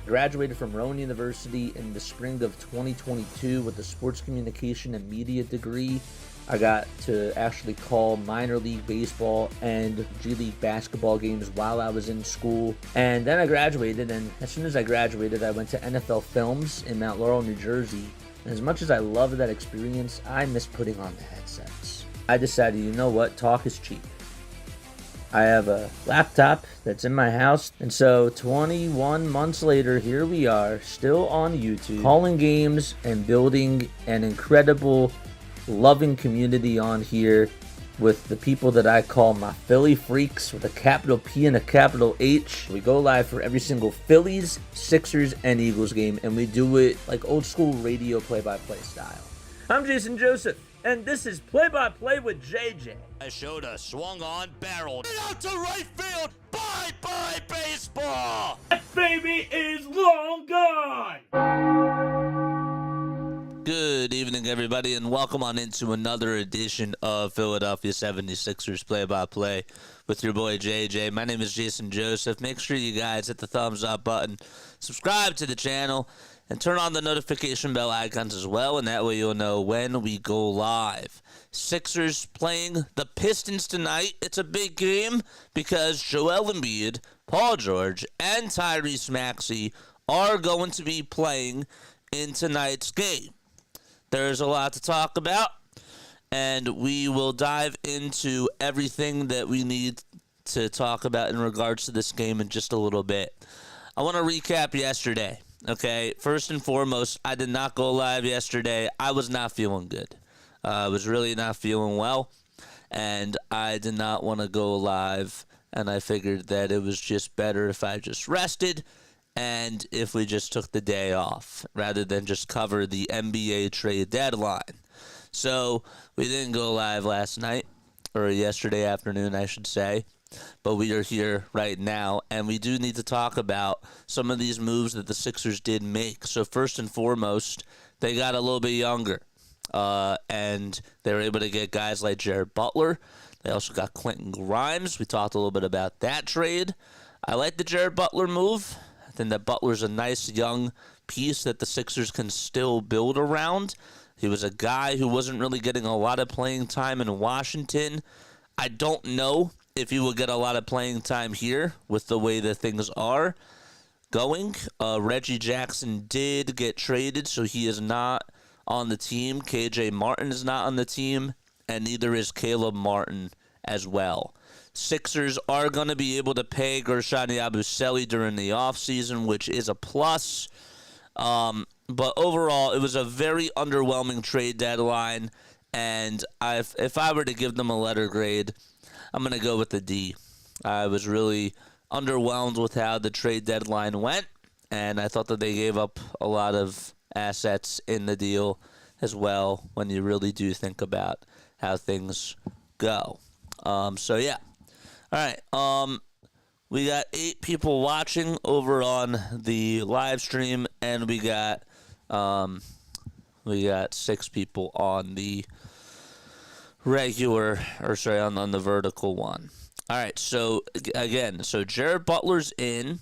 Graduated from Rowan University in the spring of 2022 with a sports communication and media degree. I got to actually call minor league baseball and G League basketball games while I was in school. And then I graduated, and as soon as I graduated, I went to NFL Films in Mount Laurel, New Jersey. And as much as I loved that experience, I missed putting on the headsets. I decided, you know what, talk is cheap. I have a laptop that's in my house, and so 21 months later, here we are, still on YouTube, calling games and building an incredible, loving community on here with the people that I call my Philly freaks with a capital P and a capital H. We go live for every single Phillies, Sixers, and Eagles game, and we do it like old school radio play-by-play style. I'm Jason Joseph, and this is Play-by-Play with JJ. I showed a swung on barrel. And out to right field. Bye-bye baseball. That baby is long gone. Good evening, everybody, and welcome on into another edition of Philadelphia 76ers Play-by-Play with your boy JJ. My name is Jason Joseph. Make sure you guys hit the thumbs up button, subscribe to the channel, and turn on the notification bell icons as well, and that way you'll know when we go live. Sixers playing the Pistons tonight. It's a big game because Joel Embiid, Paul George, and Tyrese Maxey are going to be playing in tonight's game. There's a lot to talk about, and we will dive into everything that we need to talk about in regards to this game in just a little bit. I want to recap yesterday. Okay, first and foremost, I did not go live yesterday. I was not feeling good. I was really not feeling well, and I did not want to go live, and I figured that it was just better if I just rested and if we just took the day off rather than just cover the NBA trade deadline. So we didn't go live last night, or yesterday afternoon, I should say. But we are here right now, and we do need to talk about some of these moves that the Sixers did make. So first and foremost, they got a little bit younger, and they were able to get guys like Jared Butler. They also got Quentin Grimes. We talked a little bit about that trade. I like the Jared Butler move. I think that Butler's a nice young piece that the Sixers can still build around. He was a guy who wasn't really getting a lot of playing time in Washington. I don't know if he will get a lot of playing time here with the way that things are going. Reggie Jackson did get traded, so he is not on the team. KJ Martin is not on the team, and neither is Caleb Martin as well. Sixers are going to be able to pay guerschon yabusele during the offseason, which is a plus. But overall, it was a very underwhelming trade deadline, and if I were to give them a letter grade, I'm going to go with the D. I was really underwhelmed with how the trade deadline went, and I thought that they gave up a lot of assets in the deal as well when you really do think about how things go. So, yeah. All right. We got 8 people watching over on the live stream, and we got 6 people on the regular, on the vertical one. All right, so again, Jared Butler's in,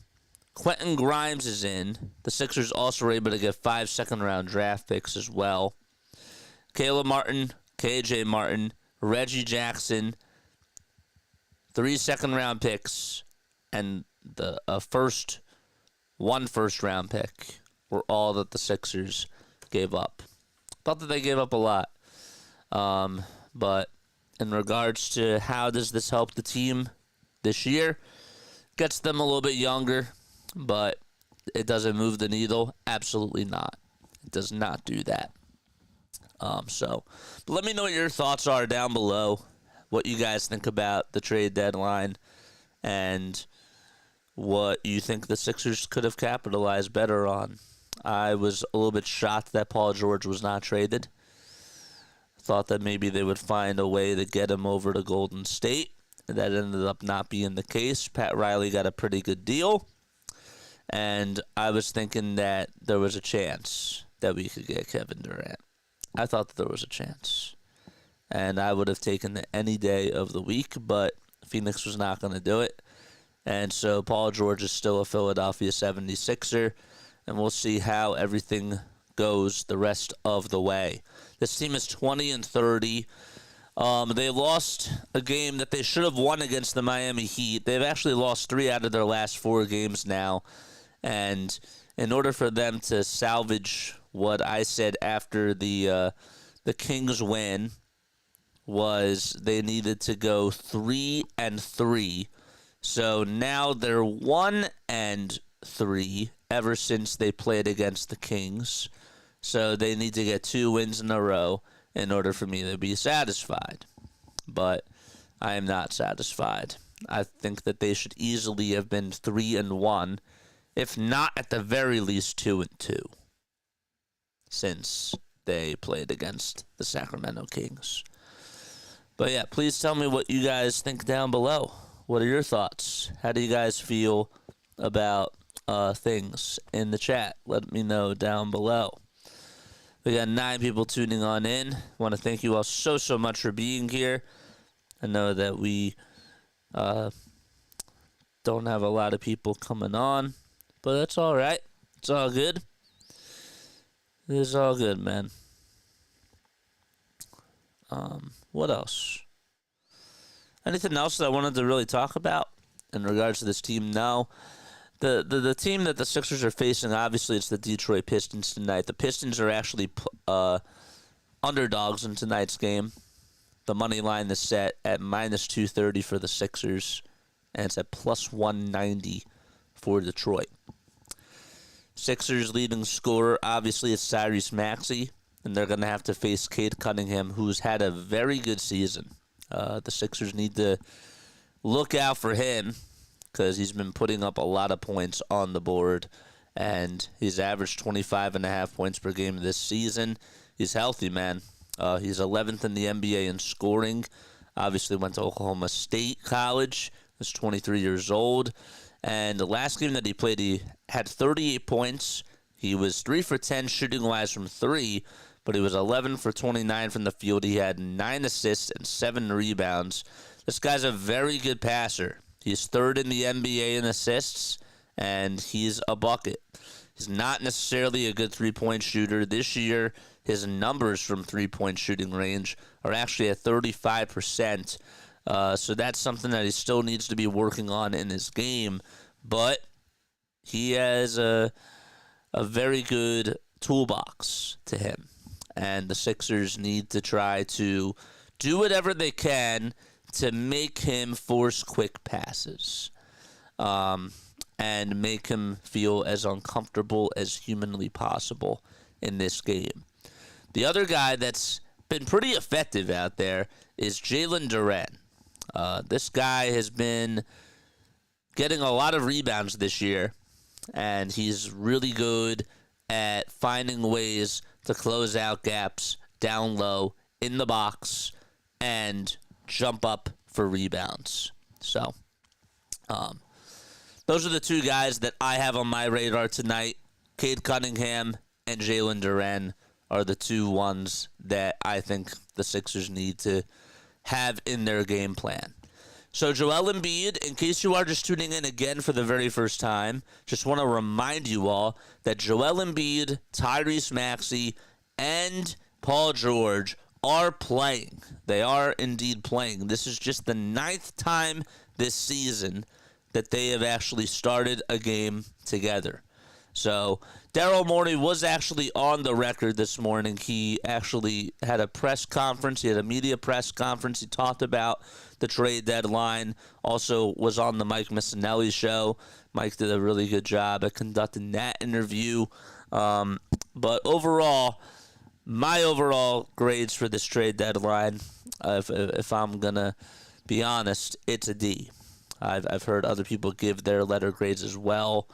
Quentin Grimes is in. The Sixers also were able to get 5 second-round draft picks as well. Caleb Martin, KJ Martin, Reggie Jackson, 3 second-round picks, and one first-round pick were all that the Sixers gave up. Thought that they gave up a lot. But in regards to how does this help the team this year, gets them a little bit younger, but it doesn't move the needle. Absolutely not. It does not do that. But let me know what your thoughts are down below, what you guys think about the trade deadline, and what you think the Sixers could have capitalized better on. I was a little bit shocked that Paul George was not traded. Thought that maybe they would find a way to get him over to Golden State. That ended up not being the case. Pat Riley got a pretty good deal. And I was thinking that there was a chance that we could get Kevin Durant. I thought that there was a chance. And I would have taken it any day of the week, but Phoenix was not going to do it. And so Paul George is still a Philadelphia 76er. And we'll see how everything goes the rest of the way. This team is 20-30. They lost a game that they should have won against the Miami Heat. They've actually lost 3 out of their last 4 games now. And in order for them to salvage what I said after the Kings win, was they needed to go 3-3. So now they're 1-3 ever since they played against the Kings. So they need to get 2 wins in a row in order for me to be satisfied. But I am not satisfied. I think that they should easily have been 3-1, if not at the very least 2-2. Since they played against the Sacramento Kings. But yeah, please tell me what you guys think down below. What are your thoughts? How do you guys feel about things in the chat? Let me know down below. We got 9 people tuning on in. Want to thank you all so much for being here. I know that we don't have a lot of people coming on, but that's all right. It's all good. It is all good, man. What else? Anything else that I wanted to really talk about in regards to this team? No. The team that the Sixers are facing, obviously, it's the Detroit Pistons tonight. The Pistons are actually underdogs in tonight's game. The money line is set at minus 230 for the Sixers, and it's at plus 190 for Detroit. Sixers leading scorer, obviously, is maxey, and they're going to have to face Cade Cunningham, who's had a very good season. The Sixers need to look out for him because he's been putting up a lot of points on the board, and he's averaged 25.5 points per game this season. He's healthy, man. He's 11th in the NBA in scoring. Obviously went to Oklahoma State College. He's 23 years old. And the last game that he played, he had 38 points. He was 3 for 10 shooting-wise from 3, but he was 11 for 29 from the field. He had 9 assists and 7 rebounds. This guy's a very good passer. He's 3rd in the NBA in assists, and he's a bucket. He's not necessarily a good three-point shooter. This year, his numbers from three-point shooting range are actually at 35%. So that's something that he still needs to be working on in his game. But he has a very good toolbox to him. And the Sixers need to try to do whatever they can to make him force quick passes. And make him feel as uncomfortable as humanly possible in this game. The other guy that's been pretty effective out there is Jalen Duren. This guy has been getting a lot of rebounds this year, and he's really good at finding ways to close out gaps down low in the box and jump up for rebounds. So, those are the 2 guys that I have on my radar tonight. Cade Cunningham and Jalen Duren are the 2 ones that I think the Sixers need to have in their game plan. So Joel Embiid, in case you are just tuning in again for the very first time, just want to remind you all that Joel Embiid, Tyrese Maxey, and Paul George are playing. They are indeed playing. This is just the 9th time this season that they have actually started a game together. So Daryl Morey was actually on the record this morning. He actually had a press conference. He had a media press conference. He talked about the trade deadline. Also was on the Mike Missinelli show. Mike did a really good job at conducting that interview. But overall, my overall grades for this trade deadline, if I'm going to be honest, it's a D. I've heard other people give their letter grades as well,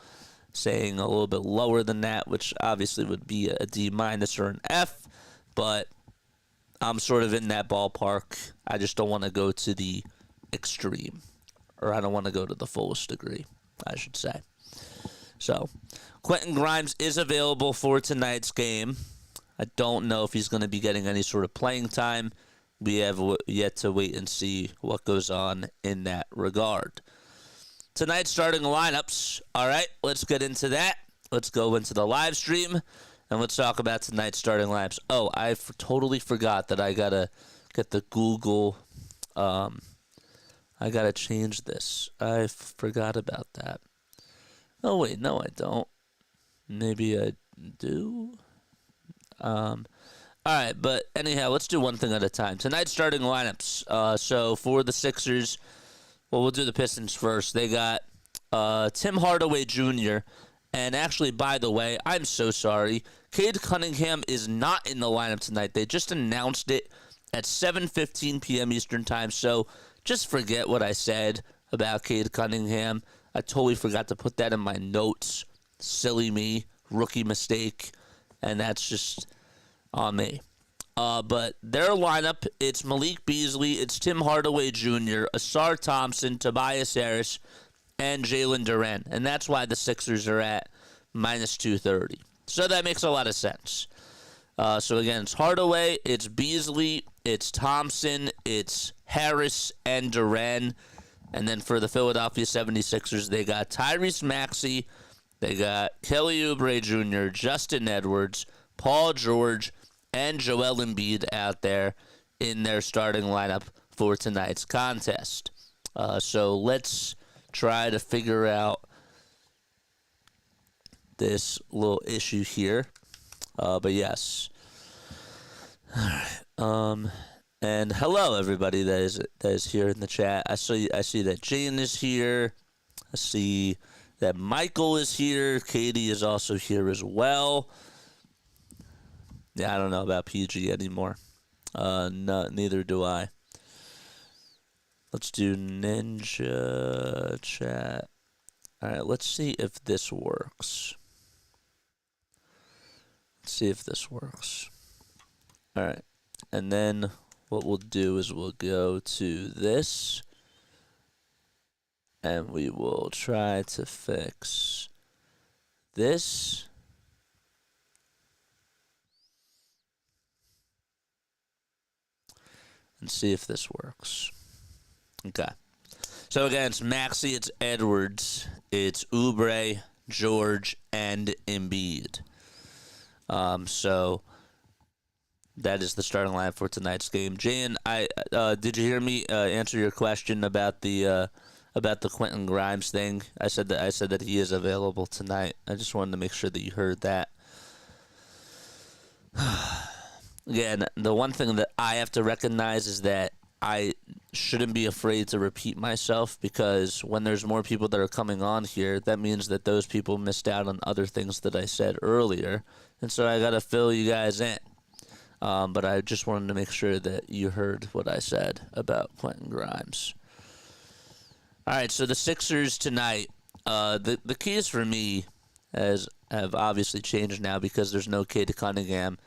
saying a little bit lower than that, which obviously would be a D- or an F, but I'm sort of in that ballpark. I just don't want to go to the extreme, or I don't want to go to the fullest degree, I should say. So, Quentin Grimes is available for tonight's game. I don't know if he's going to be getting any sort of playing time. We have yet to wait and see what goes on in that regard. Tonight's starting lineups. All right, let's get into that. Let's go into the live stream, and let's talk about tonight's starting lineups. Oh, I totally forgot that I got to get the Google. I got to change this. I forgot about that. Oh, wait, no, I don't. Maybe I do. All right, but anyhow, let's do one thing at a time. Tonight's starting lineups. So for the Sixers, well, we'll do the Pistons first. They got Tim Hardaway Jr., and actually, by the way, I'm so sorry. Cade Cunningham is not in the lineup tonight. They just announced it at 7:15 p.m. Eastern Time, so just forget what I said about Cade Cunningham. I totally forgot to put that in my notes. Silly me. Rookie mistake. And that's just on me. But their lineup, it's Malik Beasley, it's Tim Hardaway Jr., Asar Thompson, Tobias Harris, and Jalen Duren. And that's why the Sixers are at minus 230. So that makes a lot of sense. So again, it's Hardaway, it's Beasley, it's Thompson, it's Harris, and Duren. And then for the Philadelphia 76ers, they got Tyrese Maxey, they got Kelly Oubre Jr., Justin Edwards, Paul George, and Joel Embiid out there in their starting lineup for tonight's contest. So let's try to figure out this little issue here. But yes. All right. And hello, everybody that is here in the chat. I see that Jane is here. I see that Michael is here. Katie is also here as well. Yeah, I don't know about PG anymore. No, neither do I. Let's do Ninja chat. All right, let's see if this works. All right, and then what we'll do is we'll go to this, and we will try to fix this. And see if this works. Okay. So again, it's Maxey, it's Edwards, it's Oubre, George, and Embiid. So that is the starting line for tonight's game. Jan, did you hear me answer your question about the Quentin Grimes thing? I said that he is available tonight. I just wanted to make sure that you heard that. Again, the one thing that I have to recognize is that I shouldn't be afraid to repeat myself, because when there's more people that are coming on here, that means that those people missed out on other things that I said earlier. And so I got to fill you guys in. But I just wanted to make sure that you heard what I said about Quentin Grimes. All right, so the Sixers tonight, the keys for me have obviously changed now because there's no Cade Cunningham.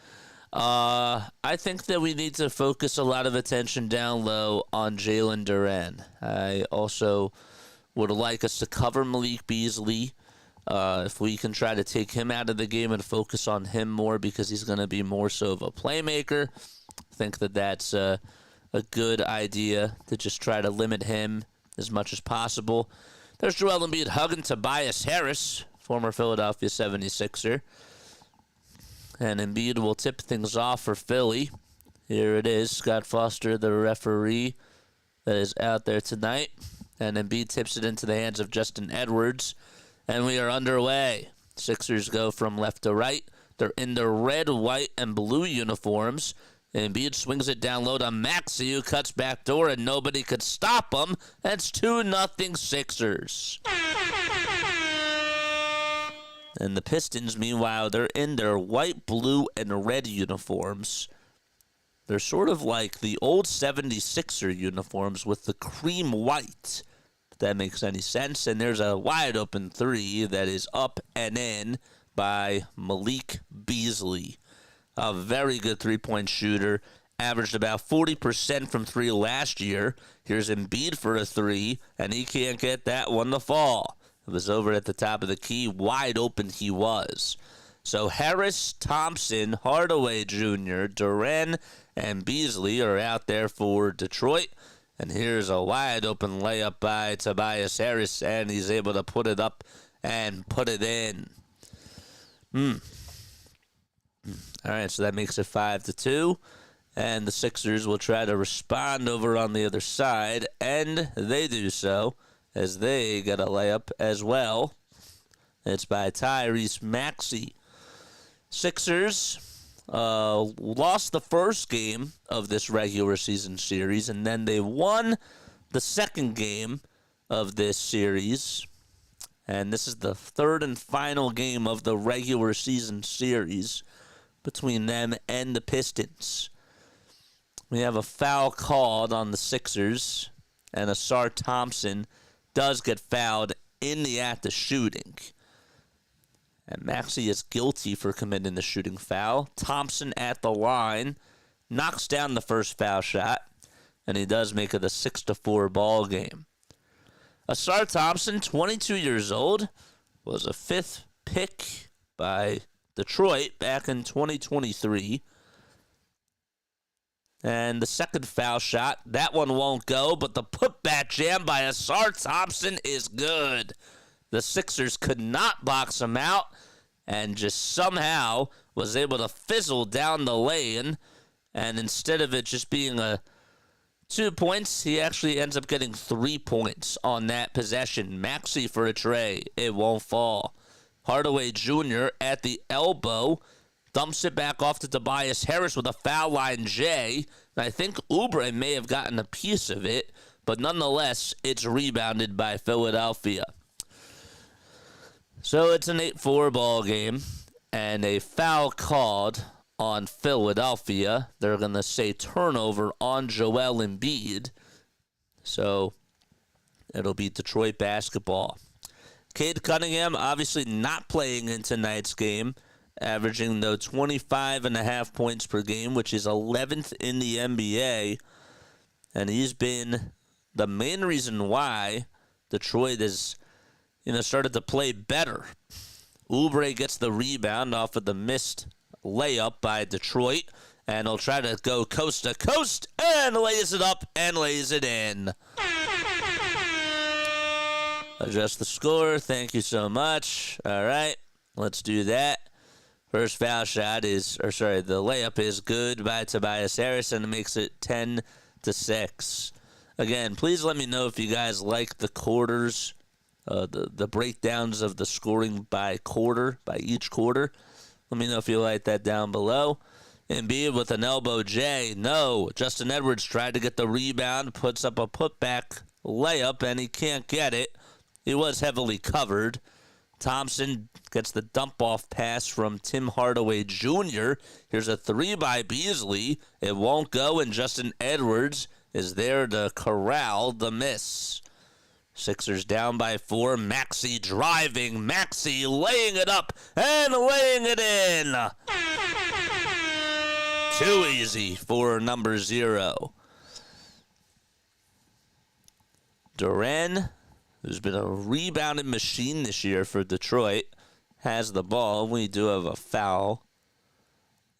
I think that we need to focus a lot of attention down low on Jalen Duren. I also would like us to cover Malik Beasley. If we can try to take him out of the game and focus on him more, because he's going to be more so of a playmaker. I think that that's a good idea, to just try to limit him as much as possible. There's Joel Embiid hugging Tobias Harris, former Philadelphia 76er. And Embiid will tip things off for Philly. Here it is, Scott Foster, the referee that is out there tonight. And Embiid tips it into the hands of Justin Edwards. And we are underway. Sixers go from left to right. They're in their red, white, and blue uniforms. Embiid swings it down low to Maxey, who cuts back door, and nobody could stop him. That's 2-0 Sixers. And the Pistons, meanwhile, they're in their white, blue, and red uniforms. They're sort of like the old 76er uniforms with the cream white, if that makes any sense. And there's a wide-open three that is up and in by Malik Beasley. A very good three-point shooter. Averaged about 40% from three last year. Here's Embiid for a three, and he can't get that one to fall. It was over at the top of the key. Wide open he was. So Harris, Thompson, Hardaway Jr., Duren, and Beasley are out there for Detroit. And here's a wide open layup by Tobias Harris, and he's able to put it up and put it in. All right, so that makes it 5-2. And the Sixers will try to respond over on the other side, and they do so, as they get a layup as well. It's by Tyrese Maxey. Sixers lost the first game of this regular season series, and then they won the second game of this series. And this is the third and final game of the regular season series between them and the Pistons. We have a foul called on the Sixers, and Asar Thompson does get fouled in the act of shooting. And Maxey is guilty for committing the shooting foul. Thompson at the line knocks down the first foul shot, and he does make it a 6-4 ball game. Ausar Thompson, 22 years old, was a 5th pick by Detroit back in 2023. And the second foul shot, that one won't go, but the putback jam by Ausar Thompson is good. The Sixers could not box him out and just somehow was able to fizzle down the lane. And instead of it just being 2 points, he actually ends up getting 3 points on that possession. Maxey for a tray. It won't fall. Hardaway Jr. at the elbow dumps it back off to Tobias Harris with a foul line J. And I think Oubre may have gotten a piece of it, but nonetheless, it's rebounded by Philadelphia. So it's an 8-4 ball game, and a foul called on Philadelphia. They're going to say turnover on Joel Embiid. So it'll be Detroit basketball. Cade Cunningham obviously not playing in tonight's game, averaging, though, 25.5 points per game, which is 11th in the NBA. And he's been the main reason why Detroit has started to play better. Oubre gets the rebound off of the missed layup by Detroit, and he'll try to go coast to coast and lays it up and lays it in. Adjust the score. Thank you so much. All right, let's do that. First foul shot the layup is good by Tobias Harris, and it makes it 10-6. Again, please let me know if you guys like the quarters, the breakdowns of the scoring by each quarter. Let me know if you like that down below. Embiid with an elbow J. No. Justin Edwards tried to get the rebound, puts up a putback layup, and he can't get it. He was heavily covered. Thompson gets the dump-off pass from Tim Hardaway Jr. Here's a 3 by Beasley. It won't go, and Justin Edwards is there to corral the miss. Sixers down by 4. Maxey driving. Maxey laying it up and laying it in. Too easy for number 0. Duren, who's been a rebounding machine this year for Detroit, has the ball. We do have a foul.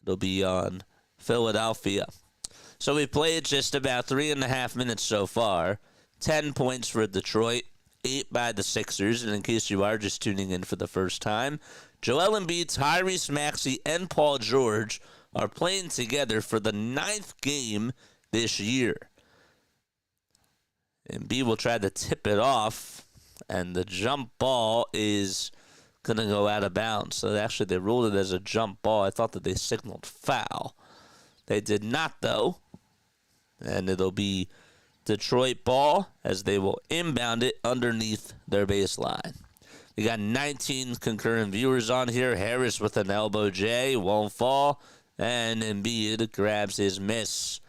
It'll be on Philadelphia. So we played just about 3.5 minutes so far. 10 points for Detroit, 8 by the Sixers. And in case you are just tuning in for the first time, Joel Embiid, Tyrese Maxey, and Paul George are playing together for the 9th game this year. Embiid will try to tip it off, and the jump ball is going to go out of bounds. So actually, they ruled it as a jump ball. I thought that they signaled foul. They did not, though. And it'll be Detroit ball as they will inbound it underneath their baseline. We got 19 concurrent viewers on here. Harris with an elbow J, won't fall, and Embiid grabs his miss.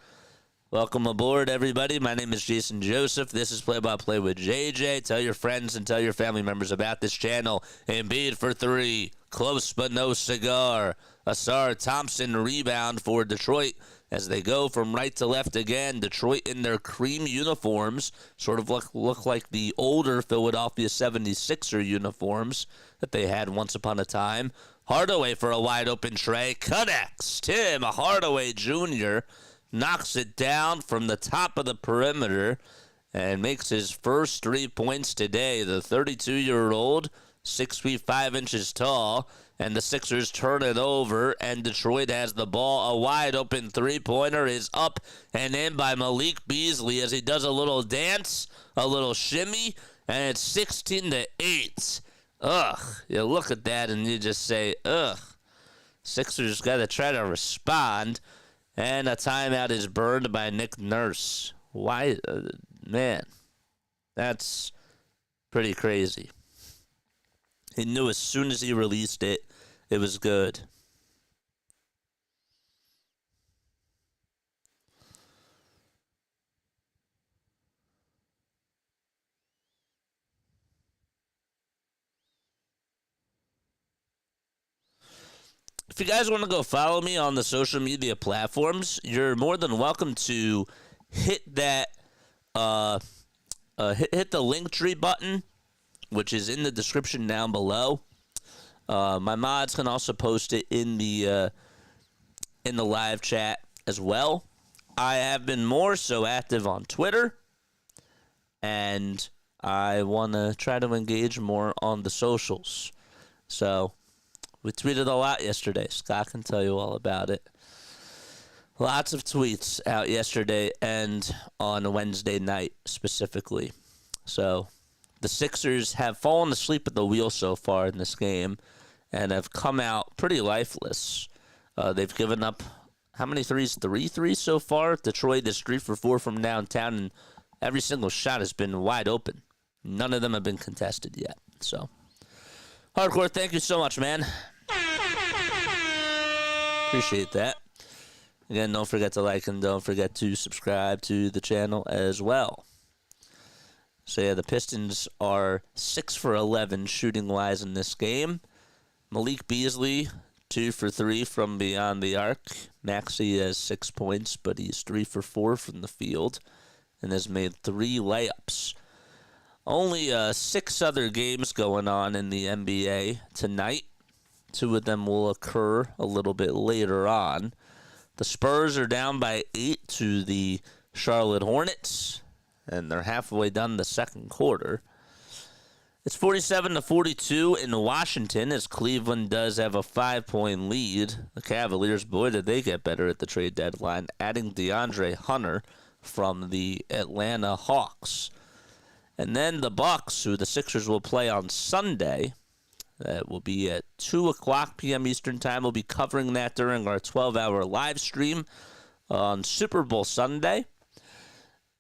Welcome aboard, everybody. My name is Jason Joseph. This is Play by Play with JJ. Tell your friends and tell your family members about this channel. Embiid for 3. Close but no cigar. Ausar Thompson rebound for Detroit as they go from right to left again. Detroit in their cream uniforms sort of look like the older Philadelphia 76er uniforms that they had once upon a time. Hardaway for a wide open tray. Connects. Tim Hardaway Jr. knocks it down from the top of the perimeter and makes his first 3 points today. The 32-year-old, 6 feet 5 inches tall, and the Sixers turn it over, and Detroit has the ball. A wide-open three-pointer is up and in by Malik Beasley as he does a little dance, a little shimmy, and it's 16-8. Ugh, you look at that and you just say, ugh. Sixers got to try to respond, and a timeout is burned by Nick Nurse. Why? Man, that's pretty crazy. He knew as soon as he released it, it was good. If you guys want to go follow me on the social media platforms, you're more than welcome to hit that hit the Linktree button, which is in the description down below. My mods can also post it in the live chat as well. I have been more so active on Twitter, and I want to try to engage more on the socials. So we tweeted a lot yesterday. Scott can tell you all about it. Lots of tweets out yesterday and on Wednesday night specifically. So the Sixers have fallen asleep at the wheel so far in this game and have come out pretty lifeless. They've given up how many threes? 3 threes so far. Detroit is 3 for 4 from downtown, and every single shot has been wide open. None of them have been contested yet. So, Hardcore, thank you so much, man. Appreciate that. Again, don't forget to like and don't forget to subscribe to the channel as well. So, yeah, the Pistons are 6 for 11 shooting-wise in this game. Malik Beasley, 2 for 3 from beyond the arc. Maxey has 6 points, but he's 3 for 4 from the field and has made 3 layups. Only 6 other games going on in the NBA tonight. 2 of them will occur a little bit later on. The Spurs are down by 8 to the Charlotte Hornets, and they're halfway done the second quarter. It's 47-42 in Washington as Cleveland does have a 5-point lead. The Cavaliers, boy, did they get better at the trade deadline, adding DeAndre Hunter from the Atlanta Hawks. And then the Bucks, who the Sixers will play on Sunday, that will be at 2 o'clock p.m. Eastern Time. We'll be covering that during our 12-hour live stream on Super Bowl Sunday.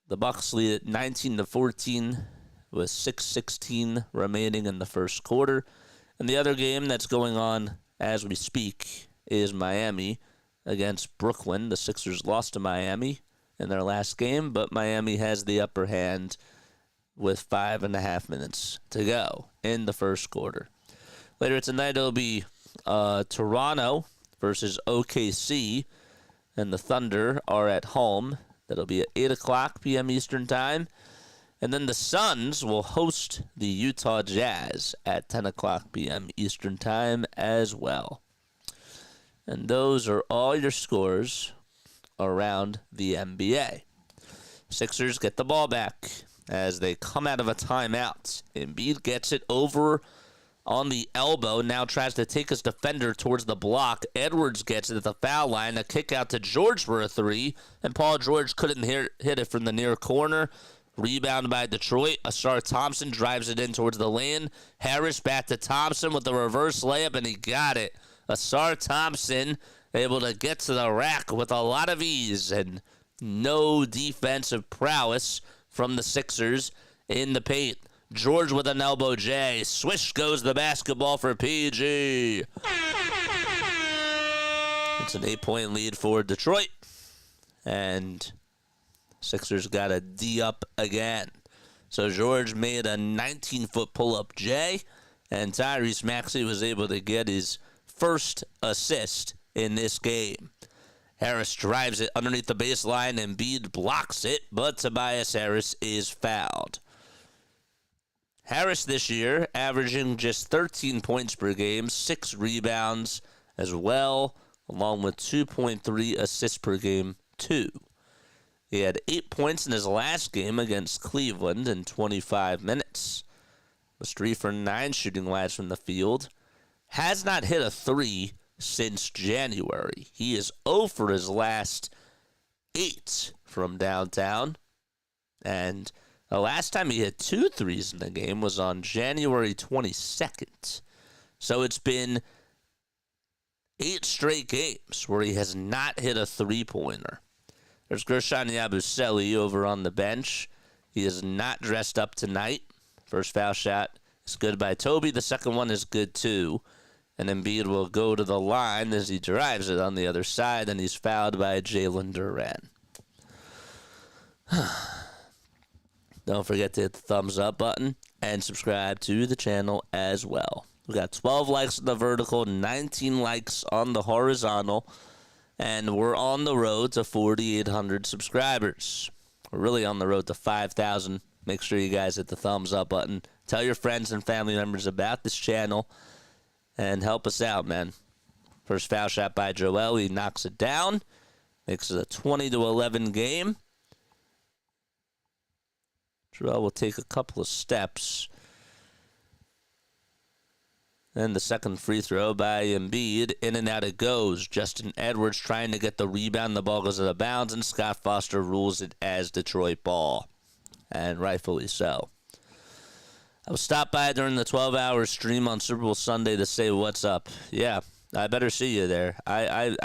The Bucks lead at 19-14 with 6:16 remaining in the first quarter. And the other game that's going on as we speak is Miami against Brooklyn. The Sixers lost to Miami in their last game, but Miami has the upper hand with 5.5 minutes to go in the first quarter. Later tonight, it'll be Toronto versus OKC, and the Thunder are at home. That'll be at 8 o'clock p.m. Eastern Time. And then the Suns will host the Utah Jazz at 10 o'clock p.m. Eastern Time as well. And those are all your scores around the NBA. Sixers get the ball back as they come out of a timeout. Embiid gets it over on the elbow, now tries to take his defender towards the block. Edwards gets it at the foul line. A kick out to George for a 3, and Paul George couldn't hit it from the near corner. Rebound by Detroit. Asar Thompson drives it in towards the lane. Harris back to Thompson with the reverse layup, and he got it. Asar Thompson able to get to the rack with a lot of ease and no defensive prowess from the Sixers in the paint. George with an elbow J. Swish goes the basketball for PG. It's an 8-point lead for Detroit. And Sixers got a D up again. So George made a 19-foot pull-up J, and Tyrese Maxey was able to get his first assist in this game. Harris drives it underneath the baseline, and Embiid blocks it, but Tobias Harris is fouled. Harris this year averaging just 13 points per game, 6 rebounds as well, along with 2.3 assists per game, too. He had 8 points in his last game against Cleveland in 25 minutes. Was 3 for 9 shooting-wise from the field. Has not hit a 3 since January. He is 0 for his last 8 from downtown. And the last time he hit 2 threes in the game was on January 22nd. So it's been 8 straight games where he has not hit a three-pointer. There's guerschon Yabusele over on the bench. He is not dressed up tonight. First foul shot is good by Toby. The second one is good, too. And Embiid will go to the line as he drives it on the other side, and he's fouled by Jalen Duren. Don't forget to hit the thumbs up button and subscribe to the channel as well. We got 12 likes on the vertical, 19 likes on the horizontal, and we're on the road to 4,800 subscribers. We're really on the road to 5,000. Make sure you guys hit the thumbs up button. Tell your friends and family members about this channel and help us out, man. First foul shot by Joel. He knocks it down. Makes it a 20-11 game. Joel will take a couple of steps. And the second free throw by Embiid. In and out it goes. Justin Edwards trying to get the rebound. The ball goes out of bounds, and Scott Foster rules it as Detroit ball. And rightfully so. I was stopped by during the 12-hour stream on Super Bowl Sunday to say what's up. Yeah, I better see you there. I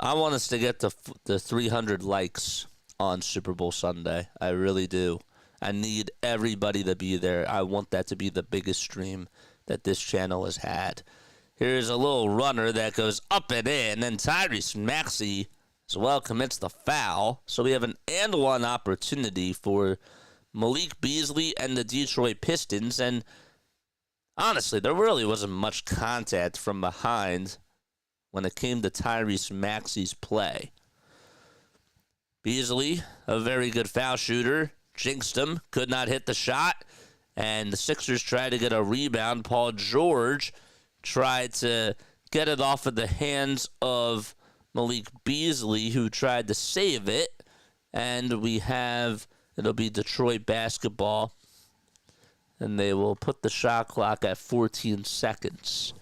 want us to get the 300 likes on Super Bowl Sunday. I really do. I need everybody to be there. I want that to be the biggest stream that this channel has had. Here's a little runner that goes up and in, and Tyrese Maxey as well commits the foul. So we have an and one opportunity for Malik Beasley and the Detroit Pistons, and honestly, there really wasn't much contact from behind when it came to Tyrese Maxey's play. Beasley, a very good foul shooter, jinxed him, could not hit the shot, and the Sixers tried to get a rebound. Paul George tried to get it off of the hands of Malik Beasley, who tried to save it, and it'll be Detroit basketball, and they will put the shot clock at 14 seconds.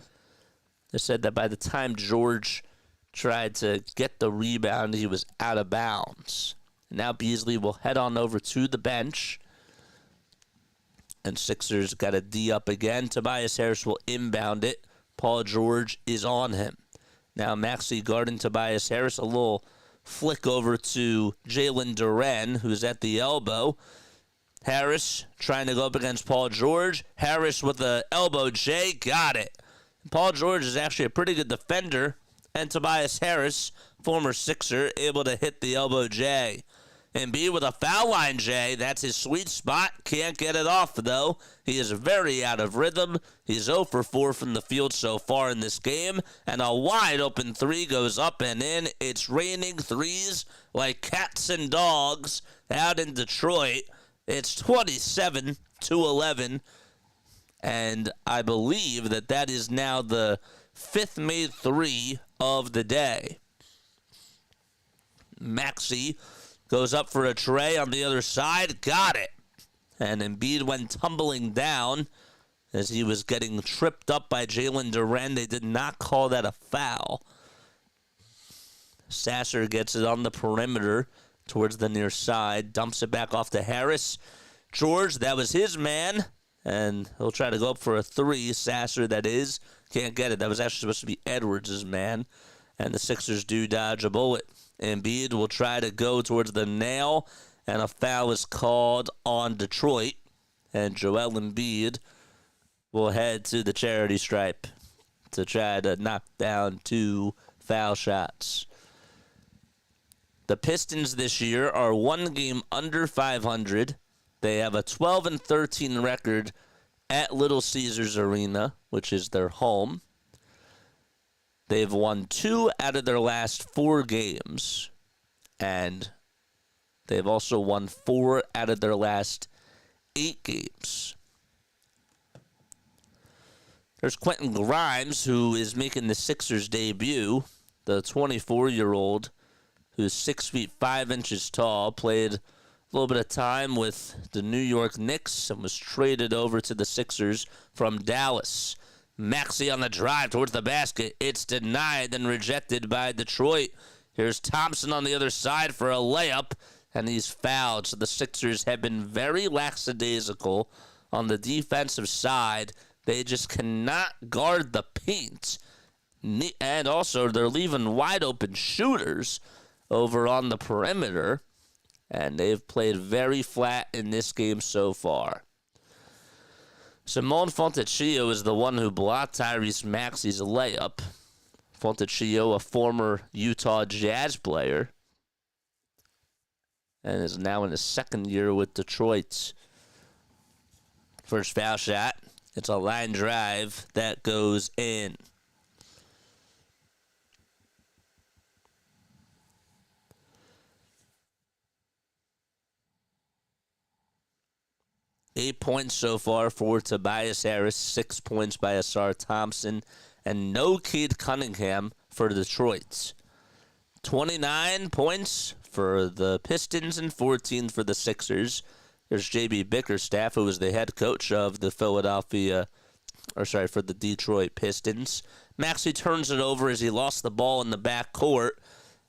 They said that by the time George tried to get the rebound, he was out of bounds. And now Beasley will head on over to the bench, and Sixers got a D up again. Tobias Harris will inbound it. Paul George is on him. Now Maxey guarding Tobias Harris. A little flick over to Jalen Duren, who's at the elbow. Harris trying to go up against Paul George. Harris with the elbow J. Got it. Paul George is actually a pretty good defender. And Tobias Harris, former Sixer, able to hit the elbow J. Embiid with a foul line J. That's his sweet spot. Can't get it off, though. He is very out of rhythm. He's 0 for 4 from the field so far in this game. And a wide open three goes up and in. It's raining threes like cats and dogs out in Detroit. It's 27-11. And I believe that is now the fifth made three of the day. Maxey goes up for a tray on the other side. Got it. And Embiid went tumbling down as he was getting tripped up by Jalen Duren. They did not call that a foul. Sasser gets it on the perimeter towards the near side. Dumps it back off to Harris. George, that was his man. And he'll try to go up for a three. Sasser, that is. Can't get it. That was actually supposed to be Edwards' man. And the Sixers do dodge a bullet. Embiid will try to go towards the nail, and a foul is called on Detroit. And Joel Embiid will head to the charity stripe to try to knock down 2 foul shots. The Pistons this year are 1 game under 500. They have a 12-13 record at Little Caesars Arena, which is their home. They've won 2 out of their last 4 games, and they've also won 4 out of their last 8 games. There's Quentin Grimes, who is making the Sixers debut, the 24-year-old, who's 6 feet 5 inches tall, played a little bit of time with the New York Knicks and was traded over to the Sixers from Dallas. Maxey on the drive towards the basket. It's denied and rejected by Detroit. Here's Thompson on the other side for a layup, and he's fouled. So the Sixers have been very lackadaisical on the defensive side. They just cannot guard the paint. And also, they're leaving wide open shooters over on the perimeter. And they've played very flat in this game so far. Simone Fontecchio is the one who blocked Tyrese Maxey's layup. Fontecchio, a former Utah Jazz player, and is now in his second year with Detroit. First foul shot It's a line drive that goes in. Eight points so far for Tobias Harris, 6 points by Asar Thompson, and no Cade Cunningham for Detroit. 29 points for the Pistons and 14 for the Sixers. There's J.B. Bickerstaff, who was the head coach of the for the Detroit Pistons. Maxey turns it over as he lost the ball in the backcourt,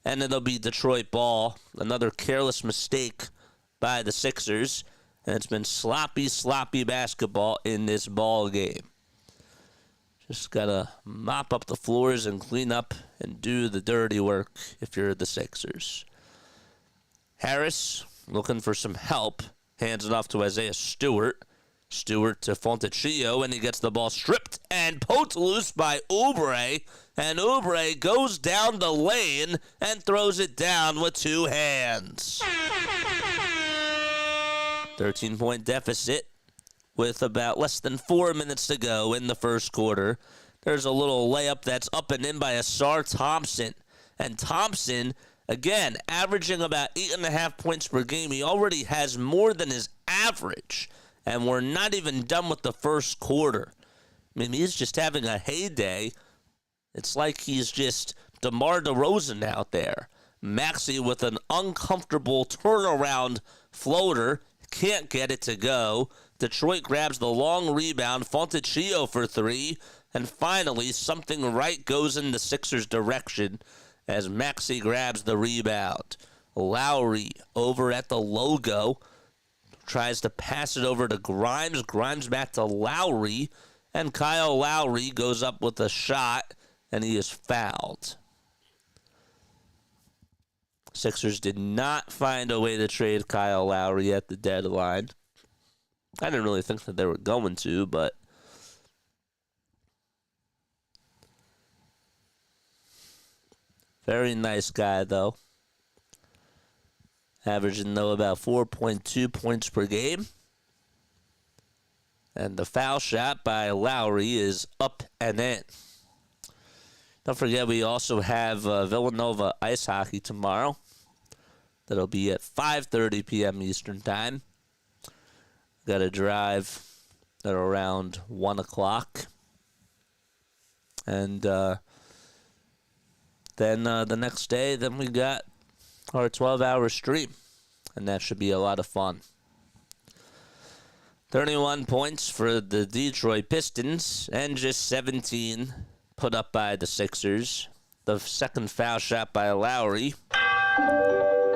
and it'll be Detroit ball. Another careless mistake by the Sixers. And it's been sloppy basketball in this ball game. Just got to mop up the floors and clean up and do the dirty work if you're the Sixers. Harris looking for some help. Hands it off to Isaiah Stewart. Stewart to Fontecchio, and he gets the ball stripped and poked loose by Oubre. And Oubre goes down the lane and throws it down with two hands. 13-point deficit with about less than 4 minutes to go in the first quarter. There's a little layup that's up and in by Asar Thompson. And Thompson, again, averaging about 8.5 points per game. He already has more than his average. And we're not even done with the first quarter. I mean, he's just having a heyday. It's like he's just DeMar DeRozan out there. Maxey with an uncomfortable turnaround floater. Can't get it to go. Detroit grabs the long rebound. Fontecchio for three. And finally, something right goes in the Sixers' direction as Maxey grabs the rebound. Lowry over at the logo. Tries to pass it over to Grimes. Grimes back to Lowry. And Kyle Lowry goes up with a shot. And he is fouled. Sixers did not find a way to trade Kyle Lowry at the deadline. I didn't really think that they were going to, but very nice guy, though. Averaging, though, about 4.2 points per game. And the foul shot by Lowry is up and in. Don't forget, we also have Villanova ice hockey tomorrow. That'll be at 5:30 p.m. Eastern Time. Got to drive at around 1 o'clock. And then the next day, then we got our 12-hour stream. And that should be a lot of fun. 31 points for the Detroit Pistons and just 17 put up by the Sixers. The second foul shot by Lowry.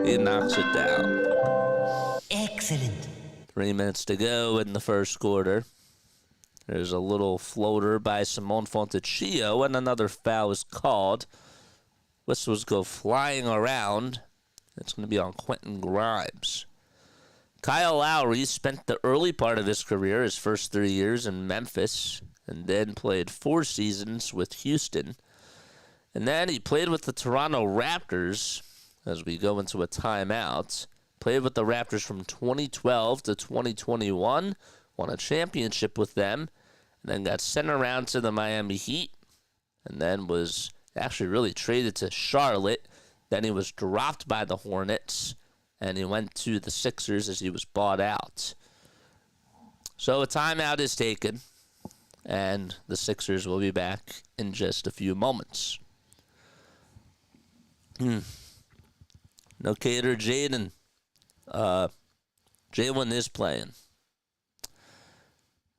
He knocks it down. Excellent. 3 minutes to go in the first quarter. There's a little floater by Simone Fontecchio, and another foul is called. Whistles go flying around. It's going to be on Quentin Grimes. Kyle Lowry spent the early part of his career, his first 3 years in Memphis, and then played 4 seasons with Houston. And then he played with the Toronto Raptors as we go into a timeout. Played with the Raptors from 2012 to 2021, won a championship with them, and then got sent around to the Miami Heat, and then was actually really traded to Charlotte. Then he was dropped by the Hornets, and he went to the Sixers as he was bought out. So a timeout is taken, and the Sixers will be back in just a few moments. No Cater Jaden. Jalen is playing.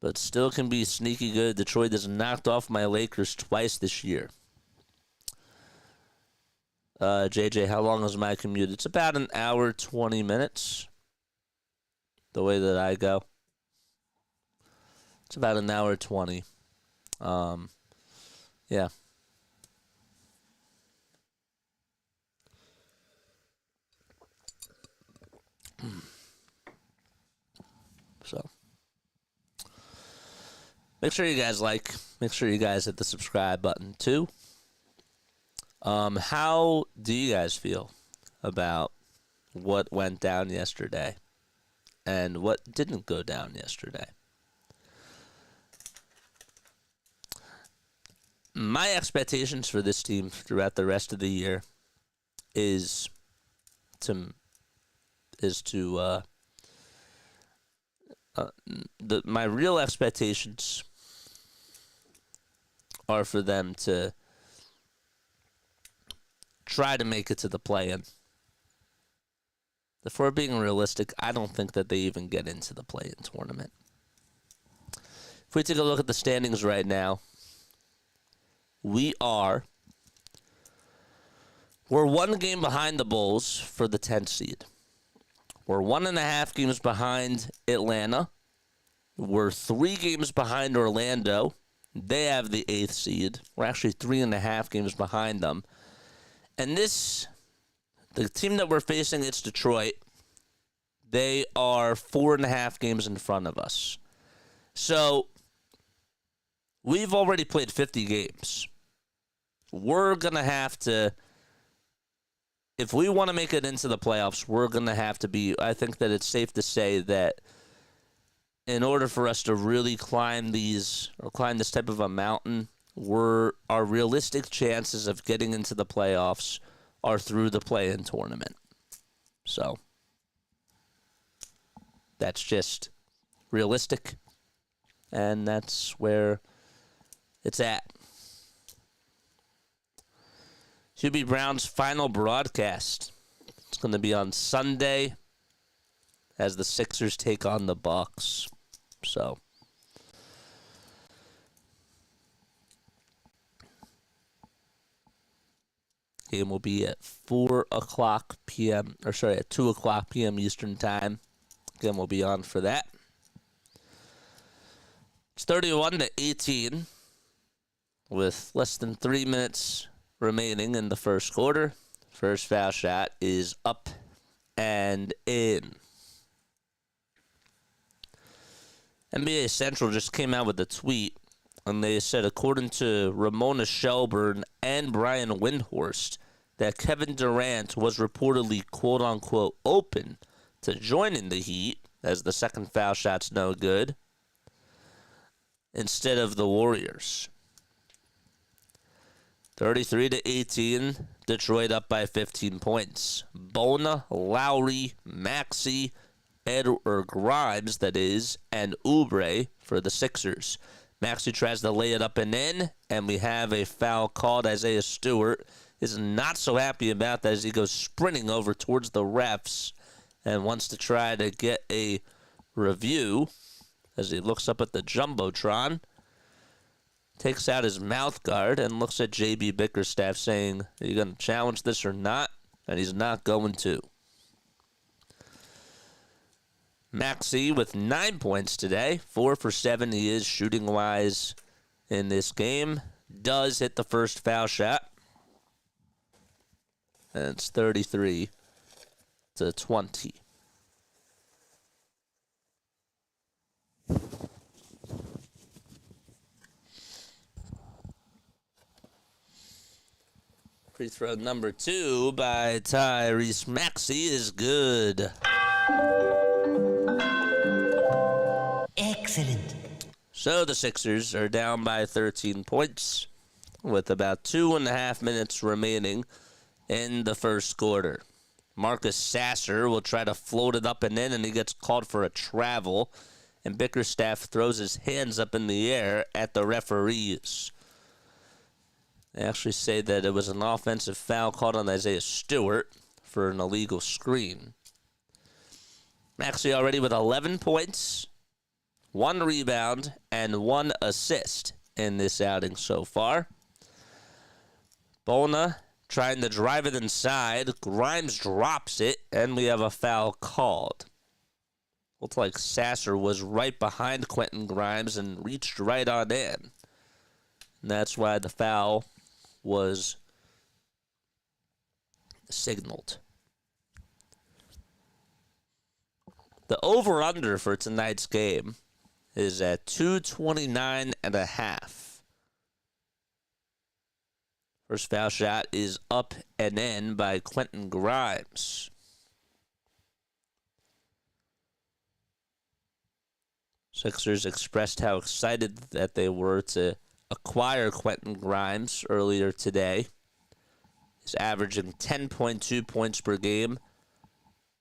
But still can be sneaky good. Detroit has knocked off my Lakers twice this year. JJ, how long is my commute? It's about an hour, 20 minutes. The way that I go. It's about an hour, 20. Yeah. So, make sure you guys like. Make sure you guys hit the subscribe button too. How do you guys feel about what went down yesterday and what didn't go down yesterday? my expectations for this team throughout the rest of the year is my real expectations are for them to try to make it to the play-in. If we're being realistic, I don't think that they even get into the play-in tournament. If we take a look at the standings right now, we're 1 game behind the Bulls for the 10th seed. We're 1.5 games behind Atlanta. We're 3 games behind Orlando. They have the 8th seed. We're actually 3.5 games behind them. And the team that we're facing, it's Detroit. They are 4.5 games in front of us. So, we've already played 50 games. We're going to have to, if we want to make it into the playoffs, we're going to have to be, I think that it's safe to say that in order for us to really climb this type of a mountain, our realistic chances of getting into the playoffs are through the play-in tournament. So, that's just realistic, and that's where it's at. Hubie Brown's final broadcast. It's going to be on Sunday as the Sixers take on the Bucks. So, game will be at 2 o'clock p.m. Eastern Time. Again, we'll be on for that. It's 31-18 with less than 3 minutes remaining in the first quarter. First foul shot is up and in. NBA Central just came out with a tweet, and they said, according to Ramona Shelburne and Brian Windhorst, that Kevin Durant was reportedly, quote-unquote, open to joining the Heat, as the second foul shot's no good, instead of the Warriors. 33-18, Detroit up by 15 points. Bona, Lowry, Maxey, Grimes, that is, and Oubre for the Sixers. Maxey tries to lay it up and in, and we have a foul called. Isaiah Stewart is not so happy about that as he goes sprinting over towards the refs and wants to try to get a review as he looks up at the Jumbotron, takes out his mouth guard, and looks at J.B. Bickerstaff saying, are you going to challenge this or not? And he's not going to. Maxey with 9 points today, 4 for 7 he is shooting-wise in this game. Does hit the first foul shot. And it's 33-20. Free throw number 2 by Tyrese Maxey is good. Excellent. So the Sixers are down by 13 points with about 2.5 minutes remaining in the first quarter. Marcus Sasser will try to float it up and in, and he gets called for a travel. And Bickerstaff throws his hands up in the air at the referees. They actually say that it was an offensive foul called on Isaiah Stewart for an illegal screen. Maxey already with 11 points, 1 rebound, and 1 assist in this outing so far. Bona trying to drive it inside. Grimes drops it, and we have a foul called. Looked like Sasser was right behind Quentin Grimes and reached right on in. And that's why the foul was signaled. The over-under for tonight's game is at 229.5. First foul shot is up and in by Quentin Grimes. Sixers expressed how excited that they were to acquire Quentin Grimes earlier today. He's averaging 10.2 points per game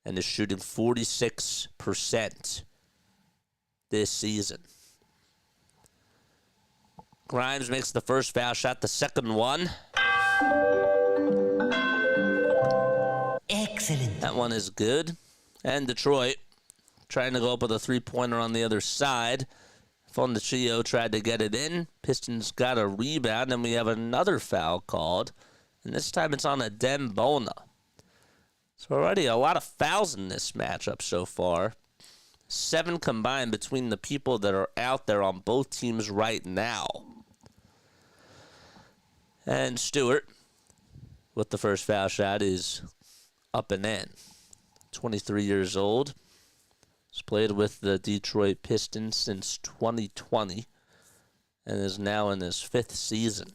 and is shooting 46% this season. Grimes makes the first foul shot, the second one. Excellent. That one is good. And Detroit trying to go up with a three-pointer on the other side. Fontecchio tried to get it in. Pistons got a rebound, and we have another foul called. And this time it's on a Dembona. So already a lot of fouls in this matchup so far. 7 combined between the people that are out there on both teams right now. And Stewart, with the first foul shot, is up and in. 23 years old. He's played with the Detroit Pistons since 2020 and is now in his 5th season.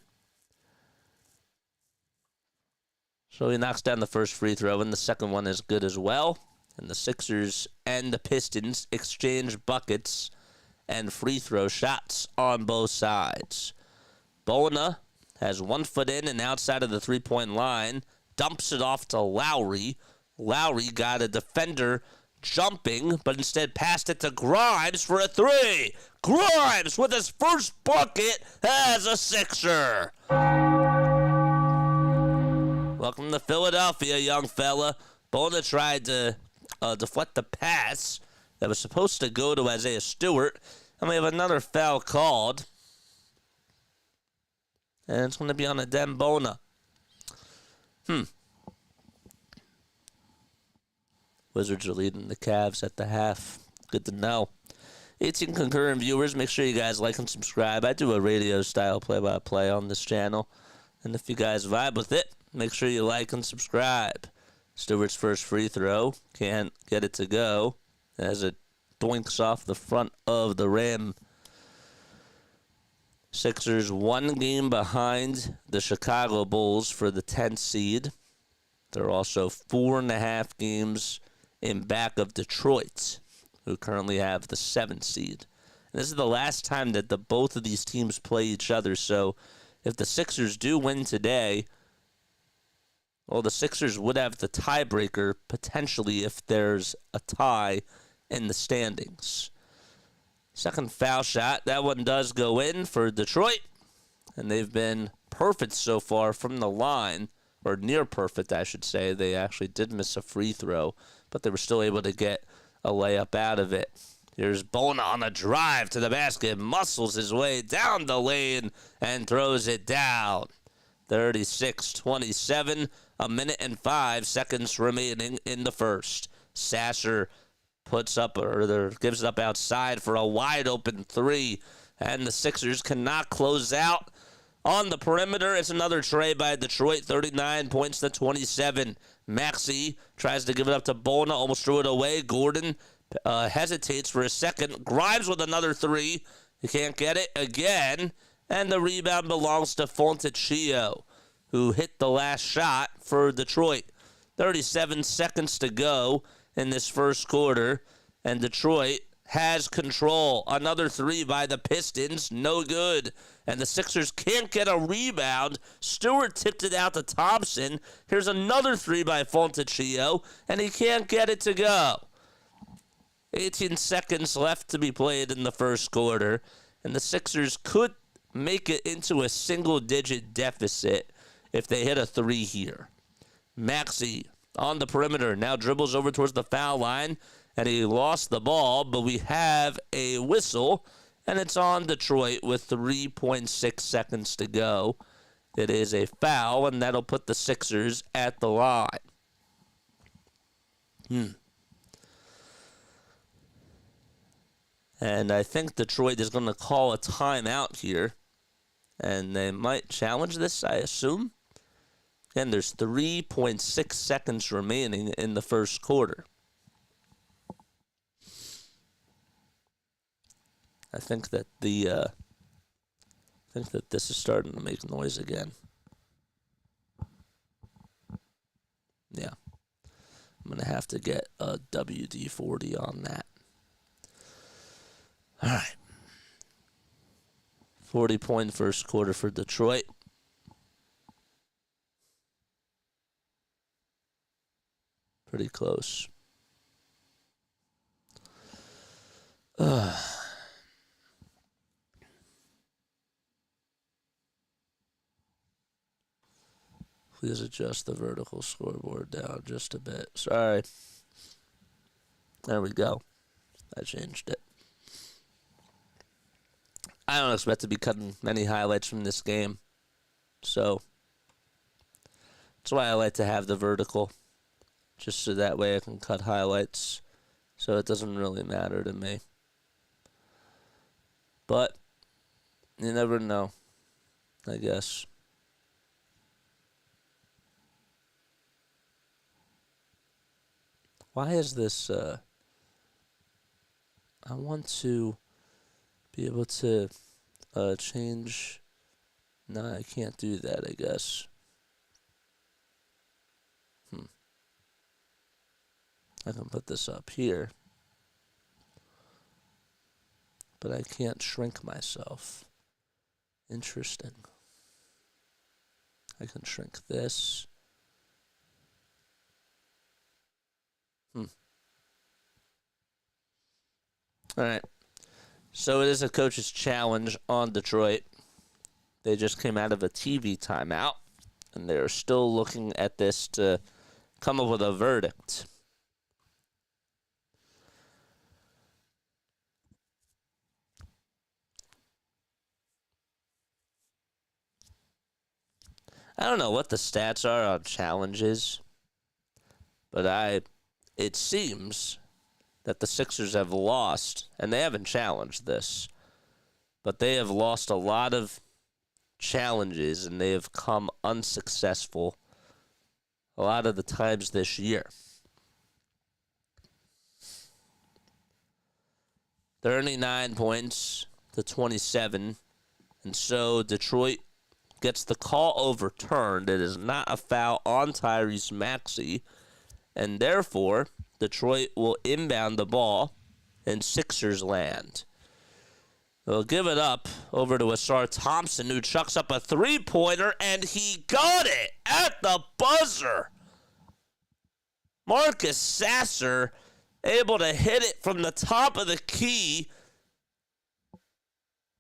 So he knocks down the first free throw, and the second one is good as well. And the Sixers and the Pistons exchange buckets and free throw shots on both sides. Bona has 1 foot in and outside of the three-point line, dumps it off to Lowry. Lowry got a defender jumping, but instead passed it to Grimes for a 3. Grimes with his first bucket as a Sixer. Welcome to Philadelphia, young fella. Bona tried to deflect the pass that was supposed to go to Isaiah Stewart, and we have another foul called. And it's going to be on a Dembona. Wizards are leading the Cavs at the half. Good to know. 18 concurrent viewers. Make sure you guys like and subscribe. I do a radio-style play-by-play on this channel. And if you guys vibe with it, make sure you like and subscribe. Stewart's first free throw. Can't get it to go as it doinks off the front of the rim. Sixers 1 game behind the Chicago Bulls for the 10th seed. They're also 4.5 games in back of Detroit, who currently have the 7th seed. And this is the last time that both of these teams play each other. So if the Sixers do win today, well, the Sixers would have the tiebreaker potentially if there's a tie in the standings. Second foul shot. That one does go in for Detroit. And they've been perfect so far from the line, or near perfect, I should say. They actually did miss a free throw, but they were still able to get a layup out of it. Here's Bona on a drive to the basket, muscles his way down the lane, and throws it down. 36-27, 1 minute and 5 seconds remaining in the first. Sasser gives it up outside for a wide open 3, and the Sixers cannot close out on the perimeter. It's another tray by Detroit, 39 points to 27. Maxey tries to give it up to Bona, almost threw it away. Gordon hesitates for a second. Grimes with another 3. He can't get it again, and the rebound belongs to Fontecchio, who hit the last shot for Detroit. 37 seconds to go in this first quarter, and Detroit has control. Another 3 by the Pistons, no good. And the Sixers can't get a rebound. Stewart tipped it out to Thompson. Here's another 3 by Fontecchio, and he can't get it to go. 18 seconds left to be played in the first quarter, and the Sixers could make it into a single-digit deficit if they hit a 3 here. Maxey on the perimeter, now dribbles over towards the foul line, and he lost the ball, but we have a whistle, and it's on Detroit with 3.6 seconds to go. It is a foul, and that'll put the Sixers at the line. And I think Detroit is going to call a timeout here, and they might challenge this, I assume. And there's 3.6 seconds remaining in the first quarter. I think that this is starting to make noise again. Yeah. I'm going to have to get a WD-40 on that. All right. 40-point first quarter for Detroit. Pretty close. Please adjust the vertical scoreboard down just a bit. Sorry. There we go. I changed it. I don't expect to be cutting many highlights from this game. So that's why I like to have the vertical. Just so that way I can cut highlights. So it doesn't really matter to me. But you never know, I guess. Why is this, I want to be able to change. No, I can't do that, I guess. I can put this up here. But I can't shrink myself. Interesting. I can shrink this. All right. So it is a coach's challenge on Detroit. They just came out of a TV timeout, and they're still looking at this to come up with a verdict. I don't know what the stats are on challenges, but it seems that the Sixers have lost, and they haven't challenged this, but they have lost a lot of challenges, and they have come unsuccessful a lot of the times this year. 39 points to 27, and so Detroit gets the call overturned. It is not a foul on Tyrese Maxey, and therefore Detroit will inbound the ball in Sixers land. They'll give it up over to Asar Thompson, who chucks up a three-pointer, and he got it at the buzzer. Marcus Sasser able to hit it from the top of the key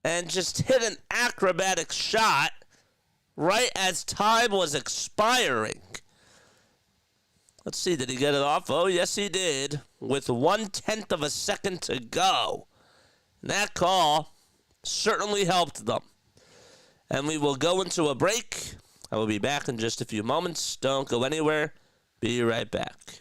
and just hit an acrobatic shot right as time was expiring. Let's see, did he get it off? Oh, yes, he did, with 1/10 of a second to go. And that call certainly helped them. And we will go into a break. I will be back in just a few moments. Don't go anywhere. Be right back.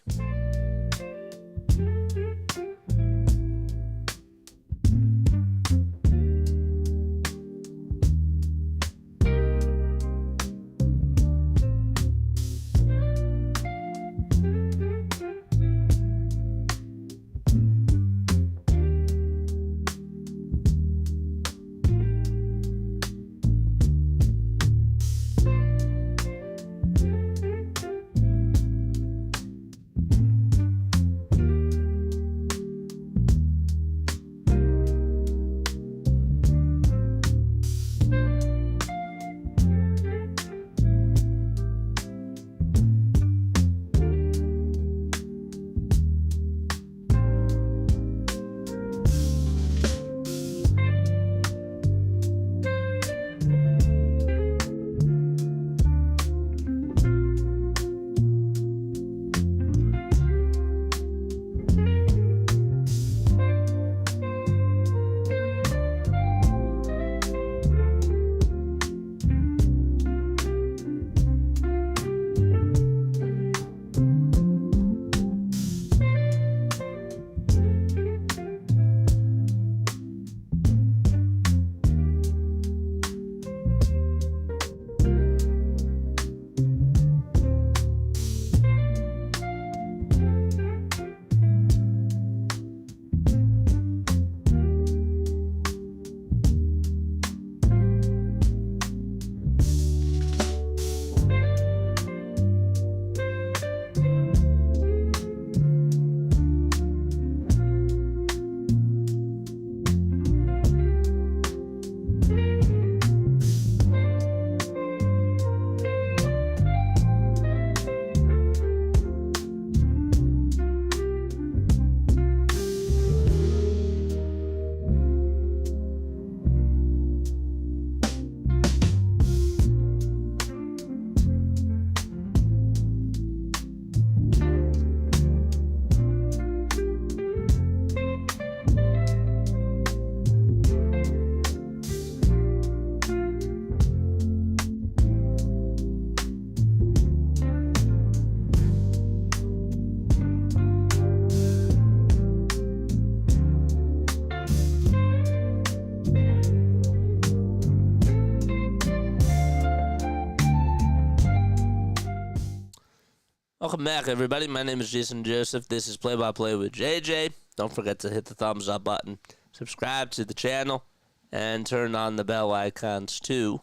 Welcome back, everybody. My name is Jason Joseph. This is Play by Play with JJ. Don't forget to hit the thumbs up button, subscribe to the channel, and turn on the bell icons too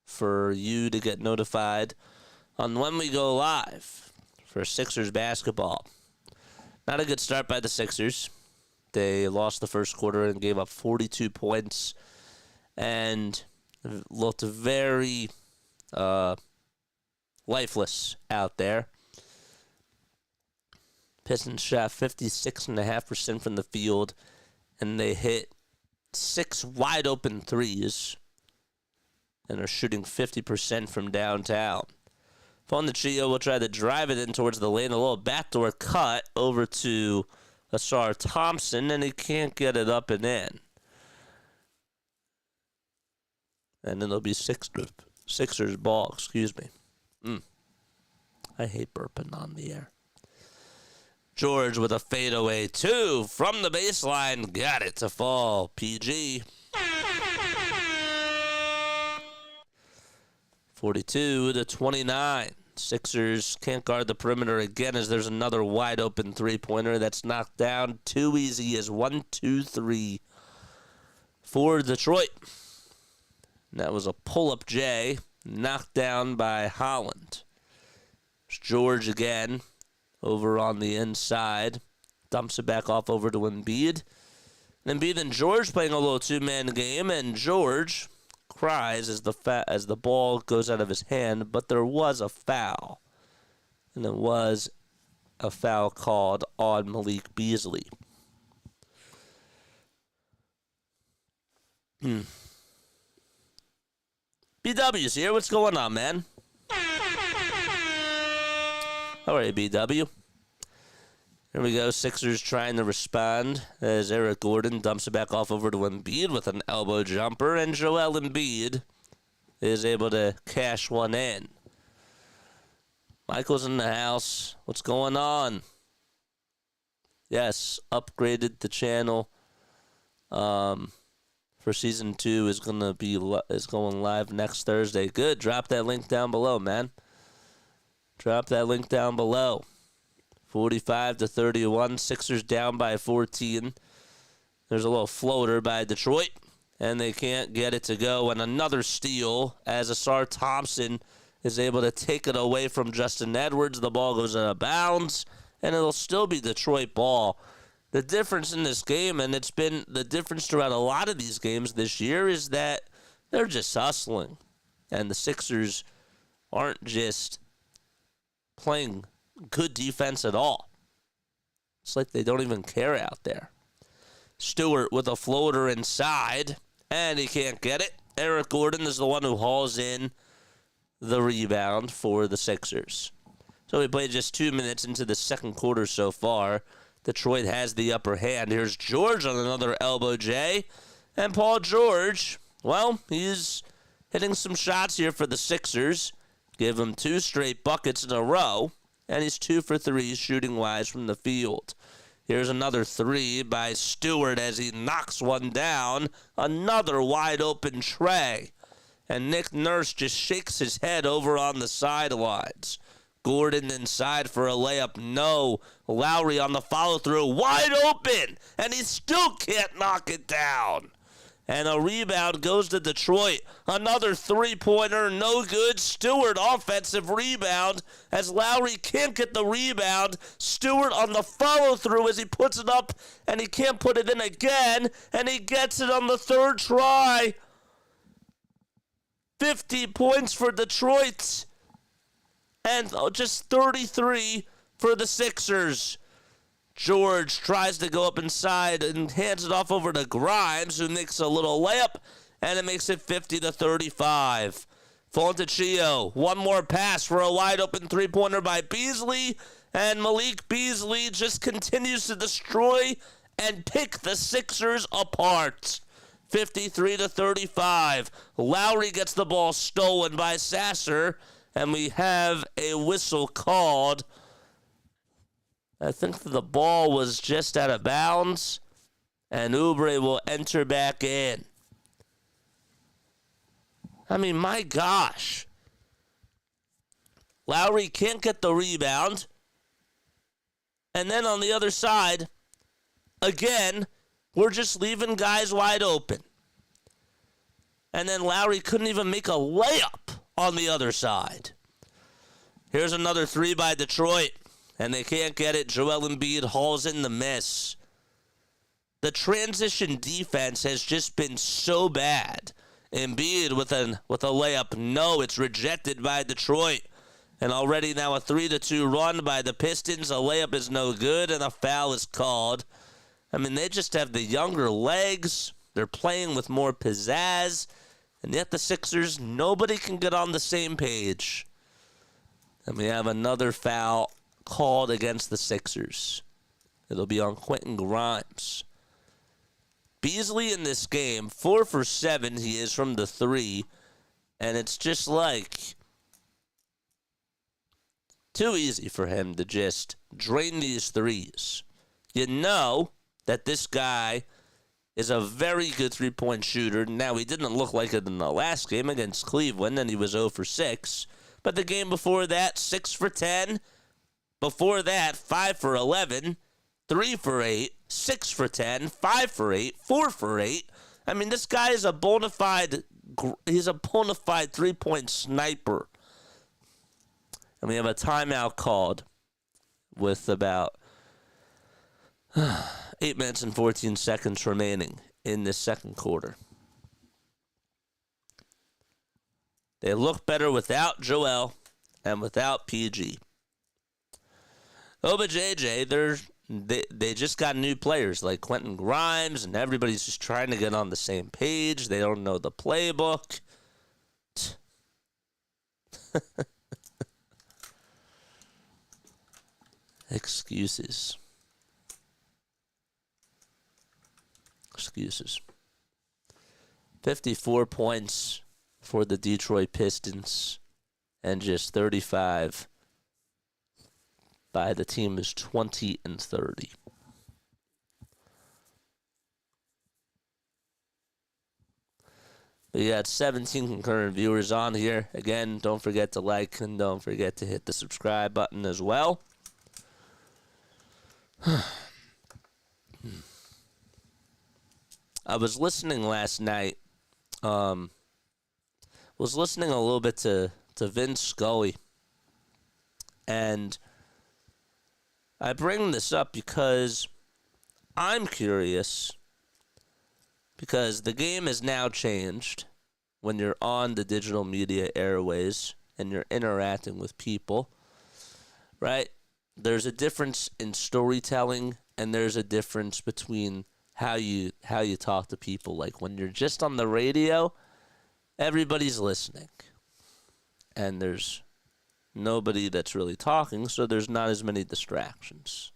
for you to get notified on when we go live for Sixers basketball. Not a good start by the Sixers. They lost the first quarter and gave up 42 points and looked very lifeless out there. Pistons shot 56.5% from the field, and they hit 6 wide-open threes and are shooting 50% from downtown. Fontenchio will try to drive it in towards the lane. A little backdoor cut over to Ausar Thompson, and he can't get it up and in. And then it'll be Sixers ball, excuse me. I hate burping on the air. George with a fadeaway 2 from the baseline. Got it to fall. PG. 42-29. Sixers can't guard the perimeter again as there's another wide open three-pointer that's knocked down. Too easy as 1-2-3 for Detroit. And that was a pull-up J knocked down by Holland. There's George again over on the inside. Dumps it back off over to Embiid. And Embiid and George playing a little two-man game, and George cries as the ball goes out of his hand, but there was a foul. And there was a foul called on Malik Beasley. BW's here. What's going on, man? All right, BW. Here we go. Sixers trying to respond as Eric Gordon dumps it back off over to Embiid with an elbow jumper, and Joel Embiid is able to cash one in. Michael's in the house. What's going on? Yes, upgraded the channel. For season 2 is going live next Thursday. Good. Drop that link down below, man. Drop that link down below. 45-31. Sixers down by 14. There's a little floater by Detroit, and they can't get it to go. And another steal as Ausar Thompson is able to take it away from Justin Edwards. The ball goes out of bounds, and it'll still be Detroit ball. The difference in this game, and it's been the difference throughout a lot of these games this year, is that they're just hustling. And the Sixers aren't just playing good defense at all. It's like they don't even care out there. Stewart with a floater inside, and he can't get it. Eric Gordon is the one who hauls in the rebound for the Sixers. So we played just 2 minutes into the second quarter so far. Detroit has the upper hand. Here's George on another elbow J. And Paul George, well, he's hitting some shots here for the Sixers. Give him 2 straight buckets in a row. And he's 2 for 3 shooting-wise from the field. Here's another 3 by Stewart as he knocks one down. Another wide-open tray. And Nick Nurse just shakes his head over on the sidelines. Gordon inside for a layup. No. Lowry on the follow-through. Wide open. And he still can't knock it down. And a rebound goes to Detroit. Another three-pointer. No good. Stewart offensive rebound as Lowry can't get the rebound. Stewart on the follow-through as he puts it up. And he can't put it in again. And he gets it on the third try. 50 points for Detroit. And just 33 for the Sixers. George tries to go up inside and hands it off over to Grimes, who makes a little layup, and it makes it 50-35. Fontenchio, one more pass for a wide-open three-pointer by Beasley, and Malik Beasley just continues to destroy and pick the Sixers apart. 53-35. Lowry gets the ball stolen by Sasser, and we have a whistle called. I think the ball was just out of bounds, and Oubre will enter back in. I mean, my gosh. Lowry can't get the rebound. And then on the other side, again, we're just leaving guys wide open. And then Lowry couldn't even make a layup on the other side. Here's another three by Detroit, and they can't get it. Joel Embiid hauls in the miss. The transition defense has just been so bad. Embiid with a layup. No, it's rejected by Detroit. And already now a 3-2 run by the Pistons. A layup is no good, and a foul is called. I mean, they just have the younger legs. They're playing with more pizzazz. And yet the Sixers, nobody can get on the same page. And we have another foul called against the Sixers. It'll be on Quentin Grimes. Beasley in this game, 4 for 7 he is from the three. And it's just like too easy for him to just drain these threes. You know that this guy is a very good three-point shooter. Now, he didn't look like it in the last game against Cleveland, and he was 0 for 6. But the game before that, 6 for 10. Before that, 5 for 11, 3 for 8, 6 for 10, 5 for 8, 4 for 8. I mean, this guy is he's a bona fide three-point sniper. And we have a timeout called with about 8 minutes and 14 seconds remaining in this second quarter. They look better without Joel and without PG. OBJJ, they just got new players like Quentin Grimes, and everybody's just trying to get on the same page. They don't know the playbook. Excuses. 54 points for the Detroit Pistons and just 35 by the team is 20 and 30. We got 17 concurrent viewers on here. Again, don't forget to like and don't forget to hit the subscribe button as well. I was listening last night. Was listening a little bit to Vince Scully. And I bring this up because I'm curious. Because the game has now changed when you're on the digital media airways and you're interacting with people. Right? There's a difference in storytelling, and there's a difference between how you talk to people. Like when you're just on the radio, everybody's listening, and there's nobody that's really talking, so there's not as many distractions,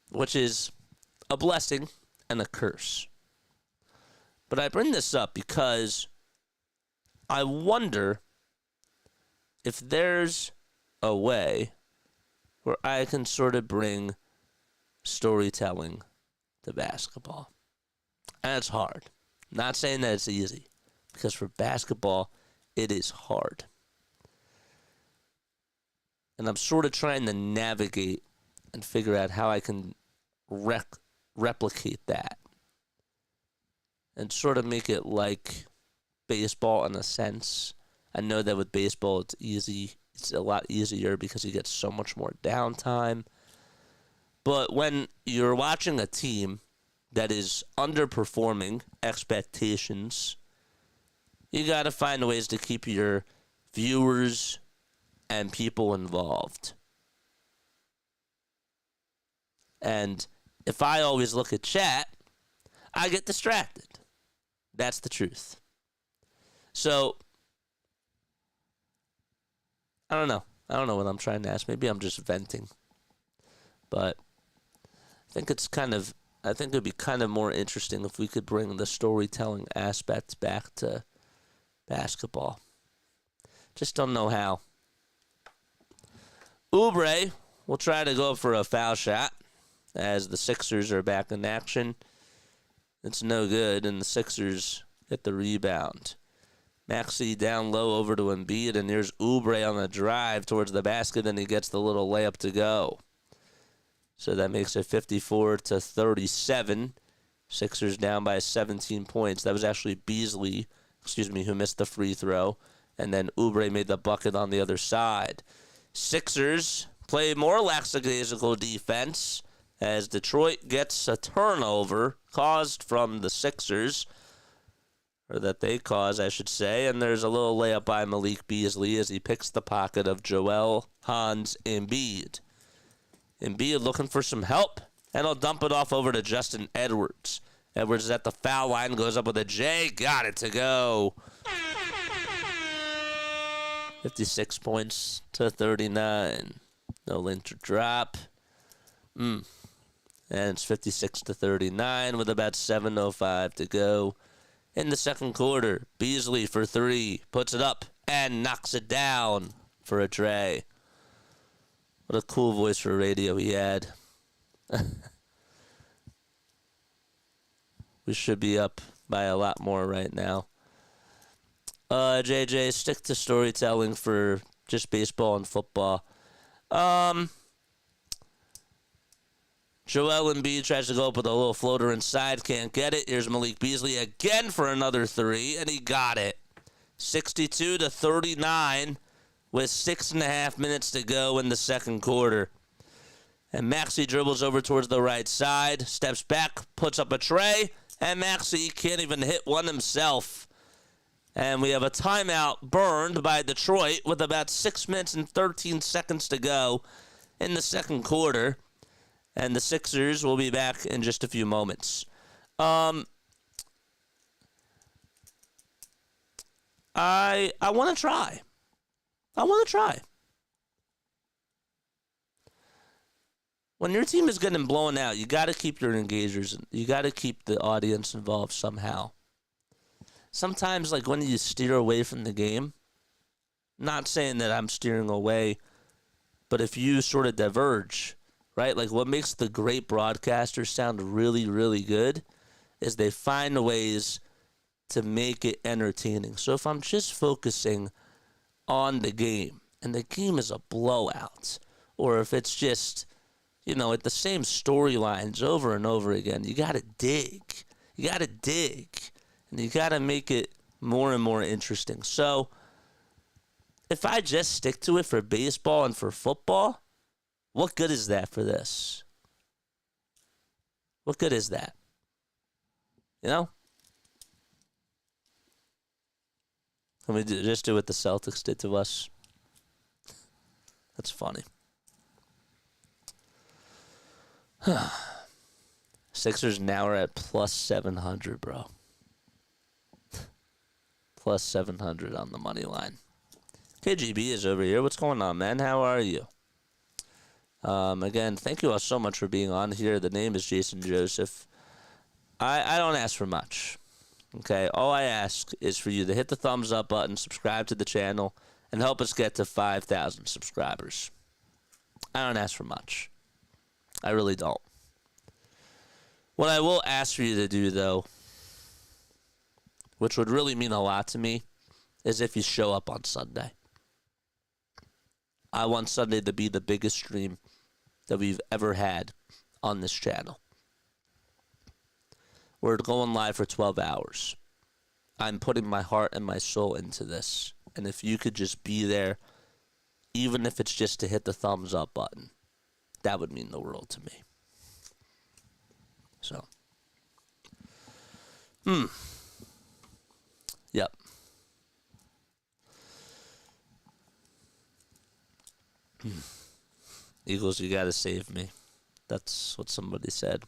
which is a blessing and a curse. But I bring this up because I wonder if there's a way where I can sort of bring storytelling to basketball. And it's hard. Not saying that it's easy, because for basketball, it is hard. And I'm sort of trying to navigate and figure out how I can replicate that and sort of make it like baseball in a sense. I know that with baseball, it's easy. It's a lot easier because you get so much more downtime. But when you're watching a team that is underperforming expectations, you got to find ways to keep your viewers and people involved. And if I always look at chat, I get distracted. That's the truth. So, I don't know. I don't know what I'm trying to ask. Maybe I'm just venting. But I think it'd be kind of more interesting if we could bring the storytelling aspect back to basketball. Just don't know how. Oubre will try to go for a foul shot as the Sixers are back in action. It's no good, and the Sixers get the rebound. Maxey down low over to Embiid, and here's Oubre on the drive towards the basket, and he gets the little layup to go. So that makes it 54-37. Sixers down by 17 points. That was actually Beasley, who missed the free throw, and then Oubre made the bucket on the other side. Sixers play more lackadaisical defense as Detroit gets a turnover caused from the Sixers, or that they cause, I should say, and there's a little layup by Malik Beasley as he picks the pocket of Joel Hans Embiid. Embiid looking for some help, and he'll dump it off over to Justin Edwards. Edwards is at the foul line, goes up with a J, got it to go. 56 points to 39. No lint or drop. And it's 56-39 with about 7:05 to go in the second quarter. Beasley for three, puts it up and knocks it down for a tray. What a cool voice for radio he had. We should be up by a lot more right now. JJ, stick to storytelling for just baseball and football. Joel Embiid tries to go up with a little floater inside, can't get it. Here's Malik Beasley again for another three, and he got it. 62-39 with 6.5 minutes to go in the second quarter. And Maxey dribbles over towards the right side, steps back, puts up a tray, and Maxey can't even hit one himself. And we have a timeout burned by Detroit with about 6 minutes and 13 seconds to go in the second quarter. And the Sixers will be back in just a few moments. I want to try. When your team is getting blown out, you got to keep your engagers. You got to keep the audience involved somehow. Sometimes, like when you steer away from the game, not saying that I'm steering away, but if you sort of diverge, right? Like what makes the great broadcasters sound really, really good is they find ways to make it entertaining. So if I'm just focusing on the game and the game is a blowout, or if it's just, at the same storylines over and over again, you got to dig. You got to dig. And you got to make it more and more interesting. So if I just stick to it for baseball and for football, what good is that for this? What good is that? Can we just do what the Celtics did to us? That's funny. Sixers now are at plus 700, bro. Plus 700 on the money line. KGB is over here. What's going on, man? How are you? Again, thank you all so much for being on here. The name is Jason Joseph. I don't ask for much. Okay, all I ask is for you to hit the thumbs up button, subscribe to the channel, and help us get to 5,000 subscribers. I don't ask for much. I really don't. What I will ask for you to do, though, which would really mean a lot to me, is if you show up on Sunday. I want Sunday to be the biggest stream that we've ever had on this channel. We're going live for 12 hours. I'm putting my heart and my soul into this. And if you could just be there, even if it's just to hit the thumbs up button, that would mean the world to me. So. Yep. Eagles, you gotta save me. That's what somebody said.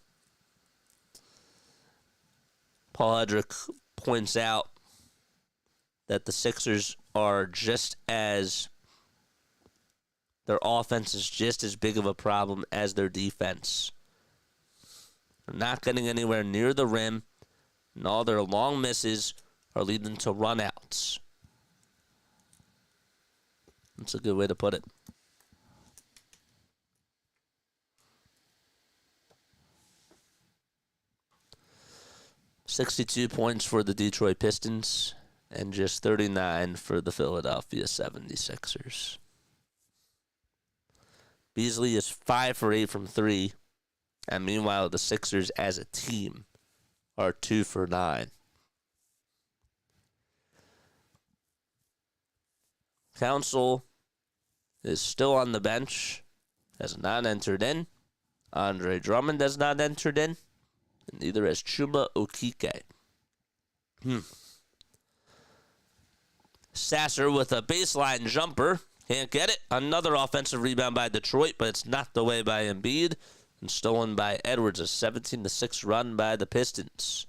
Paul Hedrick points out that the Sixers are their offense is just as big of a problem as their defense. They're not getting anywhere near the rim, and all their long misses are leading to runouts. That's a good way to put it. $62 points for the Detroit Pistons. and just 39 for the Philadelphia 76ers. Beasley is 5 for 8 from 3. And meanwhile, the Sixers as a team are 2 for 9. Council is still on the bench, has not entered in. Andre Drummond has not entered in, and neither has Chuma Okeke. Sasser with a baseline jumper. Can't get it. Another offensive rebound by Detroit, but it's knocked away by Embiid and stolen by Edwards. A 17-6 run by the Pistons.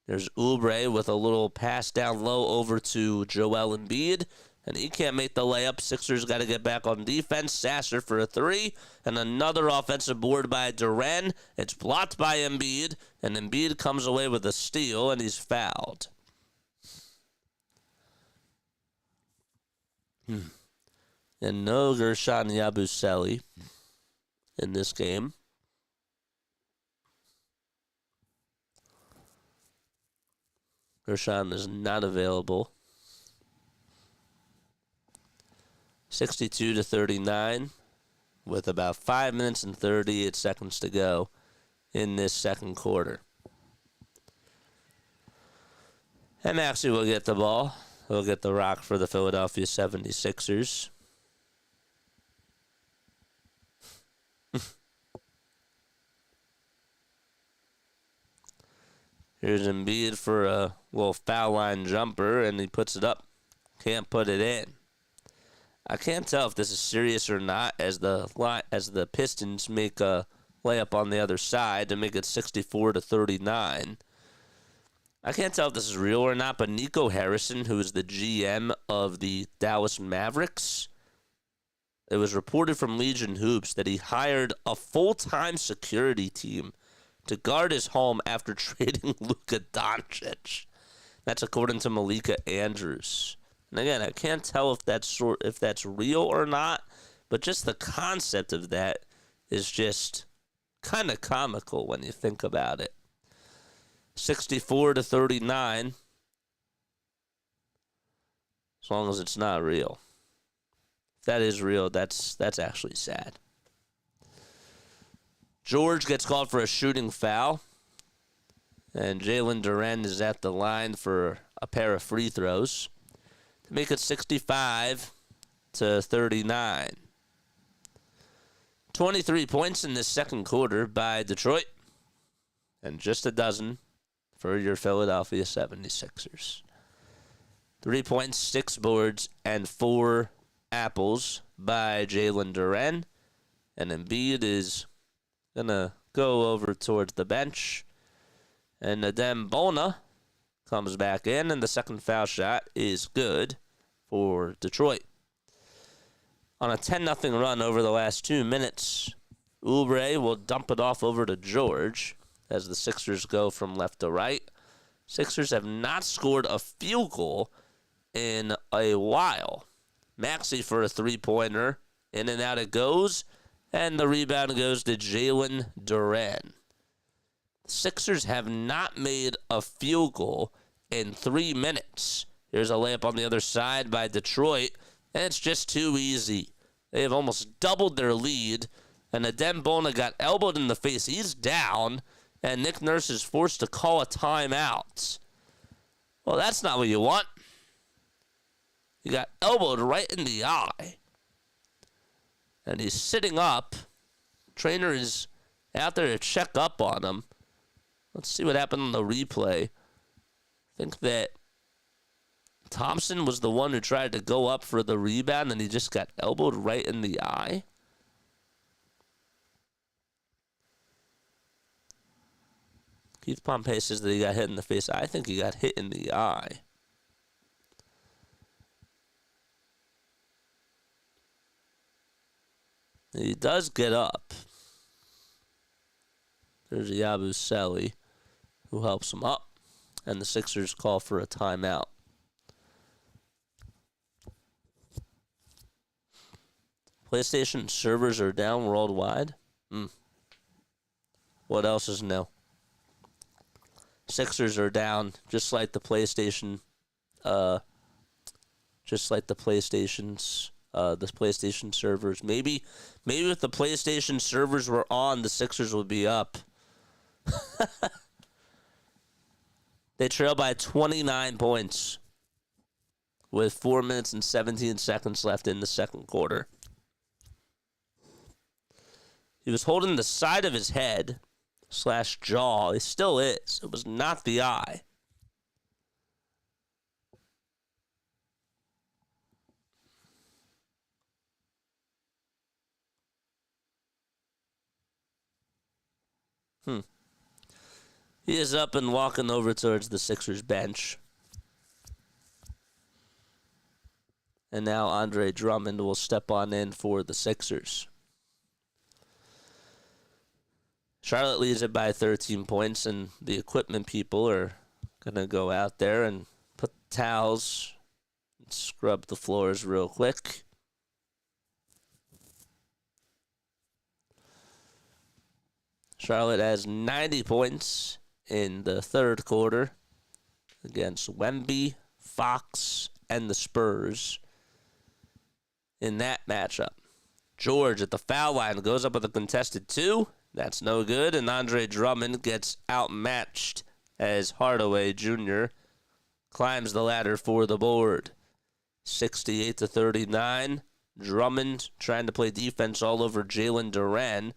There's Oubre with a little pass down low over to Joel Embiid, and he can't make the layup. Sixers got to get back on defense. Sasser for a 3, and another offensive board by Duren. It's blocked by Embiid, and Embiid comes away with a steal, and he's fouled. And no Guerschon Yabusele in this game. Guerschon is not available. 62-39 with about 5 minutes and 38 seconds to go in this second quarter. And Maxey will get the ball. He'll get the rock for the Philadelphia 76ers. Here's Embiid for a little foul line jumper, and he puts it up. Can't put it in. I can't tell if this is serious or not as the Pistons make a layup on the other side to make it 64-39. I can't tell if this is real or not, but Nico Harrison, who is the GM of the Dallas Mavericks, it was reported from Legion Hoops that he hired a full-time security team to guard his home after trading Luka Doncic. That's according to Malika Andrews. And again, I can't tell if that's real or not, but just the concept of that is just kind of comical when you think about it. 64-39, as long as it's not real. If that is real, that's actually sad. George gets called for a shooting foul, and Jalen Duren is at the line for a pair of free throws to make it 65-39. 23 points in this second quarter by Detroit, and just a dozen for your Philadelphia 76ers. 3 points, 6 boards, and 4 apples by Jalen Duren, and Embiid is going to go over towards the bench. And Adem Bona comes back in, and the second foul shot is good for Detroit. On a 10-0 run over the last 2 minutes, Oubre will dump it off over to George as the Sixers go from left to right. Sixers have not scored a field goal in a while. Maxey for a three-pointer. In and out it goes. And the rebound goes to Jalen Duren. Sixers have not made a field goal in 3 minutes. Here's a layup on the other side by Detroit, and it's just too easy. They have almost doubled their lead, and Adem Bona got elbowed in the face. He's down, and Nick Nurse is forced to call a timeout. Well, that's not what you want. He got elbowed right in the eye. And he's sitting up. Trainer is out there to check up on him. Let's see what happened on the replay. I think that Thompson was the one who tried to go up for the rebound, and he just got elbowed right in the eye. Keith Pompey says that he got hit in the face. I think he got hit in the eye. He does get up. There's Yabusele, who helps him up. And the Sixers call for a timeout. PlayStation servers are down worldwide. What else is new? Sixers are down, just like the PlayStation just like the PlayStation servers. Maybe if the PlayStation servers were on, the Sixers would be up. They trail by 29 points with 4 minutes and 17 seconds left in the second quarter. He was holding the side of his head / jaw. He still is. It was not the eye. He is up and walking over towards the Sixers bench. And now Andre Drummond will step on in for the Sixers. Charlotte leads it by 13 points, and the equipment people are going to go out there and put towels and scrub the floors real quick. Charlotte has 90 points in the third quarter against Wemby, Fox, and the Spurs in that matchup. George at the foul line goes up with a contested 2. That's no good, and Andre Drummond gets outmatched as Hardaway Jr. climbs the ladder for the board. 68-39. Drummond trying to play defense all over Jalen Duren,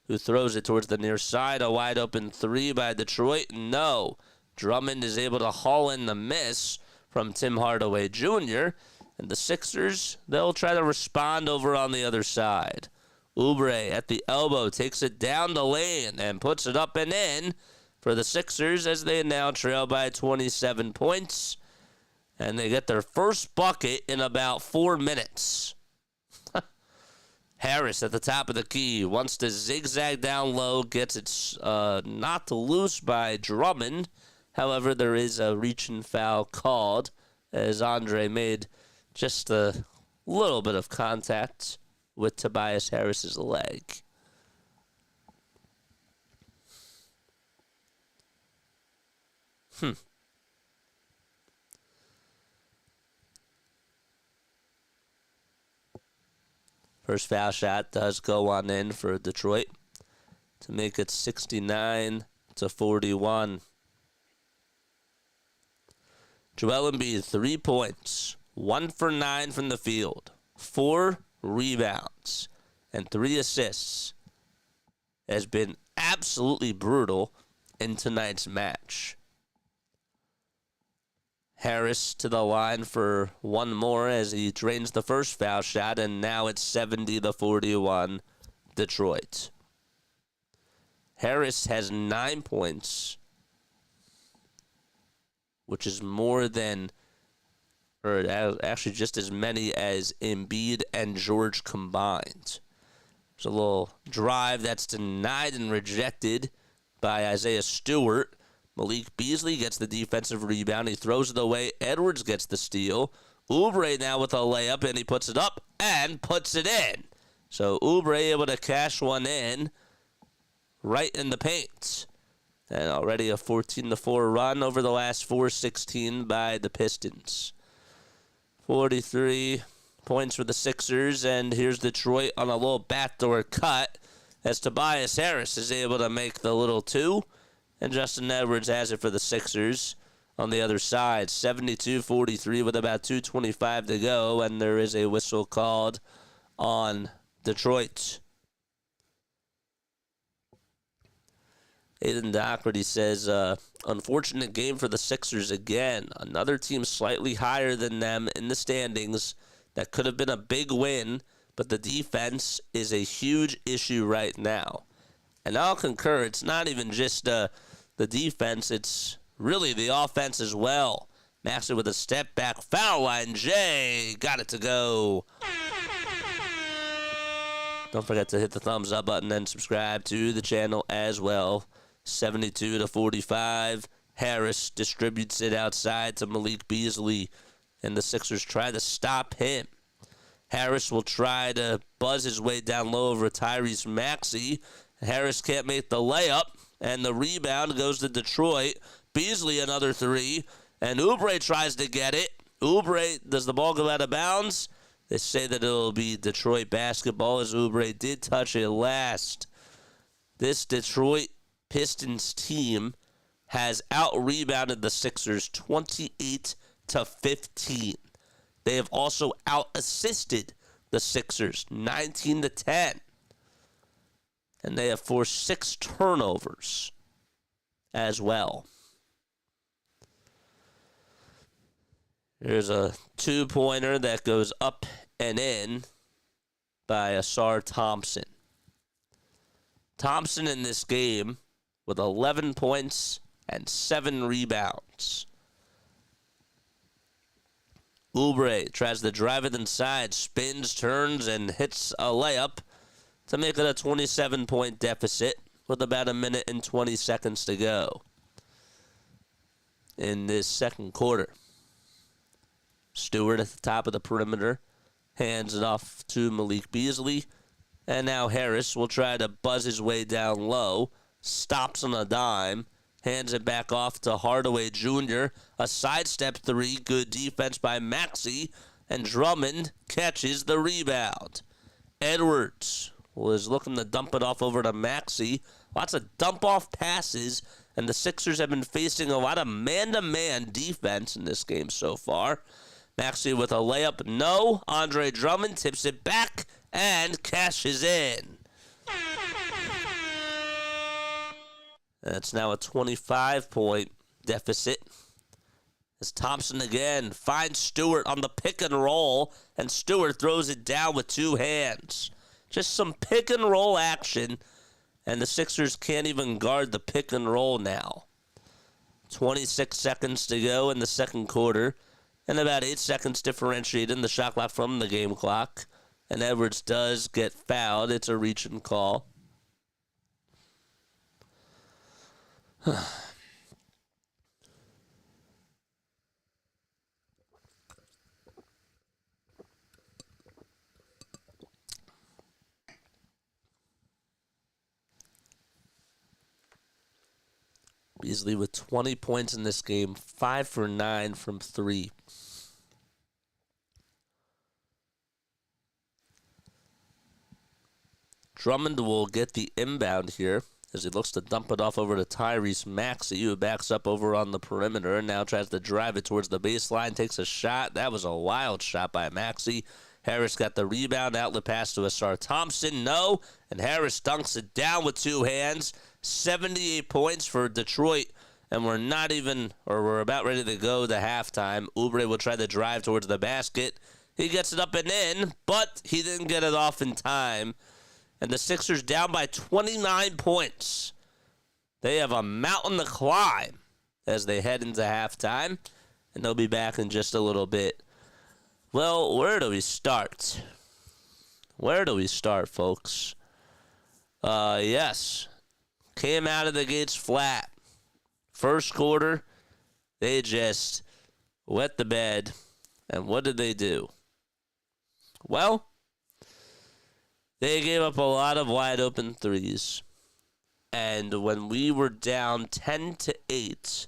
who throws it towards the near side. A wide open 3 by Detroit. No. Drummond is able to haul in the miss from Tim Hardaway Jr., and the Sixers, they'll try to respond over on the other side. Oubre at the elbow takes it down the lane and puts it up and in for the Sixers as they now trail by 27 points. And they get their first bucket in about 4 minutes. Harris at the top of the key wants to zigzag down low, gets it knocked loose by Drummond. However, there is a reach-in foul called as Andre made just a little bit of contact with Tobias Harris's leg. First foul shot does go on in for Detroit to make it 69-41. Joel Embiid, 3 points, 1 for 9 from the field, 4 rebounds, and 3 assists. Has been absolutely brutal in tonight's match. Harris to the line for one more as he drains the first foul shot, and now it's 70-41 Detroit. Harris has 9 points, which is more than, or actually just as many as Embiid and George combined. There's a little drive that's denied and rejected by Isaiah Stewart. Malik Beasley gets the defensive rebound. He throws it away. Edwards gets the steal. Oubre now with a layup, and he puts it up and puts it in. So Oubre able to cash one in right in the paint. And already a 14-4 run over the last 4:16 by the Pistons. 43 points for the Sixers, and here's Detroit on a little backdoor cut as Tobias Harris is able to make the little 2. And Justin Edwards has it for the Sixers on the other side. 72-43 with about 2:25 to go, and there is a whistle called on Detroit. Aiden Doherty says, unfortunate game for the Sixers again. Another team slightly higher than them in the standings. That could have been a big win, but the defense is a huge issue right now. And I'll concur, it's not even just the defense, it's really the offense as well. Maxey with a step back foul line. Jay got it to go. Don't forget to hit the thumbs up button and subscribe to the channel as well. 72-45. Harris distributes it outside to Malik Beasley, and the Sixers try to stop him. Harris will try to buzz his way down low over Tyrese Maxey. Harris can't make the layup, and the rebound goes to Detroit. Beasley another 3, And Oubre tries to get it. Oubre, does the ball go out of bounds? They say that it'll be Detroit basketball as Oubre did touch it last. This Detroit Pistons team has out-rebounded the Sixers 28-15. They have also out-assisted the Sixers 19-10. And they have forced 6 turnovers as well. There's a 2-pointer that goes up and in by Ausar Thompson. Thompson in this game with 11 points and 7 rebounds. Oubre tries to drive it inside, spins, turns, and hits a layup to make it a 27-point deficit with about a minute and 20 seconds to go in this second quarter. Stewart at the top of the perimeter hands it off to Malik Beasley. And now Harris will try to buzz his way down low. Stops on a dime. Hands it back off to Hardaway Jr. A sidestep 3. Good defense by Maxey. And Drummond catches the rebound. Edwards was looking to dump it off over to Maxey. Lots of dump-off passes. And the Sixers have been facing a lot of man-to-man defense in this game so far. Maxey with a layup, no. Andre Drummond tips it back and cashes in. That's now a 25-point deficit. As Thompson again finds Stewart on the pick and roll, and Stewart throws it down with 2 hands. Just some pick and roll action, and the Sixers can't even guard the pick and roll now. 26 seconds to go in the second quarter. And about 8 seconds differentiating the shot clock from the game clock. And Edwards does get fouled. It's a reach and call. Beasley with 20 points in this game, 5 for 9 from 3. Drummond will get the inbound here as he looks to dump it off over to Tyrese Maxey, who backs up over on the perimeter and now tries to drive it towards the baseline, takes a shot. That was a wild shot by Maxey. Harris got the rebound, outlet pass to Ausar Thompson, no, and Harris dunks it down with 2 hands. 78 points for Detroit, and we're about ready to go to halftime. Oubre will try to drive towards the basket. He gets it up and in, but he didn't get it off in time. And the Sixers down by 29 points. They have a mountain to climb as they head into halftime, and they'll be back in just a little bit. Well, where do we start? Where do we start, folks? Yes. Came out of the gates flat. First quarter, they just wet the bed. And what did they do? Well, they gave up a lot of wide open threes. And when we were down 10-8,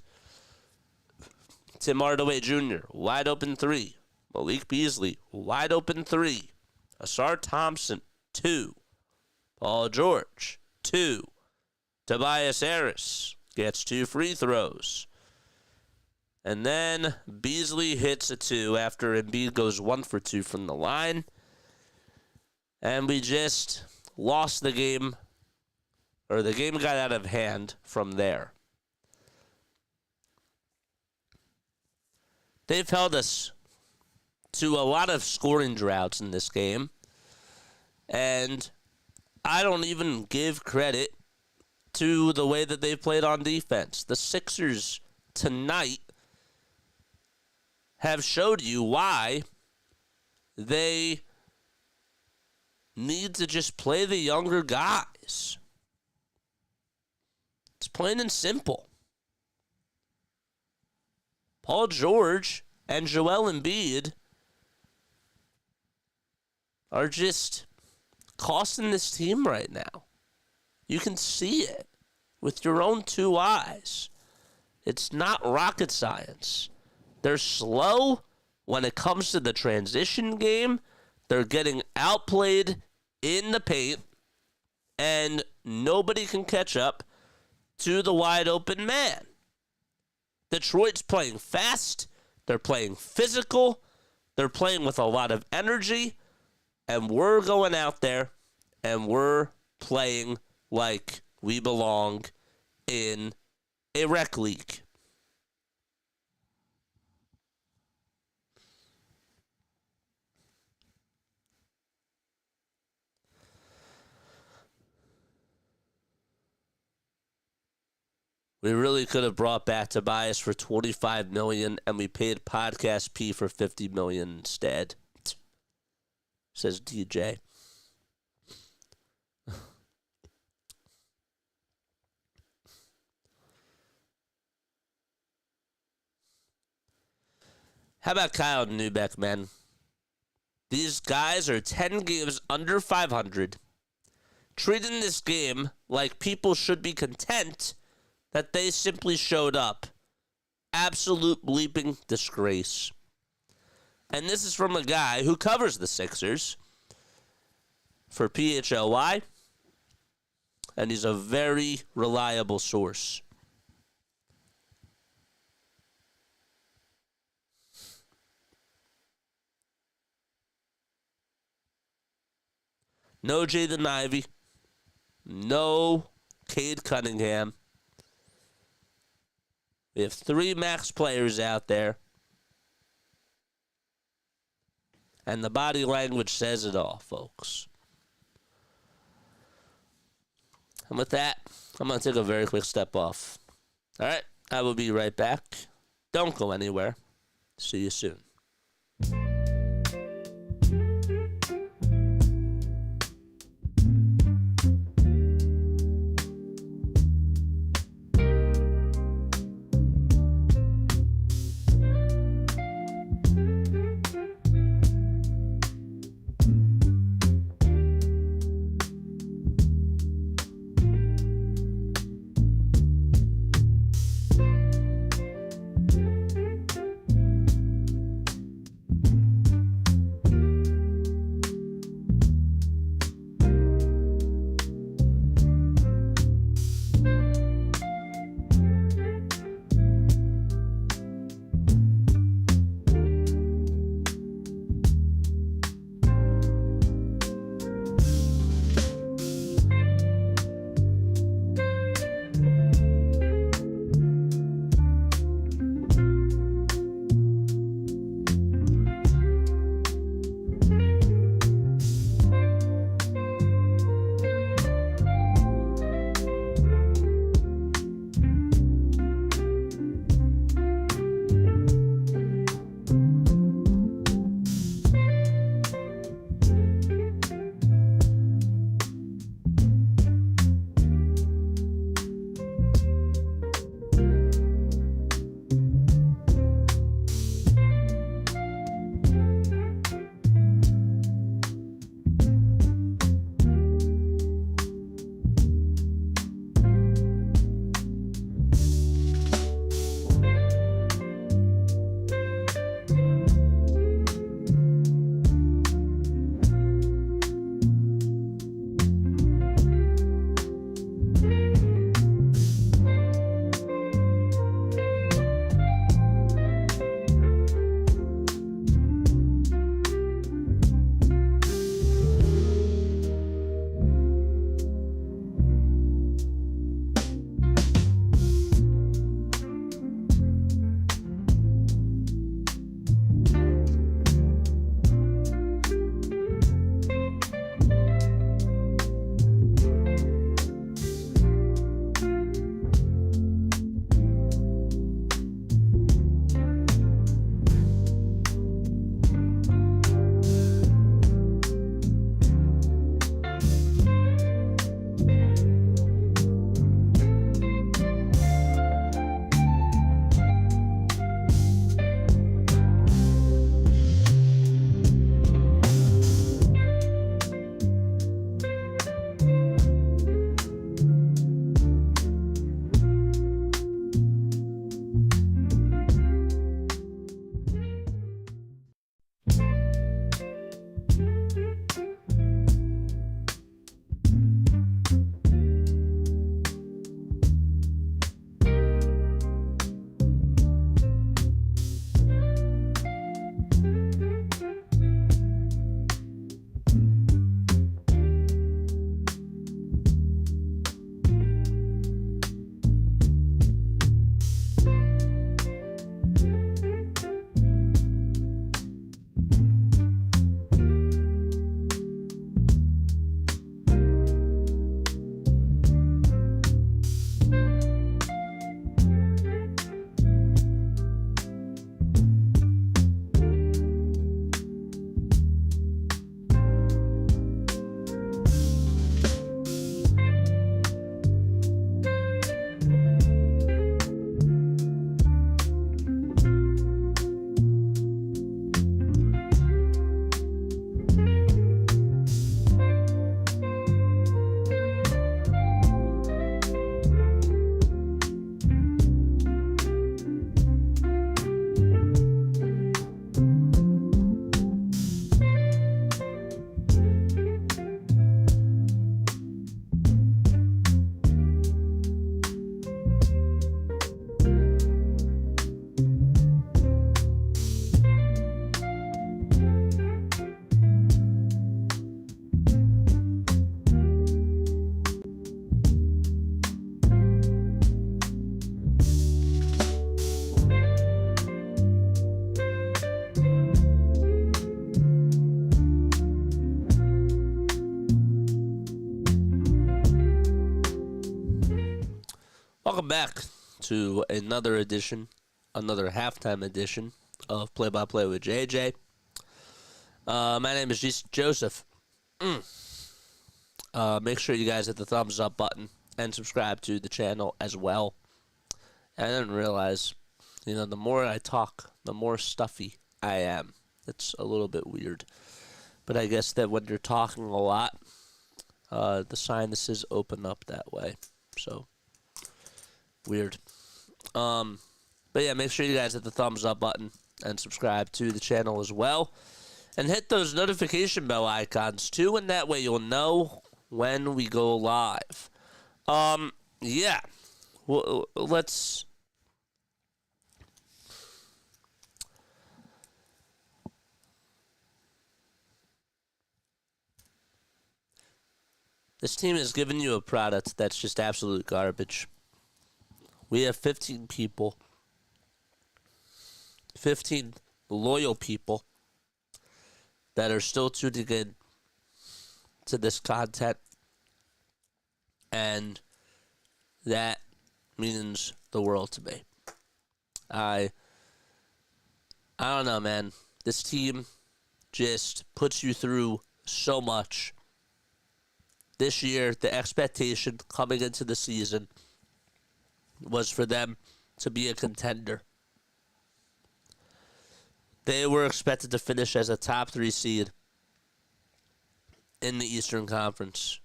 Tim Hardaway Jr., wide open 3. Malik Beasley, wide open 3. Ausar Thompson, 2. Paul George, 2. Tobias Harris gets 2 free throws. And then Beasley hits a 2 after Embiid goes 1 for 2 from the line. And we just lost the game, or the game got out of hand from there. They've held us to a lot of scoring droughts in this game. And I don't even give credit to the way that they've played on defense. The Sixers tonight have showed you why they need to just play the younger guys. It's plain and simple. Paul George and Joel Embiid are just costing this team right now. You can see it with your own 2 eyes. It's not rocket science. They're slow when it comes to the transition game. They're getting outplayed in the paint, and nobody can catch up to the wide open man. Detroit's playing fast. They're playing physical. They're playing with a lot of energy. And we're going out there and we're playing like we belong in a rec league. We really could have brought back Tobias for $25 million, and we paid Podcast P for $50 million instead, says DJ. How about Kyle Neubeck, man? These guys are 10 games under 500, treating this game like people should be content that they simply showed up. Absolute bleeping disgrace. And this is from a guy who covers the Sixers for PHLY, and he's a very reliable source. No Jaden Ivey. No Cade Cunningham. We have 3 max players out there. And the body language says it all, folks. And with that, I'm going to take a very quick step off. All right, I will be right back. Don't go anywhere. See you soon. Welcome back to another halftime edition of Play by Play with JJ. My name is Joseph. Make sure you guys hit the thumbs up button and subscribe to the channel as well. I didn't realize, the more I talk, the more stuffy I am. It's a little bit weird. But I guess that when you're talking a lot, the sinuses open up that way. So, weird. But yeah, make sure you guys hit the thumbs up button and subscribe to the channel as well. And hit those notification bell icons too, and that way you'll know when we go live. Yeah. Well, let's... This team has given you a product that's just absolute garbage. We have 15 people, 15 loyal people that are still tuning in to this content, and that means the world to me. I don't know, man. This team just puts you through so much. This year, the expectation coming into the season was for them to be a contender. They were expected to finish as a top 3 seed in the Eastern Conference.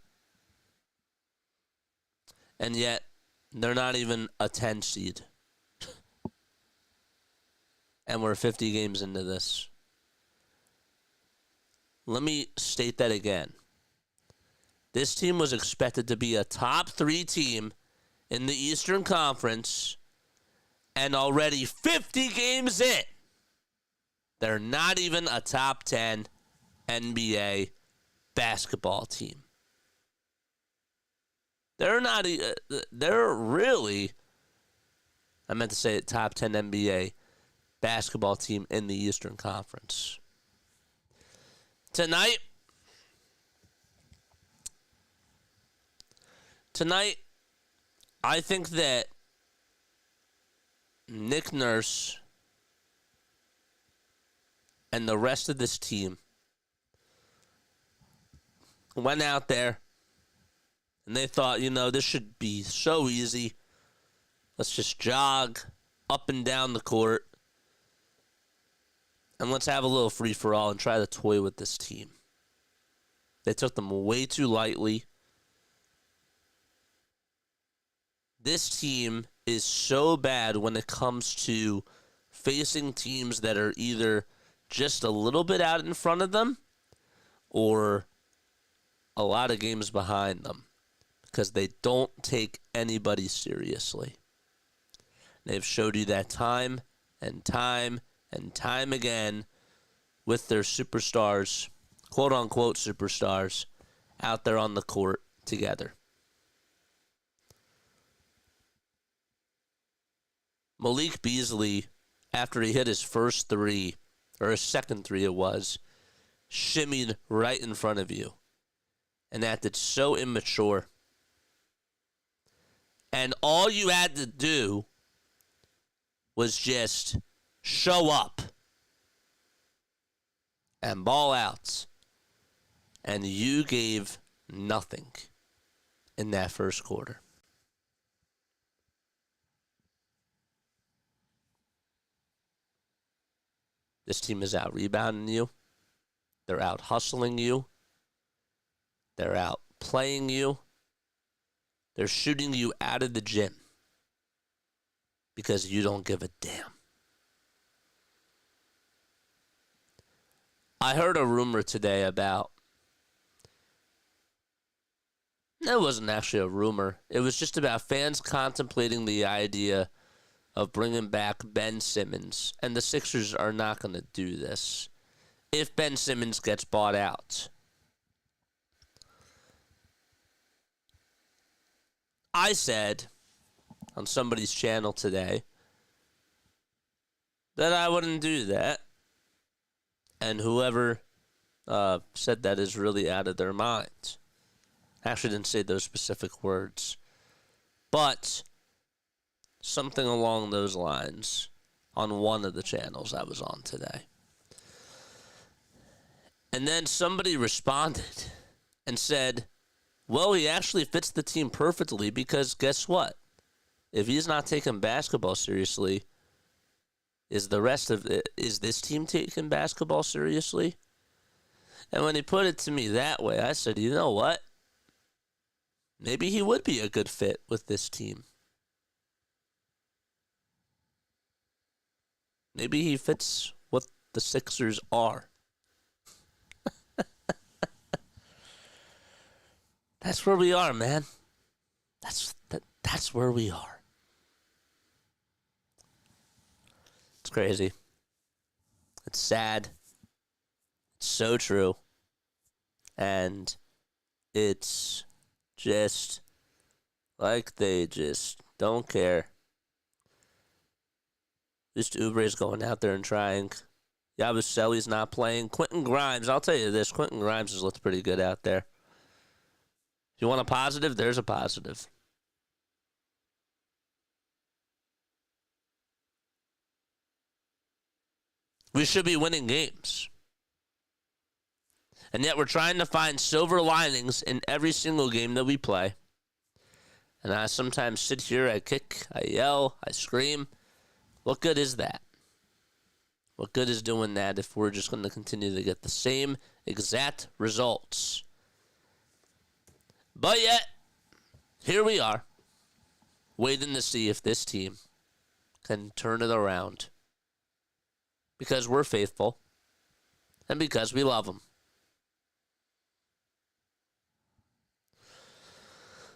And yet, they're not even a 10 seed. And we're 50 games into this. Let me state that again. This team was expected to be a top 3 team in the Eastern Conference, and already 50 games in, they're not even a top 10 NBA basketball team. They're really, I meant to say top 10 NBA basketball team in the Eastern Conference. Tonight, I think that Nick Nurse and the rest of this team went out there and they thought, this should be so easy. Let's just jog up and down the court and let's have a little free-for-all and try to toy with this team. They took them way too lightly. This team is so bad when it comes to facing teams that are either just a little bit out in front of them or a lot of games behind them because they don't take anybody seriously. They've showed you that time and time and time again with their superstars, quote-unquote superstars, out there on the court together. Malik Beasley, after he hit his first 3, or his second 3 it was, shimmied right in front of you and acted so immature. And all you had to do was just show up and ball out. And you gave nothing in that first quarter. This team is out rebounding you. They're out hustling you. They're out playing you. They're shooting you out of the gym because you don't give a damn. I heard a rumor today about... It wasn't actually a rumor. It was just about fans contemplating the idea of bringing back Ben Simmons. And the Sixers are not going to do this if Ben Simmons gets bought out. I said on somebody's channel today that I wouldn't do that. And whoever said that is really out of their mind. I actually didn't say those specific words. But something along those lines on one of the channels I was on today. And then somebody responded and said, well, he actually fits the team perfectly because guess what? If he's not taking basketball seriously, is this team taking basketball seriously? And when he put it to me that way, I said, you know what? Maybe he would be a good fit with this team. Maybe he fits what the Sixers are. That's where we are, man. That's where we are. It's crazy. It's sad. It's so true. And it's just like they just don't care. Just oubre is going out there and trying. Yabusele's not playing. Quentin Grimes, I'll tell you this. Quentin Grimes has looked pretty good out there. If you want a positive, there's a positive. We should be winning games. And yet we're trying to find silver linings in every single game that we play. And I sometimes sit here, I kick, I yell, I scream. What good is that? What good is doing that if we're just going to continue to get the same exact results? But yet, here we are, waiting to see if this team can turn it around. Because we're faithful, and because we love them.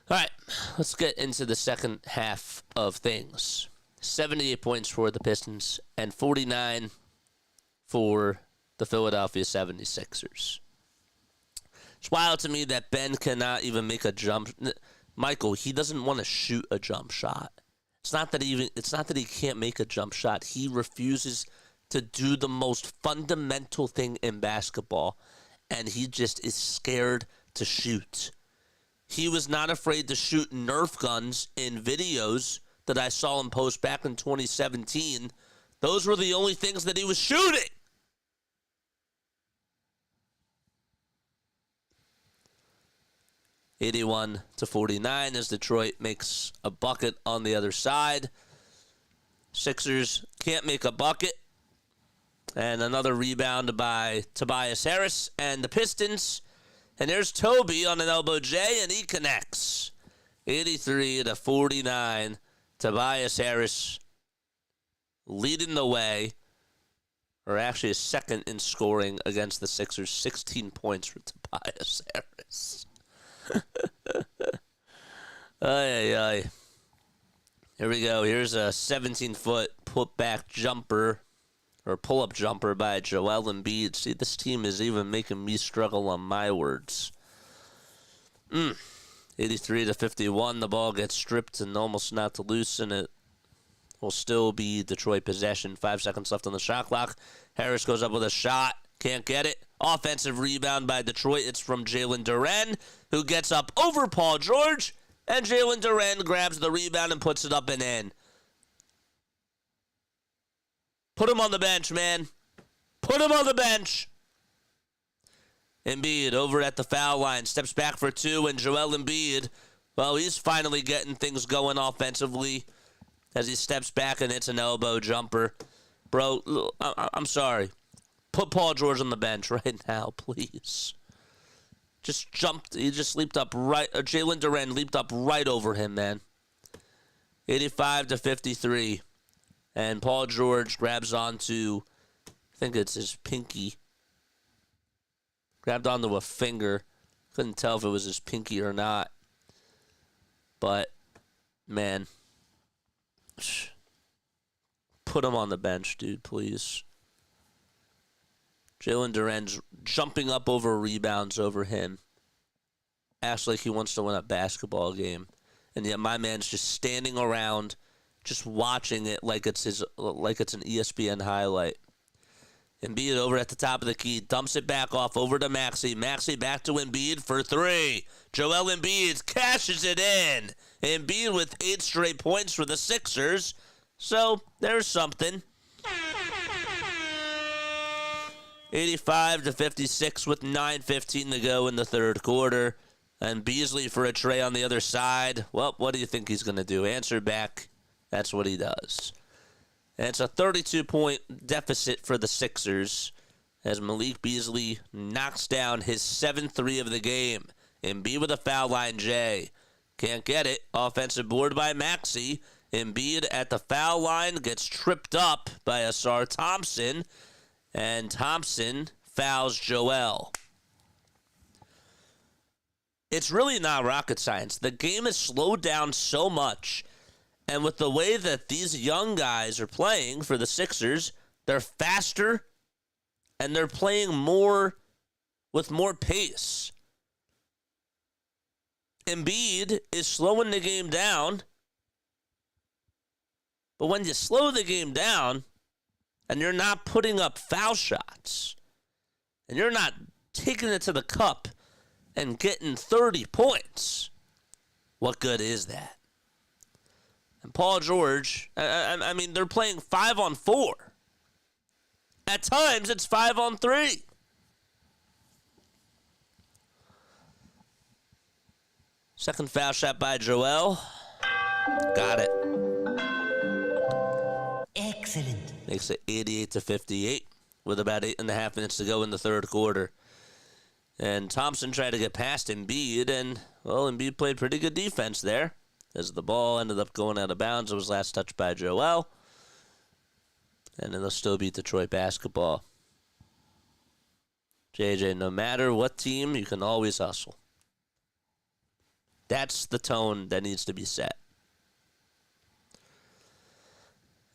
All right, let's get into the second half of things. 78 points for the Pistons and 49 for the Philadelphia 76ers. It's wild to me that Ben cannot even make a jump. Michael, he doesn't want to shoot a jump shot. It's not that he can't make a jump shot. He refuses to do the most fundamental thing in basketball, and he just is scared to shoot. He was not afraid to shoot Nerf guns in videos that I saw him post back in 2017. Those were the only things that he was shooting. (81-49) as Detroit makes a bucket on the other side. Sixers can't make a bucket. And another rebound by Tobias Harris and the Pistons. And there's Toby on an elbow J, and he connects. 83-49. Tobias Harris leading the way, or actually a second in scoring against the Sixers. 16 points for Tobias Harris. Ay, ay, ay. Here we go. Here's a 17-foot put-back jumper, or pull-up jumper by Joel Embiid. See, this team is even making me struggle on my words. 83-51. The ball gets stripped and almost not to loose, and it will still be Detroit possession. 5 seconds left on the shot clock. Harris goes up with a shot. Can't get it. Offensive rebound by Detroit. It's from Jalen Duren, who gets up over Paul George, and Jalen Duren grabs the rebound and puts it up and in. Put him on the bench, man. Put him on the bench. Embiid over at the foul line. Steps back for two, and Joel Embiid, well, he's finally getting things going offensively as he steps back and hits an elbow jumper. Bro, I'm sorry. Put Paul George on the bench right now, please. Just jumped. He just leaped up right. Jalen Duren leaped up right over him, man. 85-53. And Paul George grabs onto, I think it's his pinky. Grabbed onto a finger. Couldn't tell if it was his pinky or not. But, man. Put him on the bench, dude, please. Jalen Duren's jumping up over rebounds over him. Acts like he wants to win a basketball game. And yet my man's just standing around, just watching it like it's an ESPN highlight. Embiid over at the top of the key, dumps it back off over to Maxey. Maxey back to Embiid for three. Joel Embiid cashes it in. Embiid with 8 straight points for the Sixers. So there's something. 85-56 with 9:15 to go in the third quarter. And Beasley for a tray on the other side. Well, what do you think he's going to do? Answer back. That's what he does. And it's a 32-point deficit for the Sixers as Malik Beasley knocks down his 7th three of the game. Embiid with a foul line, Jay. Can't get it. Offensive board by Maxey. Embiid at the foul line gets tripped up by Asar Thompson. And Thompson fouls Joel. It's really not rocket science. The game has slowed down so much. And with the way that these young guys are playing for the Sixers, they're faster and they're playing more with more pace. Embiid is slowing the game down. But when you slow the game down and you're not putting up foul shots and you're not taking it to the cup and getting 30 points, what good is that? And Paul George, I mean, they're playing 5-on-4. At times, it's 5-on-3. Second foul shot by Joel. Got it. Excellent. Makes it 88-58 with about 8.5 minutes to go in the third quarter. And Thompson tried to get past Embiid, and, well, Embiid played pretty good defense there. As the ball ended up going out of bounds, it was last touched by Joel. And then they'll still beat Detroit basketball. JJ, no matter what team, you can always hustle. That's the tone that needs to be set.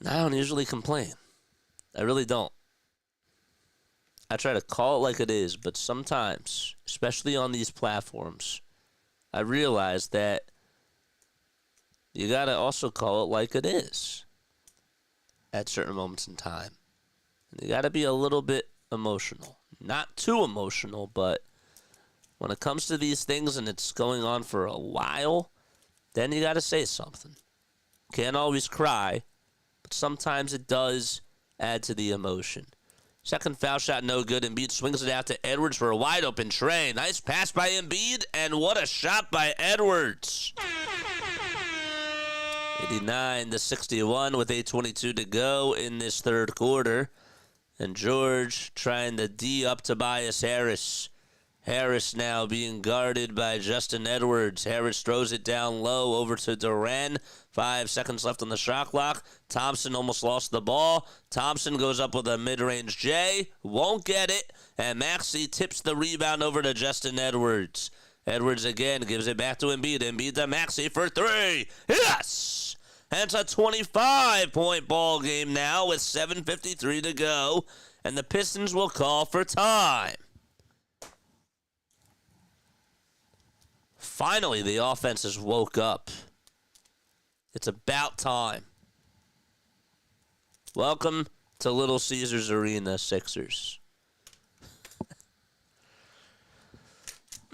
I don't usually complain. I really don't. I try to call it like it is, but sometimes, especially on these platforms, I realize that you got to also call it like it is at certain moments in time. And you got to be a little bit emotional. Not too emotional, but when it comes to these things and it's going on for a while, then you got to say something. Can't always cry, but sometimes it does add to the emotion. Second foul shot, no good. Embiid swings it out to Edwards for a wide-open tray. Nice pass by Embiid, and what a shot by Edwards. 89-61 with 8:22 to go in this third quarter. And George trying to D up Tobias Harris. Harris now being guarded by Justin Edwards. Harris throws it down low over to Duran. 5 seconds left on the shot clock. Thompson almost lost the ball. Thompson goes up with a mid-range J. Won't get it. And Maxey tips the rebound over to Justin Edwards. Edwards again gives it back to Embiid. Embiid to Maxey for three. Yes! And it's a 25-point ball game now with 7:53 to go. And the Pistons will call for time. Finally, the offense has woke up. It's about time. Welcome to Little Caesars Arena, Sixers.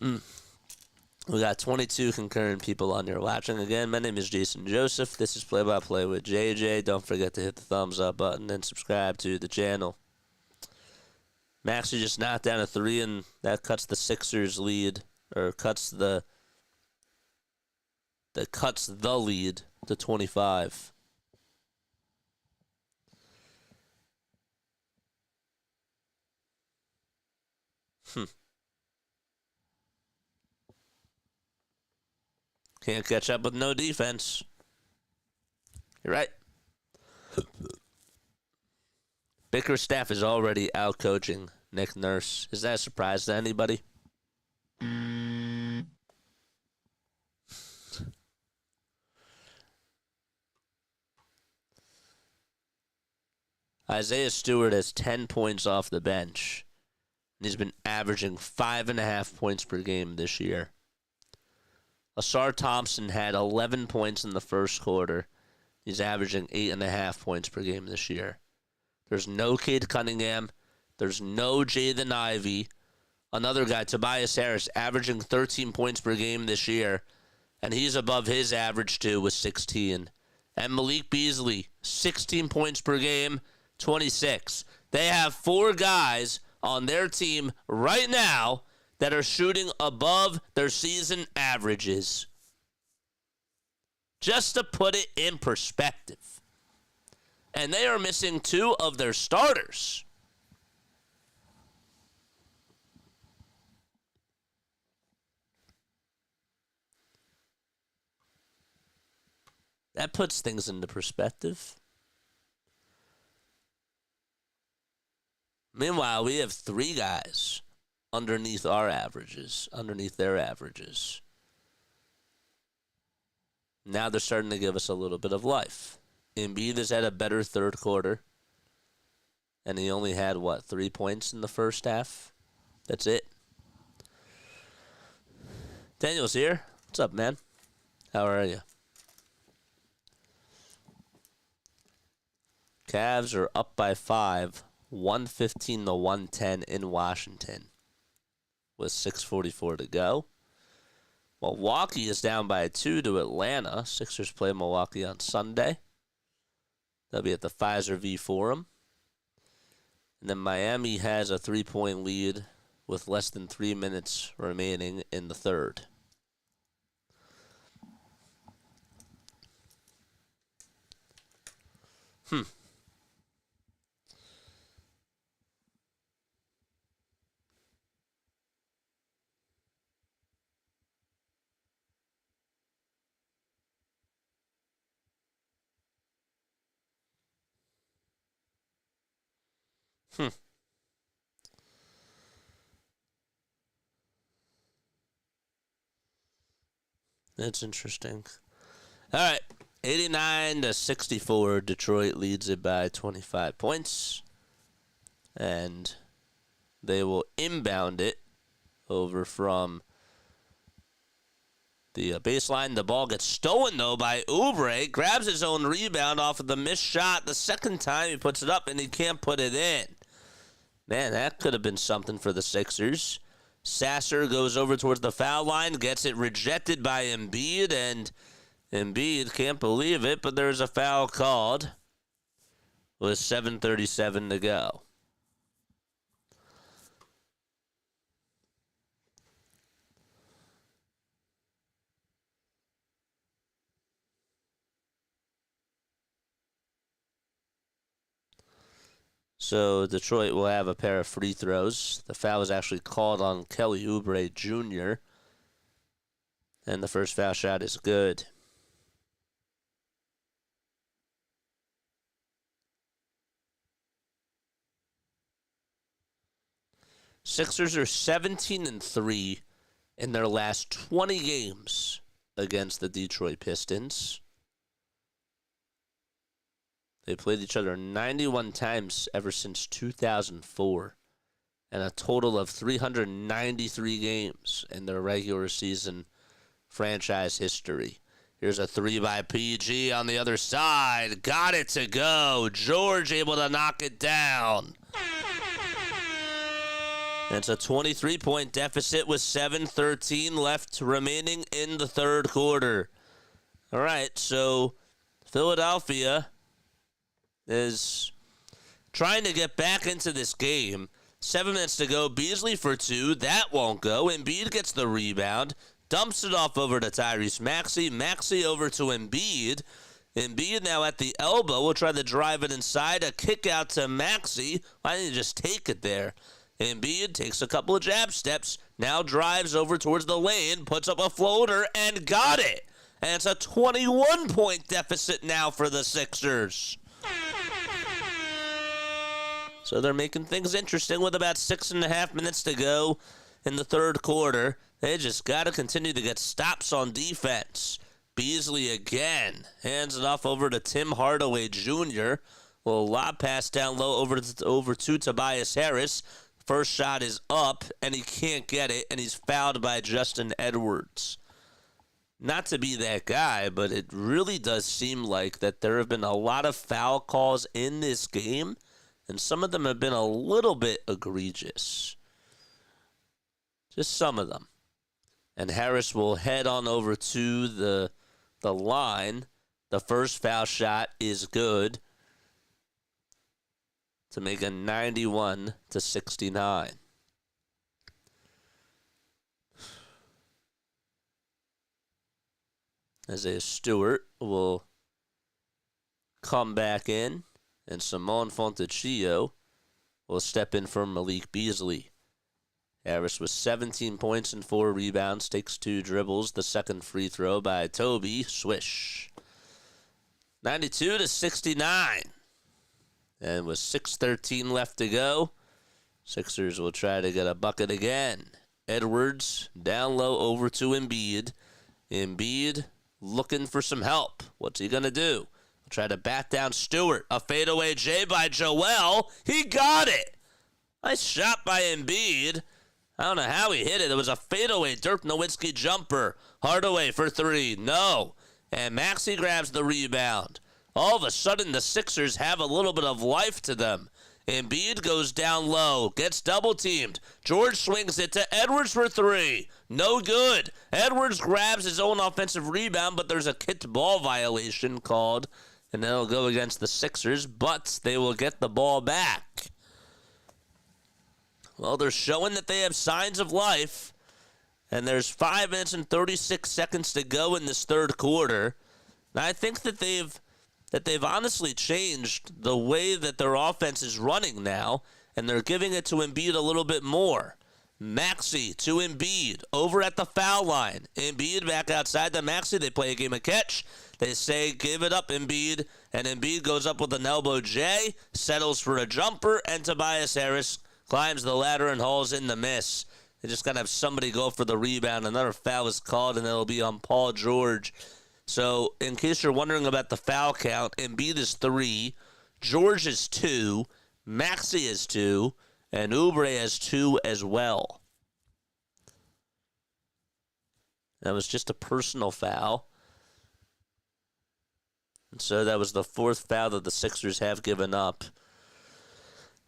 We got 22 concurrent people on here watching. Again, my name is Jason Joseph. This is Play by Play with JJ. Don't forget to hit the thumbs up button and subscribe to the channel. Maxey just knocked down a three, and that cuts the Sixers lead, or cuts the lead to 25. Can't catch up with no defense. You're right. Bickerstaff is already out-coaching Nick Nurse. Is that a surprise to anybody? Isaiah Stewart has 10 points off the bench. And he's been averaging 5.5 points per game this year. Asar Thompson had 11 points in the first quarter. He's averaging 8.5 points per game this year. There's no Cade Cunningham. There's no Jaden Ivey. Another guy, Tobias Harris, averaging 13 points per game this year, and he's above his average too with 16. And Malik Beasley, 16 points per game, 26. They have 4 guys on their team right now that are shooting above their season averages. Just to put it in perspective. And they are missing 2 of their starters. That puts things into perspective. Meanwhile, we have 3 guys underneath their averages. Now they're starting to give us a little bit of life. Embiid has had a better third quarter. And he only had, 3 points in the first half? That's it. Daniel's here. What's up, man? How are you? Cavs are up by 5, 115-110 in Washington with 6:44 to go. Milwaukee is down by 2 to Atlanta. Sixers play Milwaukee on Sunday. They'll be at the Pfizer V Forum. And then Miami has a 3-point lead with less than 3 minutes remaining in the third. That's interesting. All right, 89-64. Detroit leads it by 25 points. And they will inbound it over from the baseline. The ball gets stolen, though, by Oubre. Grabs his own rebound off of the missed shot. The second time he puts it up, and he can't put it in. Man, that could have been something for the Sixers. Sasser goes over towards the foul line, gets it rejected by Embiid, and Embiid can't believe it, but there's a foul called with 7:37 to go. So Detroit will have a pair of free throws. The foul was actually called on Kelly Oubre Jr. And the first foul shot is good. Sixers are 17-3 in their last 20 games against the Detroit Pistons. They played each other 91 times ever since 2004, and a total of 393 games in their regular season franchise history. Here's a 3 by PG on the other side. Got it to go. George able to knock it down. It's a 23-point deficit with 7:13 left remaining in the third quarter. All right, so Philadelphia is trying to get back into this game. 7 minutes to go. Beasley for 2. That won't go. Embiid gets the rebound. Dumps it off over to Tyrese Maxey. Maxey over to Embiid. Embiid now at the elbow. Will try to drive it inside. A kick out to Maxey. Why didn't he just take it there? Embiid takes a couple of jab steps. Now drives over towards the lane. Puts up a floater and got it. And it's a 21-point deficit now for the Sixers. So they're making things interesting with about 6.5 minutes to go in the third quarter. They just got to continue to get stops on defense. Beasley again hands it off over to Tim Hardaway Jr. Little lob pass down low over to Tobias Harris. First shot is up, and he can't get it, and he's fouled by Justin Edwards. Not to be that guy, but it really does seem like that there have been a lot of foul calls in this game, and some of them have been a little bit egregious. Just some of them. And Harris will head on over to the line. The first foul shot is good to make it 91-69. Isaiah Stewart will come back in, and Simone Fontecchio will step in for Malik Beasley. Harris with 17 points and 4 rebounds, takes 2 dribbles. The second free throw by Toby, swish. 92-69. And with 6:13 left to go, Sixers will try to get a bucket again. Edwards down low over to Embiid. Embiid looking for some help. What's he going to do? He'll try to bat down Stewart. A fadeaway J by Joel. He got it. Nice shot by Embiid. I don't know how he hit it. It was a fadeaway Dirk Nowitzki jumper. Hardaway for 3. No. And Maxey grabs the rebound. All of a sudden, the Sixers have a little bit of life to them. Embiid goes down low, gets double-teamed. George swings it to Edwards for 3. No good. Edwards grabs his own offensive rebound, but there's a kicked ball violation called, and that'll go against the Sixers, but they will get the ball back. Well, they're showing that they have signs of life, and there's 5 minutes and 36 seconds to go in this third quarter. And I think that they've honestly changed the way that their offense is running now, and they're giving it to Embiid a little bit more. Maxey to Embiid over at the foul line. Embiid back outside to Maxey. They play a game of catch. They say, give it up, Embiid. And Embiid goes up with an elbow J, settles for a jumper, and Tobias Harris climbs the ladder and hauls in the miss. They just got to have somebody go for the rebound. Another foul is called, and it'll be on Paul George. So, in case you're wondering about the foul count, Embiid is 3, George is 2, Maxey is 2, and Oubre has 2 as well. That was just a personal foul. And so that was the 4th foul that the Sixers have given up.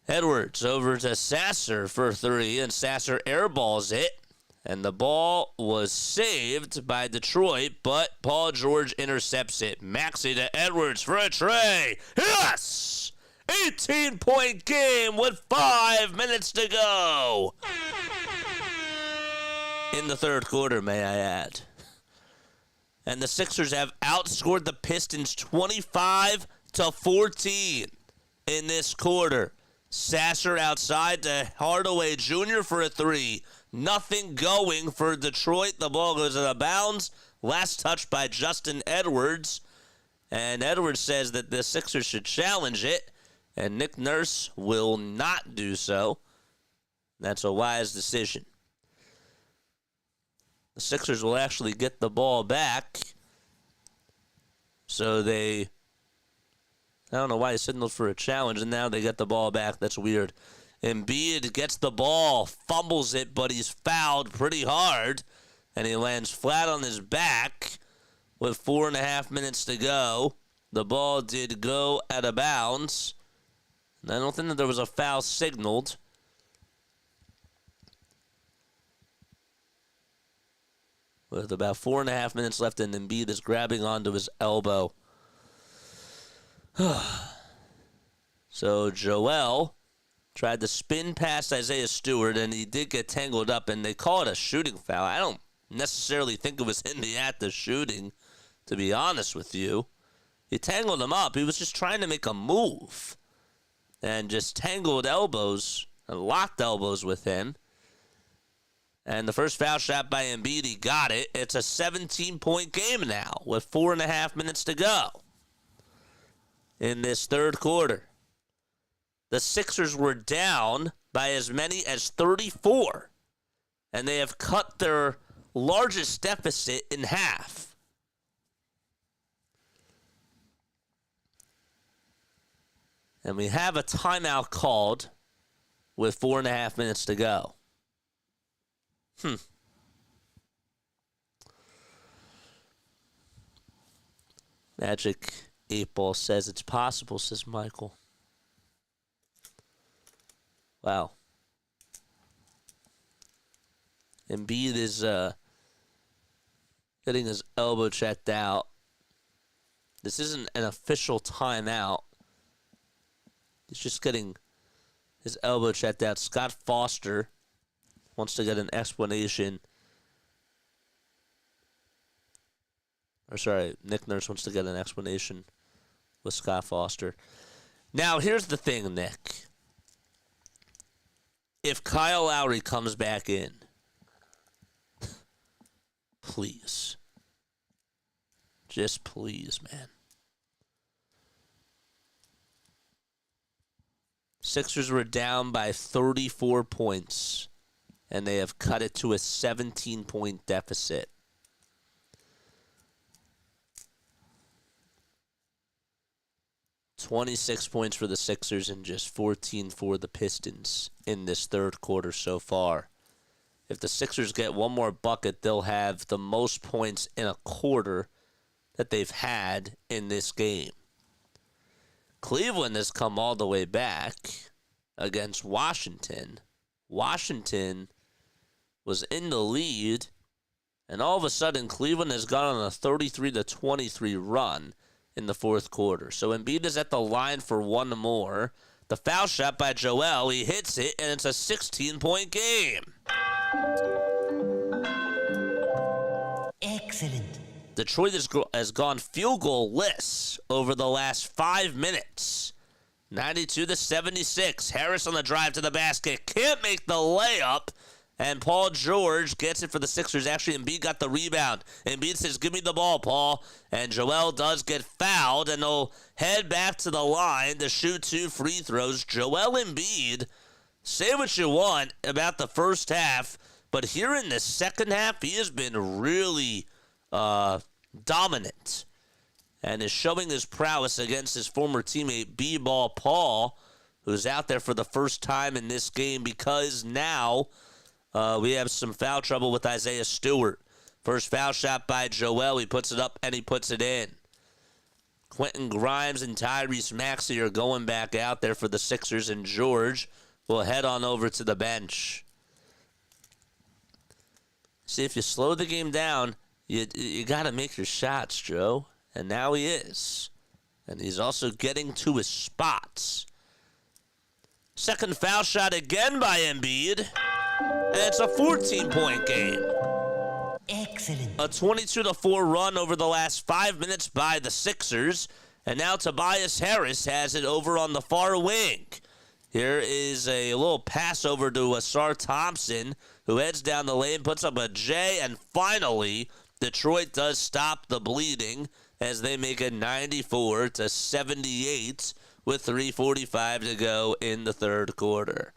Edwards over to Sasser for 3, and Sasser airballs it. And the ball was saved by Detroit, but Paul George intercepts it. Maxey to Edwards for a tray. Yes! 18-point game with 5 minutes to go. In the third quarter, may I add. And the Sixers have outscored the Pistons 25-14 in this quarter. Sasser outside to Hardaway Jr. for a 3. Nothing going for Detroit. The ball goes out of bounds. Last touch by Justin Edwards. And Edwards says that the Sixers should challenge it. And Nick Nurse will not do so. That's a wise decision. The Sixers will actually get the ball back. So I don't know why he signaled for a challenge, and now they get the ball back. That's weird. Embiid gets the ball, fumbles it, but he's fouled pretty hard, and he lands flat on his back with 4.5 minutes to go. The ball did go out of bounds. And I don't think that there was a foul signaled. With about 4.5 minutes left, and Embiid is grabbing onto his elbow. So Joel tried to spin past Isaiah Stewart, and he did get tangled up, and they call it a shooting foul. I don't necessarily think it was in the act of shooting, to be honest with you. He tangled him up. He was just trying to make a move, and just tangled elbows and locked elbows with him. And the first foul shot by Embiid, he got it. It's a 17-point game now with 4.5 minutes to go in this third quarter. The Sixers were down by as many as 34, and they have cut their largest deficit in half. And we have a timeout called with 4.5 minutes to go. Magic 8 Ball says it's possible, says Michael. Wow. Embiid is getting his elbow checked out. This isn't an official timeout. He's just getting his elbow checked out. Scott Foster wants to get an explanation. Or sorry, Nick Nurse wants to get an explanation with Scott Foster. Now, here's the thing, Nick. If Kyle Lowry comes back in, please. Just please, man. Sixers were down by 34 points, and they have cut it to a 17-point deficit. $26 points for the Sixers and just 14 for the Pistons in this third quarter so far. If the Sixers get one more bucket, they'll have the most points in a quarter that they've had in this game. Cleveland has come all the way back against Washington. Washington was in the lead, and all of a sudden Cleveland has gone on a 33-23 run in the fourth quarter. So Embiid is at the line for one more. The foul shot by Joel, he hits it, and it's a 16-point game. Excellent. Detroit has gone field goal-less over the last 5 minutes. 92-76. Harris on the drive to the basket. Can't make the layup. And Paul George gets it for the Sixers. Actually, Embiid got the rebound. Embiid says, give me the ball, Paul. And Joel does get fouled, and they'll head back to the line to shoot 2 free throws. Joel Embiid, say what you want about the first half, but here in the second half, he has been really dominant and is showing his prowess against his former teammate B-Ball Paul, who's out there for the first time in this game because now we have some foul trouble with Isaiah Stewart. First foul shot by Joel. He puts it up and he puts it in. Quentin Grimes and Tyrese Maxey are going back out there for the Sixers, and George will head on over to the bench. See, if you slow the game down, you got to make your shots, Joe. And now he is. And he's also getting to his spots. Second foul shot again by Embiid. And it's a 14-point game. Excellent. A 22-4 run over the last 5 minutes by the Sixers. And now Tobias Harris has it over on the far wing. Here is a little pass over to Asar Thompson, who heads down the lane, puts up a J, and finally, Detroit does stop the bleeding as they make it 94-78 with 3:45 to go in the third quarter.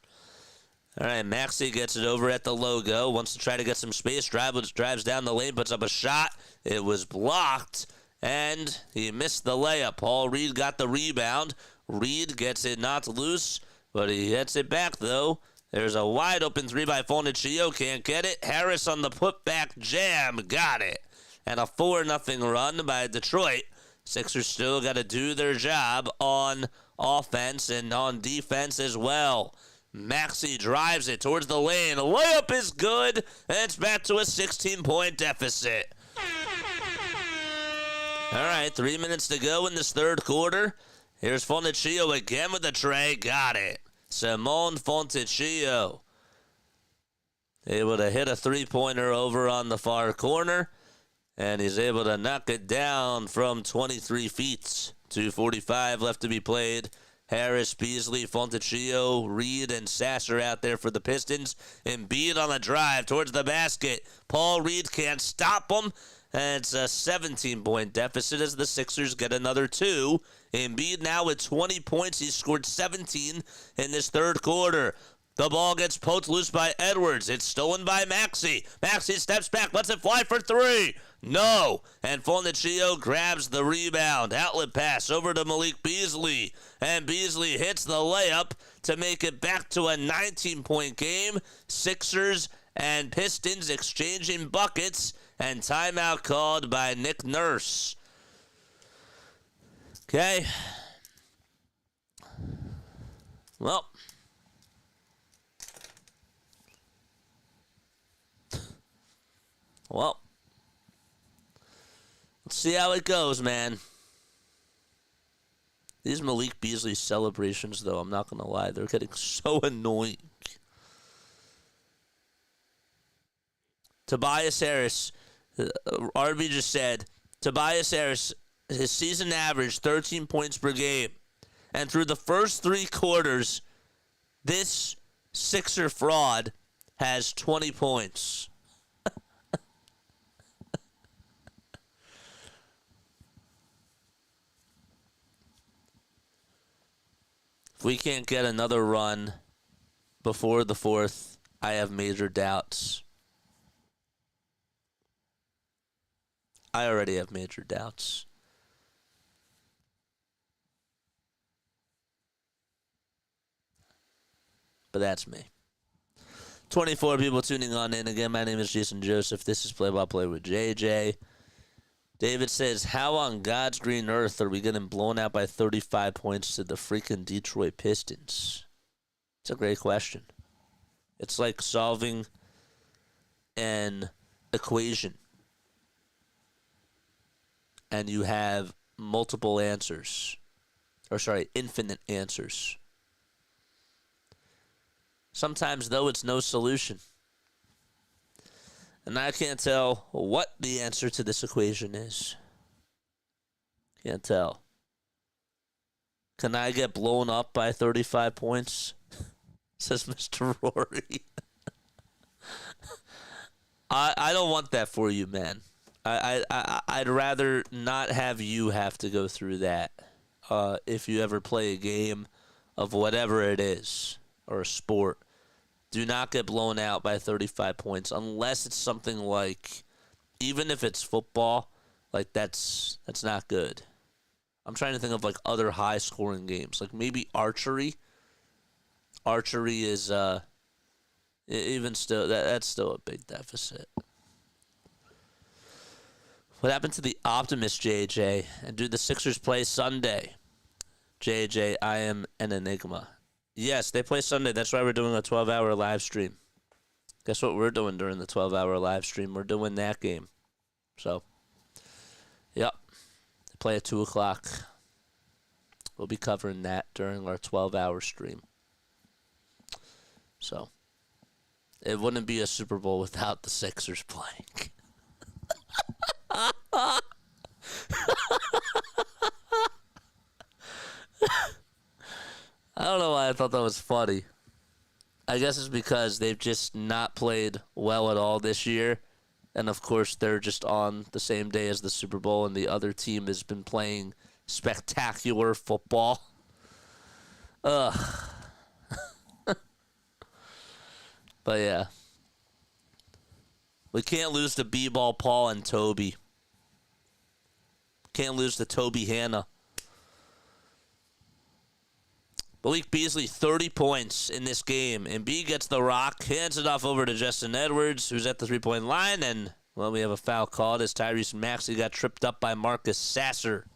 All right, Maxey gets it over at the logo, wants to try to get some space, drives down the lane, puts up a shot. It was blocked, and he missed the layup. Paul Reed got the rebound. Reed gets it not loose, but he gets it back, though. There's a wide-open three by Fournier. Can't get it. Harris on the putback jam. Got it. And a 4-0 run by Detroit. Sixers still got to do their job on offense and on defense as well. Maxey drives it towards the lane. Layup is good, and it's back to a 16-point deficit. All right, 3 minutes to go in this third quarter. Here's Fontecchio again with the tray. Got it. Simone Fontecchio able to hit a three-pointer over on the far corner, and he's able to knock it down from 23 feet. 2:45 left to be played. Harris, Beasley, Fontecchio, Reed, and Sasser out there for the Pistons. Embiid on the drive towards the basket. Paul Reed can't stop him. And it's a 17-point deficit as the Sixers get another 2. Embiid now with 20 points. He's scored 17 in this third quarter. The ball gets poked loose by Edwards. It's stolen by Maxey. Maxey steps back, lets it fly for 3. No. And Fontecchio grabs the rebound. Outlet pass over to Malik Beasley. And Beasley hits the layup to make it back to a 19-point game. Sixers and Pistons exchanging buckets. And timeout called by Nick Nurse. Okay. Well, Well, let's see how it goes, man. These Malik Beasley celebrations, though, I'm not going to lie, they're getting so annoying. Tobias Harris, RB just said, Tobias Harris, his season average, 13 points per game. And through the first 3 quarters, this Sixer fraud has 20 points. If we can't get another run before the 4th, I have major doubts. I already have major doubts. But that's me. 24 people tuning on in. Again, my name is Jason Joseph. This is Play-by-Play with JJ. David says, how on God's green earth are we getting blown out by 35 points to the freaking Detroit Pistons? It's a great question. It's like solving an equation, and you have multiple answers. Infinite answers. Sometimes, though, it's no solution. And I can't tell what the answer to this equation is. Can't tell. Can I get blown up by 35 points? Says Mr. Rory. I don't want that for you, man. I'd rather not have you have to go through that if you ever play a game of whatever it is, or a sport. Do not get blown out by 35 points unless it's something like, even if it's football, like that's not good. I'm trying to think of like other high scoring games, like maybe archery. Archery is even still that's still a big deficit. What happened to the optimist, JJ? And do the Sixers play Sunday? JJ, I am an enigma. Yes, they play Sunday. That's why we're doing a 12-hour live stream. Guess what we're doing during the 12-hour live stream? We're doing that game. So, yep. They play at 2 o'clock. We'll be covering that during our 12-hour stream. So, it wouldn't be a Super Bowl without the Sixers playing. I don't know why I thought that was funny. I guess it's because they've just not played well at all this year. And, of course, they're just on the same day as the Super Bowl, and the other team has been playing spectacular football. Ugh. But, yeah. We can't lose to B-Ball Paul and Toby. Can't lose to Toby Hannah. Malik Beasley, 30 points in this game. Embiid gets the rock, hands it off over to Justin Edwards, who's at the three-point line, and, well, we have a foul called as Tyrese Maxey got tripped up by Marcus Sasser.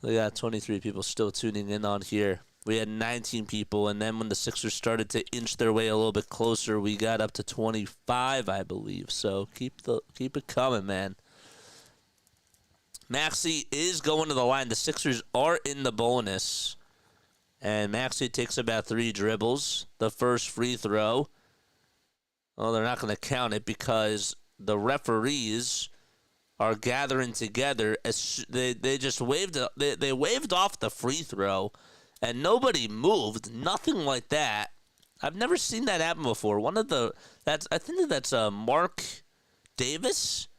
We got 23 people still tuning in on here. We had 19 people, and then when the Sixers started to inch their way a little bit closer, we got up to 25, I believe. So keep it coming, man. Maxey is going to the line. The Sixers are in the bonus. And Maxey takes about 3 dribbles. The first free throw. Well, they're not going to count it because the referees are gathering together. As they just waved. They waved off the free throw, and nobody moved. Nothing like that. I've never seen that happen before. I think that's Mark Davis.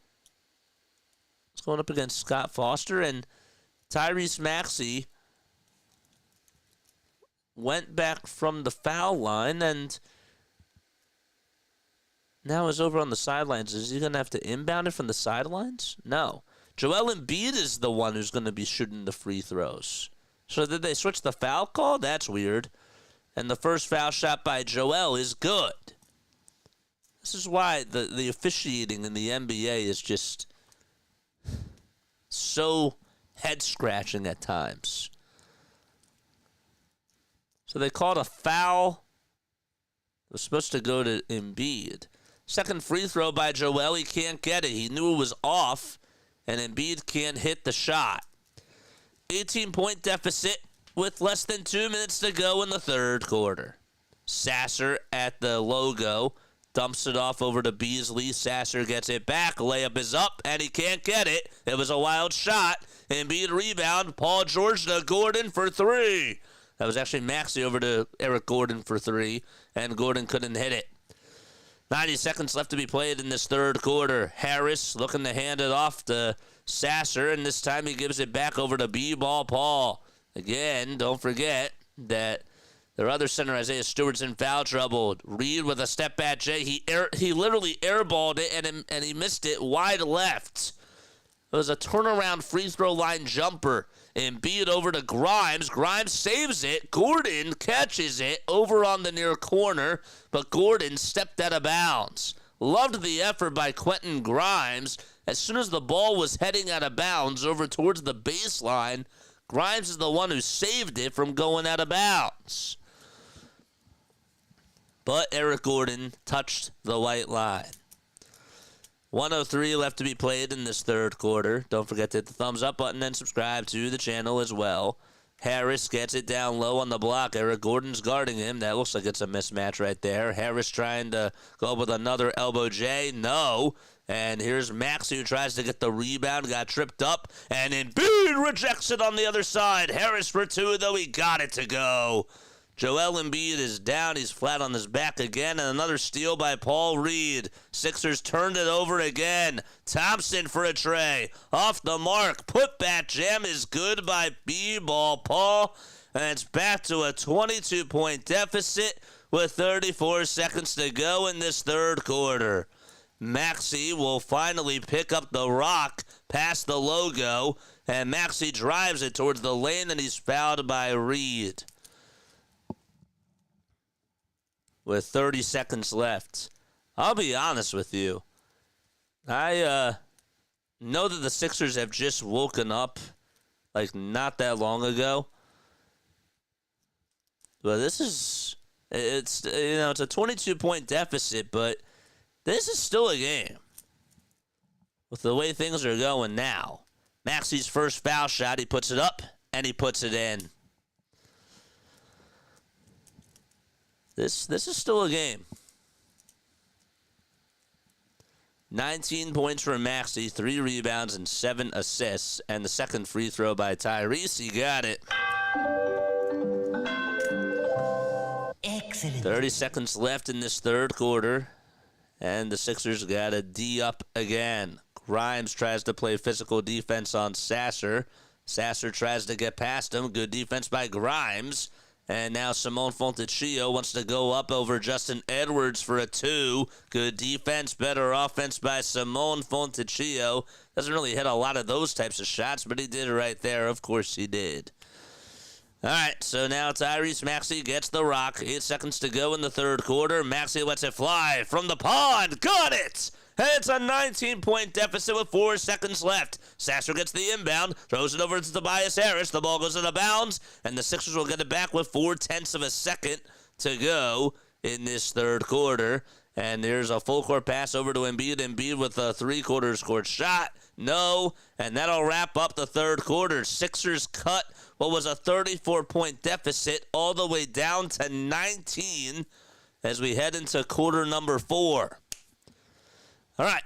Going up against Scott Foster, and Tyrese Maxey went back from the foul line and now is over on the sidelines. Is he going to have to inbound it from the sidelines? No. Joel Embiid is the one who's going to be shooting the free throws. So did they switch the foul call? That's weird. And the first foul shot by Joel is good. This is why the officiating in the NBA is just so head-scratching at times. So they called a foul was supposed to go to Embiid. Second free throw by Joel. He can't get it. He knew it was off, and Embiid can't hit the shot. 18-point deficit with less than 2 minutes to go in the third quarter. Sasser at the logo. Dumps it off over to Beasley. Sasser gets it back. Layup is up, and he can't get it. It was a wild shot. Embiid rebound. Paul George to Gordon for three. That was actually Maxey over to Eric Gordon for three, and Gordon couldn't hit it. 90 seconds left to be played in this third quarter. Harris looking to hand it off to Sasser, and this time he gives it back over to B-Ball Paul. Again, don't forget that their other center, Isaiah Stewart's in foul trouble. Reed with a step back J. He literally airballed it, and he missed it wide left. It was a turnaround free throw line jumper. Embiid over to Grimes. Grimes saves it. Gordon catches it over on the near corner, but Gordon stepped out of bounds. Loved the effort by Quentin Grimes. As soon as the ball was heading out of bounds over towards the baseline, Grimes is the one who saved it from going out of bounds. But Eric Gordon touched the white line. 1:03 left to be played in this third quarter. Don't forget to hit the thumbs up button and subscribe to the channel as well. Harris gets it down low on the block. Eric Gordon's guarding him. That looks like it's a mismatch right there. Harris trying to go up with another elbow J. No. And here's Maxey who tries to get the rebound. Got tripped up. And Embiid rejects it on the other side. Harris for two, though he got it to go. Joel Embiid is down. He's flat on his back again. And another steal by Paul Reed. Sixers turned it over again. Thompson for a tray. Off the mark. Putback jam is good by B-Ball Paul. And it's back to a 22-point deficit with 34 seconds to go in this third quarter. Maxey will finally pick up the rock past the logo. And Maxey drives it towards the lane, and he's fouled by Reed. With 30 seconds left. I'll be honest with you. I know that the Sixers have just woken up like not that long ago. But this is it's a 22-point deficit, but this is still a game. With the way things are going now. Maxey's first foul shot, he puts it up and he puts it in. This is still a game. 19 points for Maxey, 3 rebounds and 7 assists, and the second free throw by Tyrese. He got it. Excellent. 30 seconds left in this third quarter, and the Sixers got a D up again. Grimes tries to play physical defense on Sasser. Sasser tries to get past him. Good defense by Grimes. And now Simone Fontecchio wants to go up over Justin Edwards for a 2. Good defense, better offense by Simone Fontecchio. Doesn't really hit a lot of those types of shots, but he did it right there. Of course he did. All right, so now Tyrese Maxey gets the rock. 8 seconds to go in the third quarter. Maxey lets it fly from the pond. Got it! And it's a 19-point deficit with 4 seconds left. Sasser gets the inbound, throws it over to Tobias Harris. The ball goes out of bounds, and the Sixers will get it back with 0.4 of a second to go in this third quarter. And there's a full court pass over to Embiid. Embiid with a three-quarters court shot. No, and that'll wrap up the third quarter. Sixers cut what was a 34-point deficit all the way down to 19 as we head into quarter number 4. All right,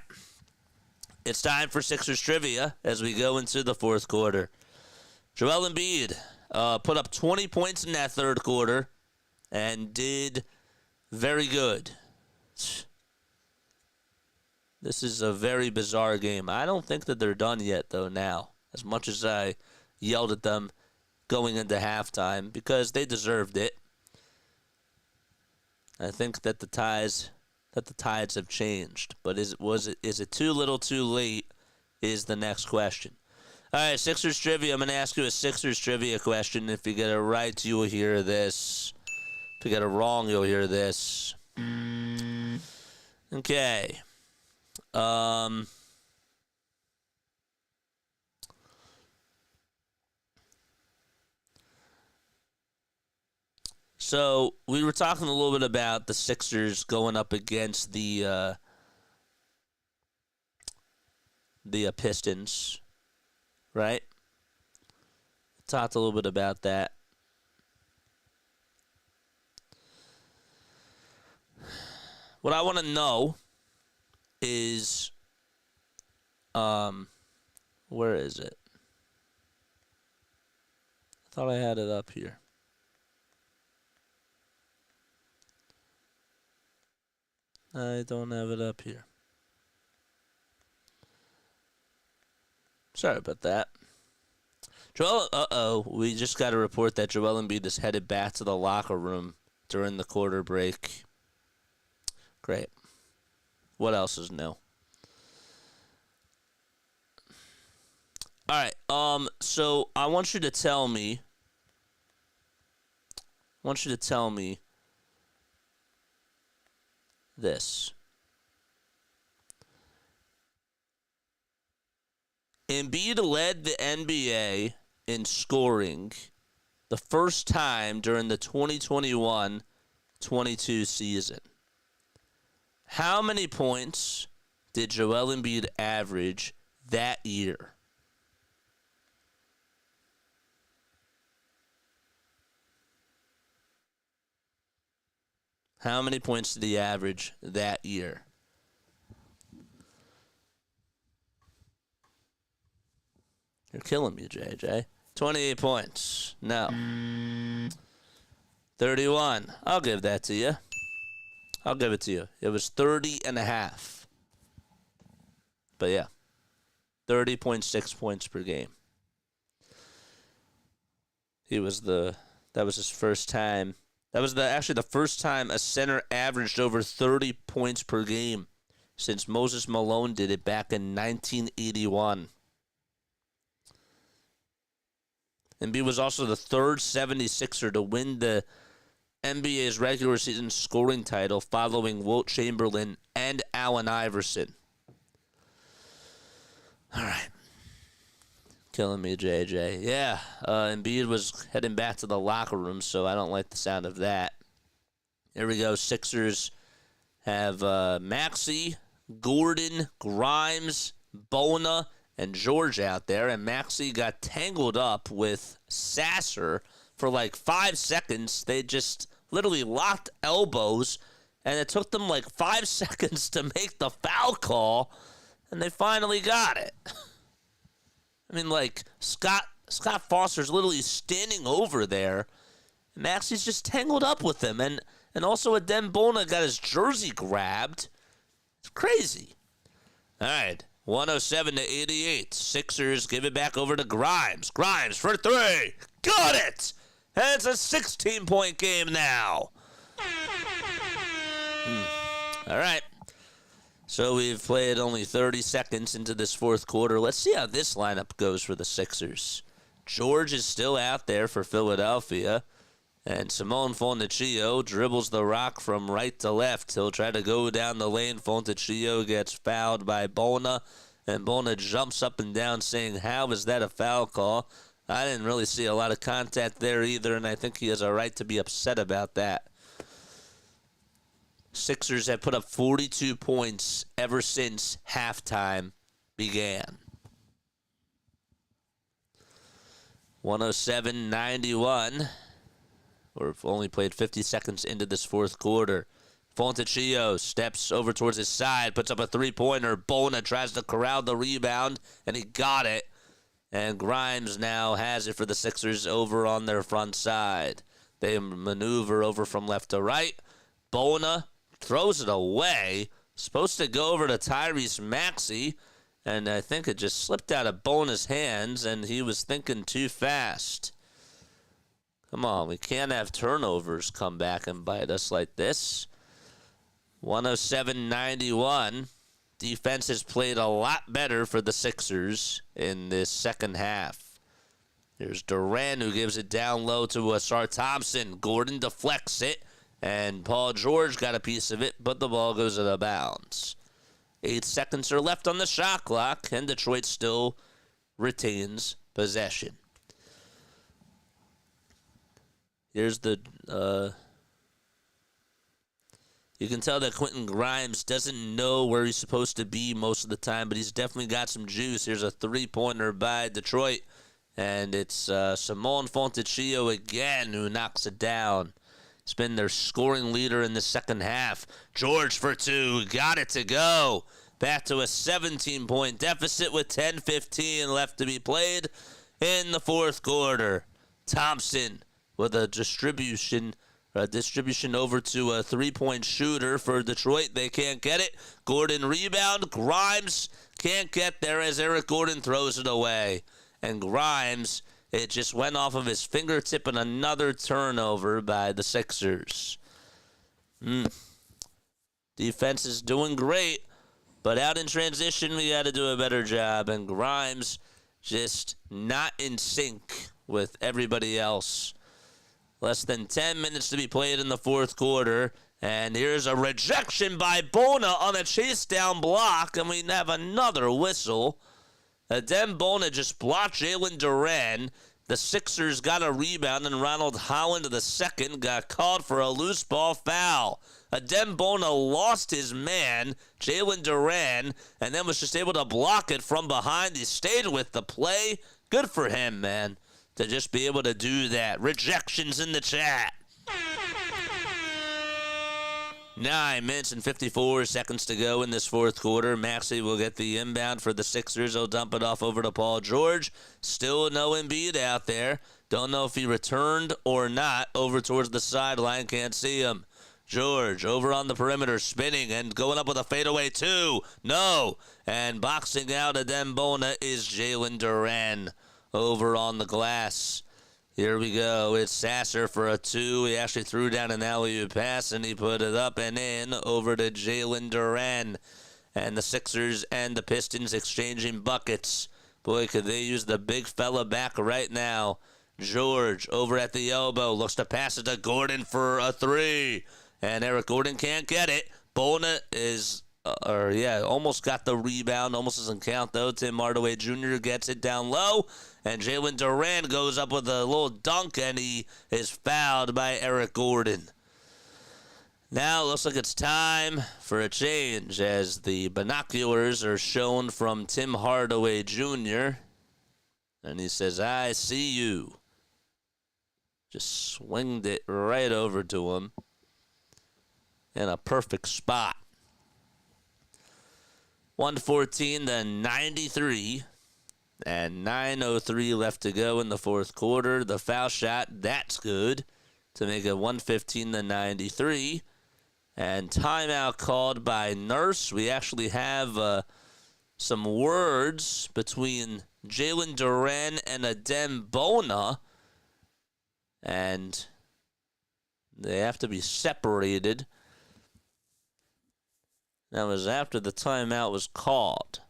it's time for Sixers trivia as we go into the fourth quarter. Joel Embiid put up 20 points in that third quarter and did very good. This is a very bizarre game. I don't think that they're done yet, though, now, as much as I yelled at them going into halftime, because they deserved it. I think that the tides have changed, but is it too little too late is the next question. All right, Sixers trivia. I'm going to ask you a Sixers trivia question. If you get it right, you will hear this. If you get it wrong, you'll hear this. Okay. So we were talking a little bit about the Sixers going up against the Pistons, right? Talked a little bit about that. What I want to know is, where is it? I thought I had it up here. I don't have it up here. Sorry about that. We just got a report that Joel Embiid is headed back to the locker room during the quarter break. Great. What else is new? All right. So I want you to tell me. This. Embiid led the NBA in scoring the first time during the 2021-22 season. How many points did Joel Embiid average that year? How many points did he average that year? You're killing me, JJ. 28 points. No. 31. I'll give that to you. I'll give it to you. It was 30.5. But yeah. 30.6 points per game. That was his first time. That was actually the first time a center averaged over 30 points per game since Moses Malone did it back in 1981. Embiid was also the third 76er to win the NBA's regular season scoring title following Wilt Chamberlain and Allen Iverson. All right. Killing me, JJ. Yeah, Embiid was heading back to the locker room, so I don't like the sound of that. Here we go. Sixers have Maxey, Gordon, Grimes, Bona, and George out there. And Maxey got tangled up with Sasser for like 5 seconds. They just literally locked elbows, and it took them like 5 seconds to make the foul call, and they finally got it. I mean, like, Scott Foster's literally standing over there. Maxey's just tangled up with him. And also Adem Bona got his jersey grabbed. It's crazy. All right, 107-88. Sixers give it back over to Grimes. Grimes for three. Got it! And it's a 16-point game now. All right. So we've played only 30 seconds into this fourth quarter. Let's see how this lineup goes for the Sixers. George is still out there for Philadelphia. And Simone Fontecchio dribbles the rock from right to left. He'll try to go down the lane. Fontecchio gets fouled by Bona. And Bona jumps up and down saying, how is that a foul call? I didn't really see a lot of contact there either, and I think he has a right to be upset about that. Sixers have put up 42 points ever since halftime began. 107-91. We've only played 50 seconds into this fourth quarter. Fontecchio steps over towards his side, puts up a three-pointer. Bona tries to corral the rebound, and he got it. And Grimes now has it for the Sixers over on their front side. They maneuver over from left to right. Bona throws it away. Supposed to go over to Tyrese Maxey, and I think it just slipped out of Bona's hands, and he was thinking too fast. Come on, we can't have turnovers come back and bite us like this. 107-91. Defense has played a lot better for the Sixers in this second half. Here's Durant, who gives it down low to Ausar Thompson. Gordon deflects it. And Paul George got a piece of it, but the ball goes out of bounds. 8 seconds are left on the shot clock, and Detroit still retains possession. Here's the you can tell that Quentin Grimes doesn't know where he's supposed to be most of the time, but he's definitely got some juice. Here's a three-pointer by Detroit, and it's Simone Fontecchio again who knocks it down. He's been their scoring leader in the second half. George for two, got it to go. Back to a 17-point deficit with 10:15 left to be played in the fourth quarter. Thompson with a distribution over to a three-point shooter for Detroit. They can't get it. Gordon rebound. Grimes can't get there as Eric Gordon throws it away. And Grimes, it just went off of his fingertip, and another turnover by the Sixers. Defense is doing great, but out in transition, we got to do a better job. And Grimes just not in sync with everybody else. Less than 10 minutes to be played in the fourth quarter. And here's a rejection by Bona on a chase down block. And we have another whistle. Adem Bona just blocked Jalen Duren. The Sixers got a rebound, and Ronald Holland II got called for a loose ball foul. Adem Bona lost his man, Jalen Duren, and then was just able to block it from behind. He stayed with the play. Good for him, man, to just be able to do that. Rejections in the chat. 9 minutes and 54 seconds to go in this fourth quarter. Maxey will get the inbound for the Sixers. He'll dump it off over to Paul George. Still no Embiid out there. Don't know if he returned or not over towards the sideline. Can't see him. George over on the perimeter, spinning and going up with a fadeaway two. No. And boxing out Adem Bona is Jalen Duren over on the glass. Here we go. It's Sasser for a two. He actually threw down an alley-oop pass, and he put it up and in over to Jalen Duren. And the Sixers and the Pistons exchanging buckets. Boy, could they use the big fella back right now. George over at the elbow. Looks to pass it to Gordon for a three. And Eric Gordon can't get it. Bona is... almost got the rebound. Almost doesn't count, though. Tim Hardaway Jr. gets it down low. And Jalen Duren goes up with a little dunk, and he is fouled by Eric Gordon. Now it looks like it's time for a change as the binoculars are shown from Tim Hardaway Jr. And he says, I see you. Just swinged it right over to him in a perfect spot. 114 to 93. And 9:03 left to go in the fourth quarter. The foul shot, that's good to make it 115 to 93. And timeout called by Nurse. We actually have some words between Jalen Duren and Adem Bona. And they have to be separated. That was after the timeout was called.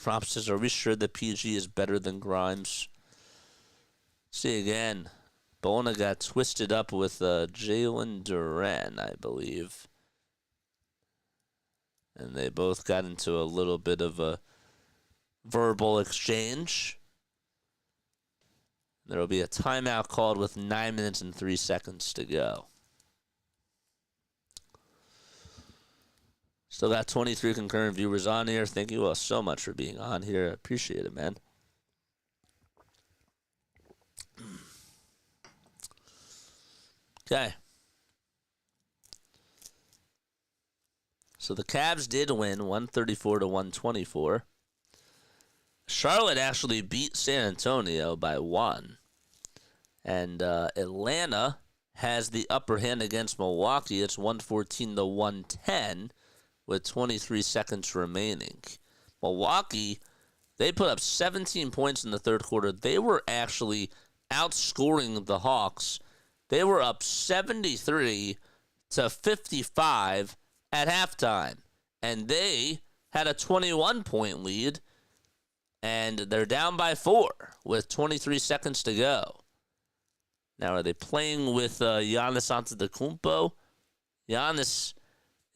Rob says, are we sure that PG is better than Grimes? See again. Bona got twisted up with Jalen Duren, I believe. And they both got into a little bit of a verbal exchange. There will be a timeout called with 9 minutes and 3 seconds to go. Still got 23 concurrent viewers on here. Thank you all so much for being on here. I appreciate it, man. Okay. So the Cavs did win 134 to 124. Charlotte actually beat San Antonio by 1. And Atlanta has the upper hand against Milwaukee. It's 114 to 110. With 23 seconds remaining. Milwaukee, they put up 17 points in the third quarter. They were actually outscoring the Hawks. They were up 73 to 55 at halftime. And they had a 21-point lead. And they're down by 4 with 23 seconds to go. Now, are they playing with Giannis Antetokounmpo? Giannis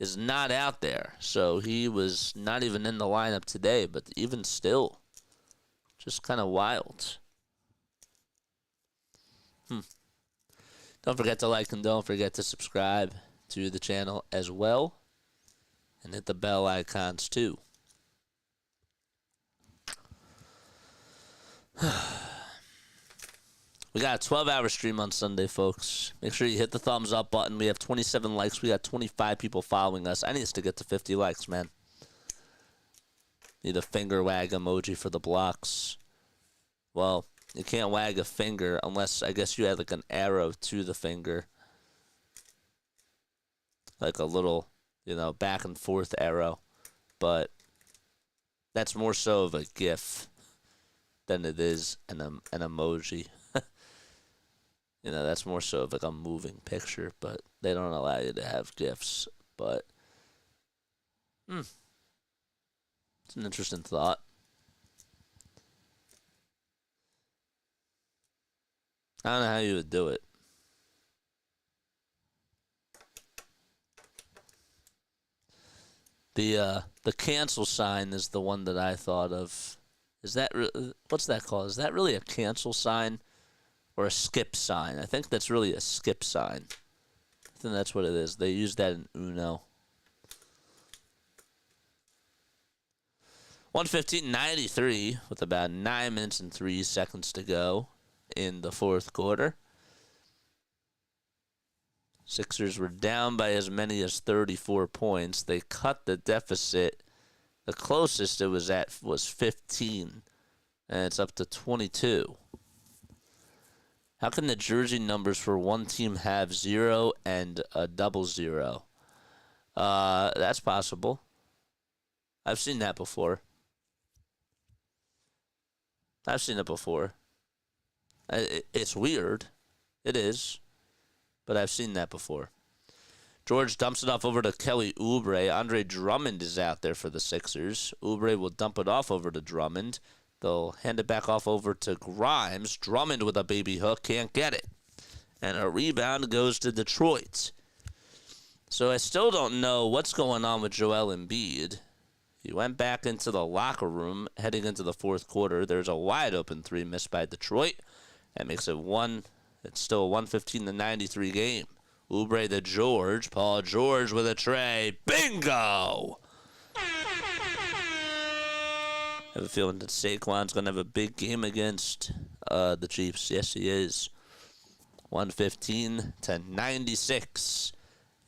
is not out there, so he was not even in the lineup today, but even still, just kind of wild. Don't forget to like and don't forget to subscribe to the channel as well. And hit the bell icons too. We got a 12-hour stream on Sunday, folks. Make sure you hit the thumbs up button. We have 27 likes. We got 25 people following us. I need us to get to 50 likes, man. Need a finger wag emoji for the blocks. Well, you can't wag a finger unless, I guess, you had like an arrow to the finger. Like a little, back and forth arrow. But that's more so of a GIF than it is an emoji. That's more so of like a moving picture, but they don't allow you to have GIFs. But, it's an interesting thought. I don't know how you would do it. The cancel sign is the one that I thought of. Is that what's that called? Is that really a cancel sign or a skip sign? I think that's really a skip sign. I think that's what it is. They use that in Uno. 115.93 with about 9 minutes and 3 seconds to go in the fourth quarter. Sixers were down by as many as 34 points. They cut the deficit. The closest it was at was 15, and it's up to 22. How can the jersey numbers for one team have 0 and a 00? That's possible. I've seen that before. It's weird. It is. But I've seen that before. George dumps it off over to Kelly Oubre. Andre Drummond is out there for the Sixers. Oubre will dump it off over to Drummond. They'll hand it back off over to Grimes. Drummond with a baby hook. Can't get it. And a rebound goes to Detroit. So I still don't know what's going on with Joel Embiid. He went back into the locker room heading into the fourth quarter. There's a wide open three missed by Detroit. That makes it It's still a 115-93 game. Oubre to George. Paul George with a tray. Bingo! I have a feeling that Saquon's going to have a big game against the Chiefs. Yes, he is. 115-96.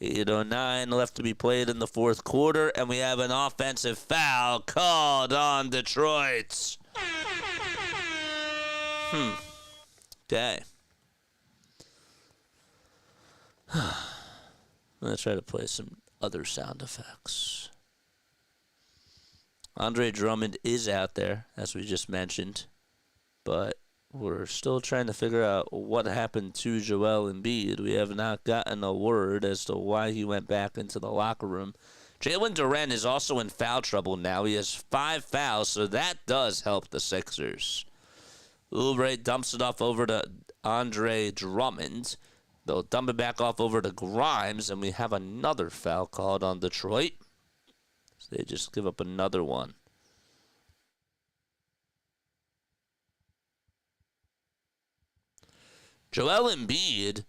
8:09 left to be played in the fourth quarter, and we have an offensive foul called on Detroit. Okay. I'm going to try to play some other sound effects. Andre Drummond is out there, as we just mentioned, but we're still trying to figure out what happened to Joel Embiid. We have not gotten a word as to why he went back into the locker room. Jalen Duren is also in foul trouble now. He has 5 fouls, so that does help the Sixers. Oubre dumps it off over to Andre Drummond. They'll dump it back off over to Grimes, and we have another foul called on Detroit. So they just give up another one. Joel Embiid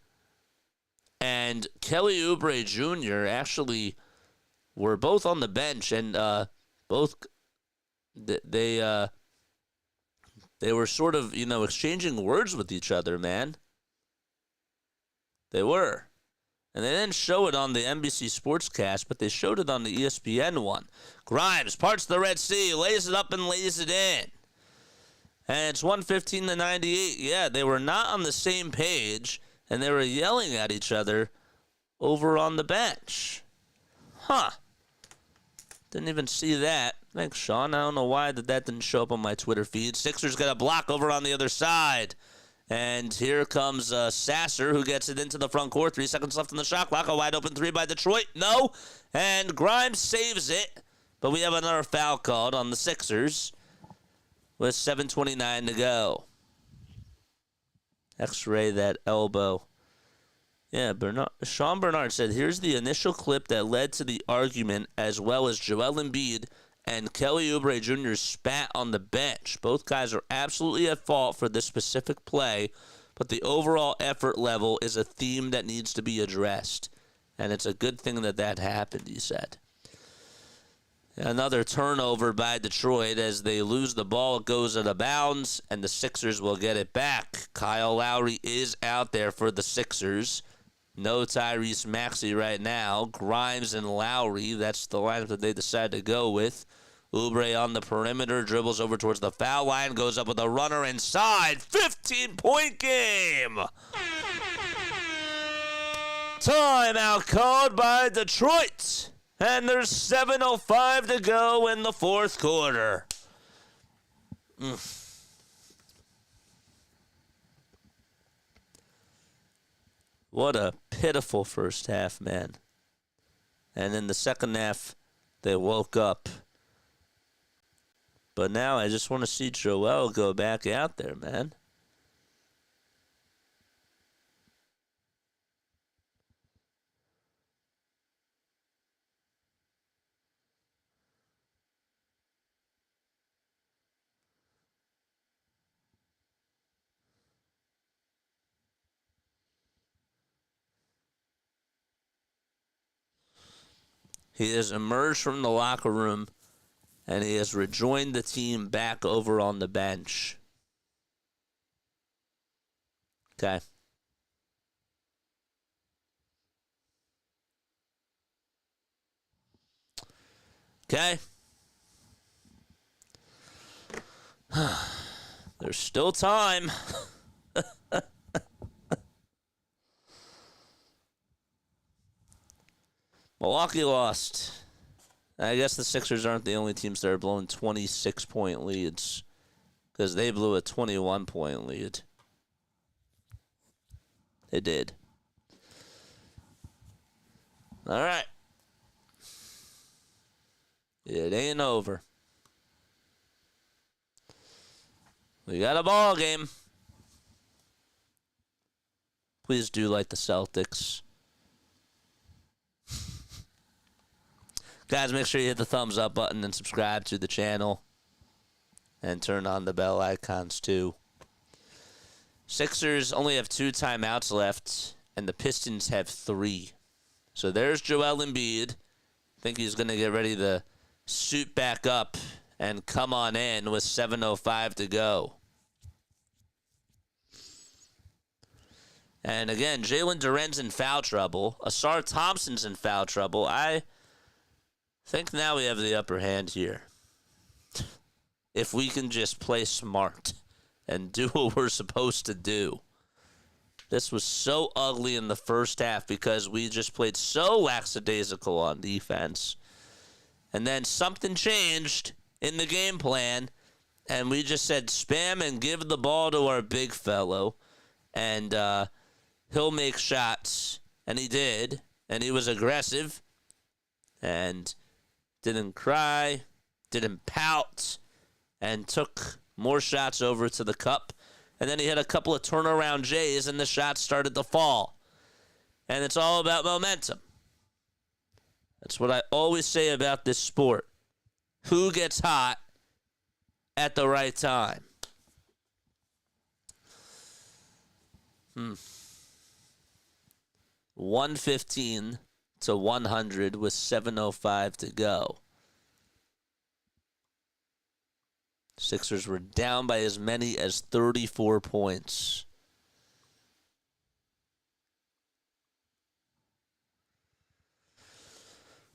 and Kelly Oubre Jr. actually were both on the bench, and they were sort of, exchanging words with each other, man. They were. And they didn't show it on the NBC Sportscast, but they showed it on the ESPN one. Grimes parts the Red Sea, lays it up and lays it in. And it's 115-98. Yeah, they were not on the same page, and they were yelling at each other over on the bench. Didn't even see that. Thanks, Sean. I don't know why that didn't show up on my Twitter feed. Sixers got a block over on the other side. And here comes Sasser, who gets it into the front court. 3 seconds left on the shot clock. A wide open three by Detroit. No. And Grimes saves it. But we have another foul called on the Sixers with 7:29 to go. X-ray that elbow. Yeah, Sean Bernard said, here's the initial clip that led to the argument, as well as Joel Embiid and Kelly Oubre Jr. spat on the bench. Both guys are absolutely at fault for this specific play. but the overall effort level is a theme that needs to be addressed. And it's a good thing that that happened, he said. Another turnover by Detroit as they lose the ball. It goes out of bounds, and the Sixers will get it back. Kyle Lowry is out there for the Sixers. No Tyrese Maxey right now. Grimes and Lowry, that's the lineup that they decided to go with. Oubre on the perimeter, dribbles over towards the foul line, goes up with a runner inside. 15-point game! Timeout called by Detroit. And there's 7:05 to go in the fourth quarter. What a pitiful first half, man. And in the second half, they woke up. But now I just want to see Joel go back out there, man. He has emerged from the locker room, and he has rejoined the team back over on the bench. Okay. Okay. There's still time. Milwaukee lost. I guess the Sixers aren't the only teams that are blowing 26-point leads because they blew a 21-point lead. They did. All right. It ain't over. We got a ball game. Please do like the Celtics. Guys, make sure you hit the thumbs up button and subscribe to the channel. And turn on the bell icons too. Sixers only have 2 timeouts left, and the Pistons have 3. So there's Joel Embiid. I think he's going to get ready to suit back up and come on in with 7:05 to go. And again, Jalen Duren's in foul trouble. Asar Thompson's in foul trouble. I think now we have the upper hand here. If we can just play smart and do what we're supposed to do. This was so ugly in the first half because we just played so lackadaisical on defense. And then something changed in the game plan, and we just said spam and give the ball to our big fellow, and he'll make shots. And he did, and he was aggressive, and didn't cry, didn't pout, and took more shots over to the cup. And then he had a couple of turnaround J's, and the shots started to fall. And it's all about momentum. That's what I always say about this sport. Who gets hot at the right time? 115 to 100 with 7:05 to go. Sixers were down by as many as 34 points.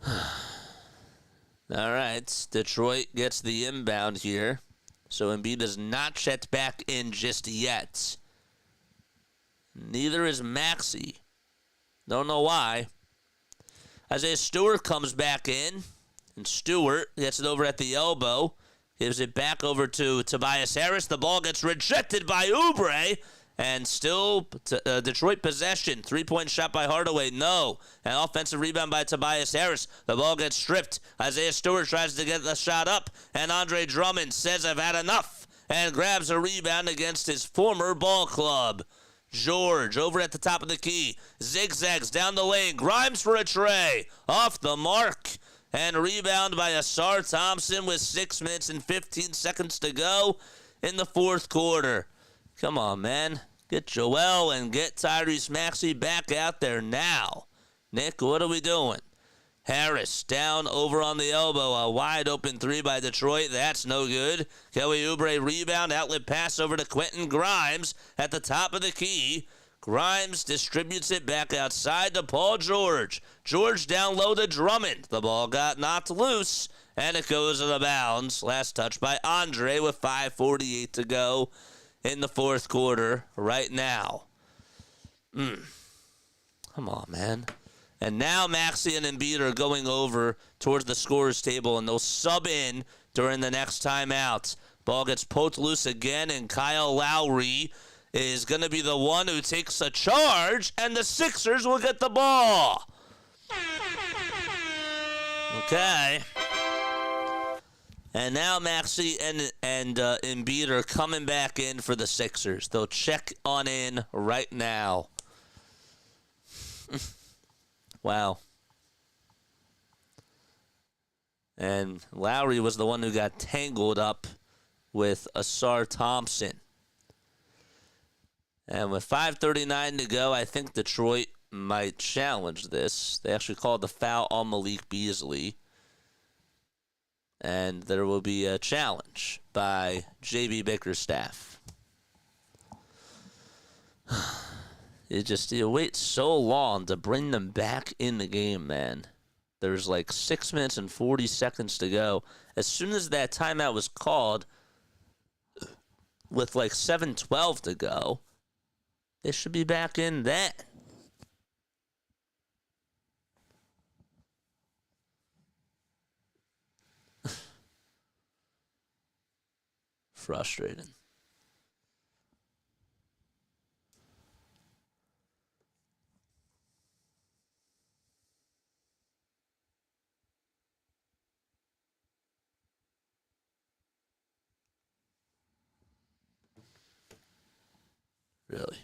All right, Detroit gets the inbound here. So Embiid is not checked back in just yet. Neither is Maxey. Don't know why. Isaiah Stewart comes back in, and Stewart gets it over at the elbow. Gives it back over to Tobias Harris. The ball gets rejected by Oubre. And still Detroit possession. 3-point shot by Hardaway. No. An offensive rebound by Tobias Harris. The ball gets stripped. Isaiah Stewart tries to get the shot up. And Andre Drummond says, I've had enough. And grabs a rebound against his former ball club. George over at the top of the key. Zigzags down the lane. Grimes for a tray. Off the mark. And rebound by Asar Thompson with 6 minutes and 15 seconds to go in the fourth quarter. Come on, man. Get Joel and get Tyrese Maxey back out there now. Nick, what are we doing? Harris down over on the elbow. A wide open three by Detroit. That's no good. Kelly Oubre rebound. Outlet pass over to Quentin Grimes at the top of the key. Grimes distributes it back outside to Paul George. George down low to Drummond. The ball got knocked loose, and it goes out of bounds. Last touch by Andre with 5:48 to go in the fourth quarter right now. Come on, man. And now Maxey and Embiid are going over towards the scorer's table, and they'll sub in during the next timeout. Ball gets poked loose again, and Kyle Lowry is going to be the one who takes a charge, and the Sixers will get the ball. Okay. And now Maxey and Embiid are coming back in for the Sixers. They'll check on in right now. Wow. And Lowry was the one who got tangled up with Asar Thompson. And with 5:39 to go, I think Detroit might challenge this. They actually called the foul on Malik Beasley. And there will be a challenge by J.B. Bickerstaff. You wait so long to bring them back in the game, man. There's like 6 minutes and 40 seconds to go. As soon as that timeout was called, with like 7:12 to go, they should be back in then. Frustrating. Really.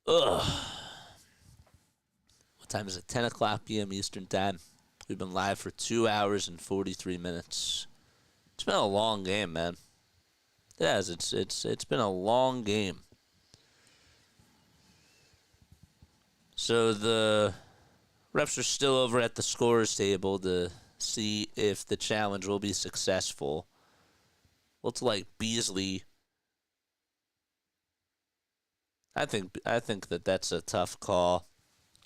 Ugh. What time is it? 10 o'clock p.m. Eastern Time. We've been live for 2 hours and 43 minutes. It's been a long game, man. It has. It's been a long game. So the refs are still over at the scorer's table to see if the challenge will be successful. Looks like Beasley. I think that's a tough call.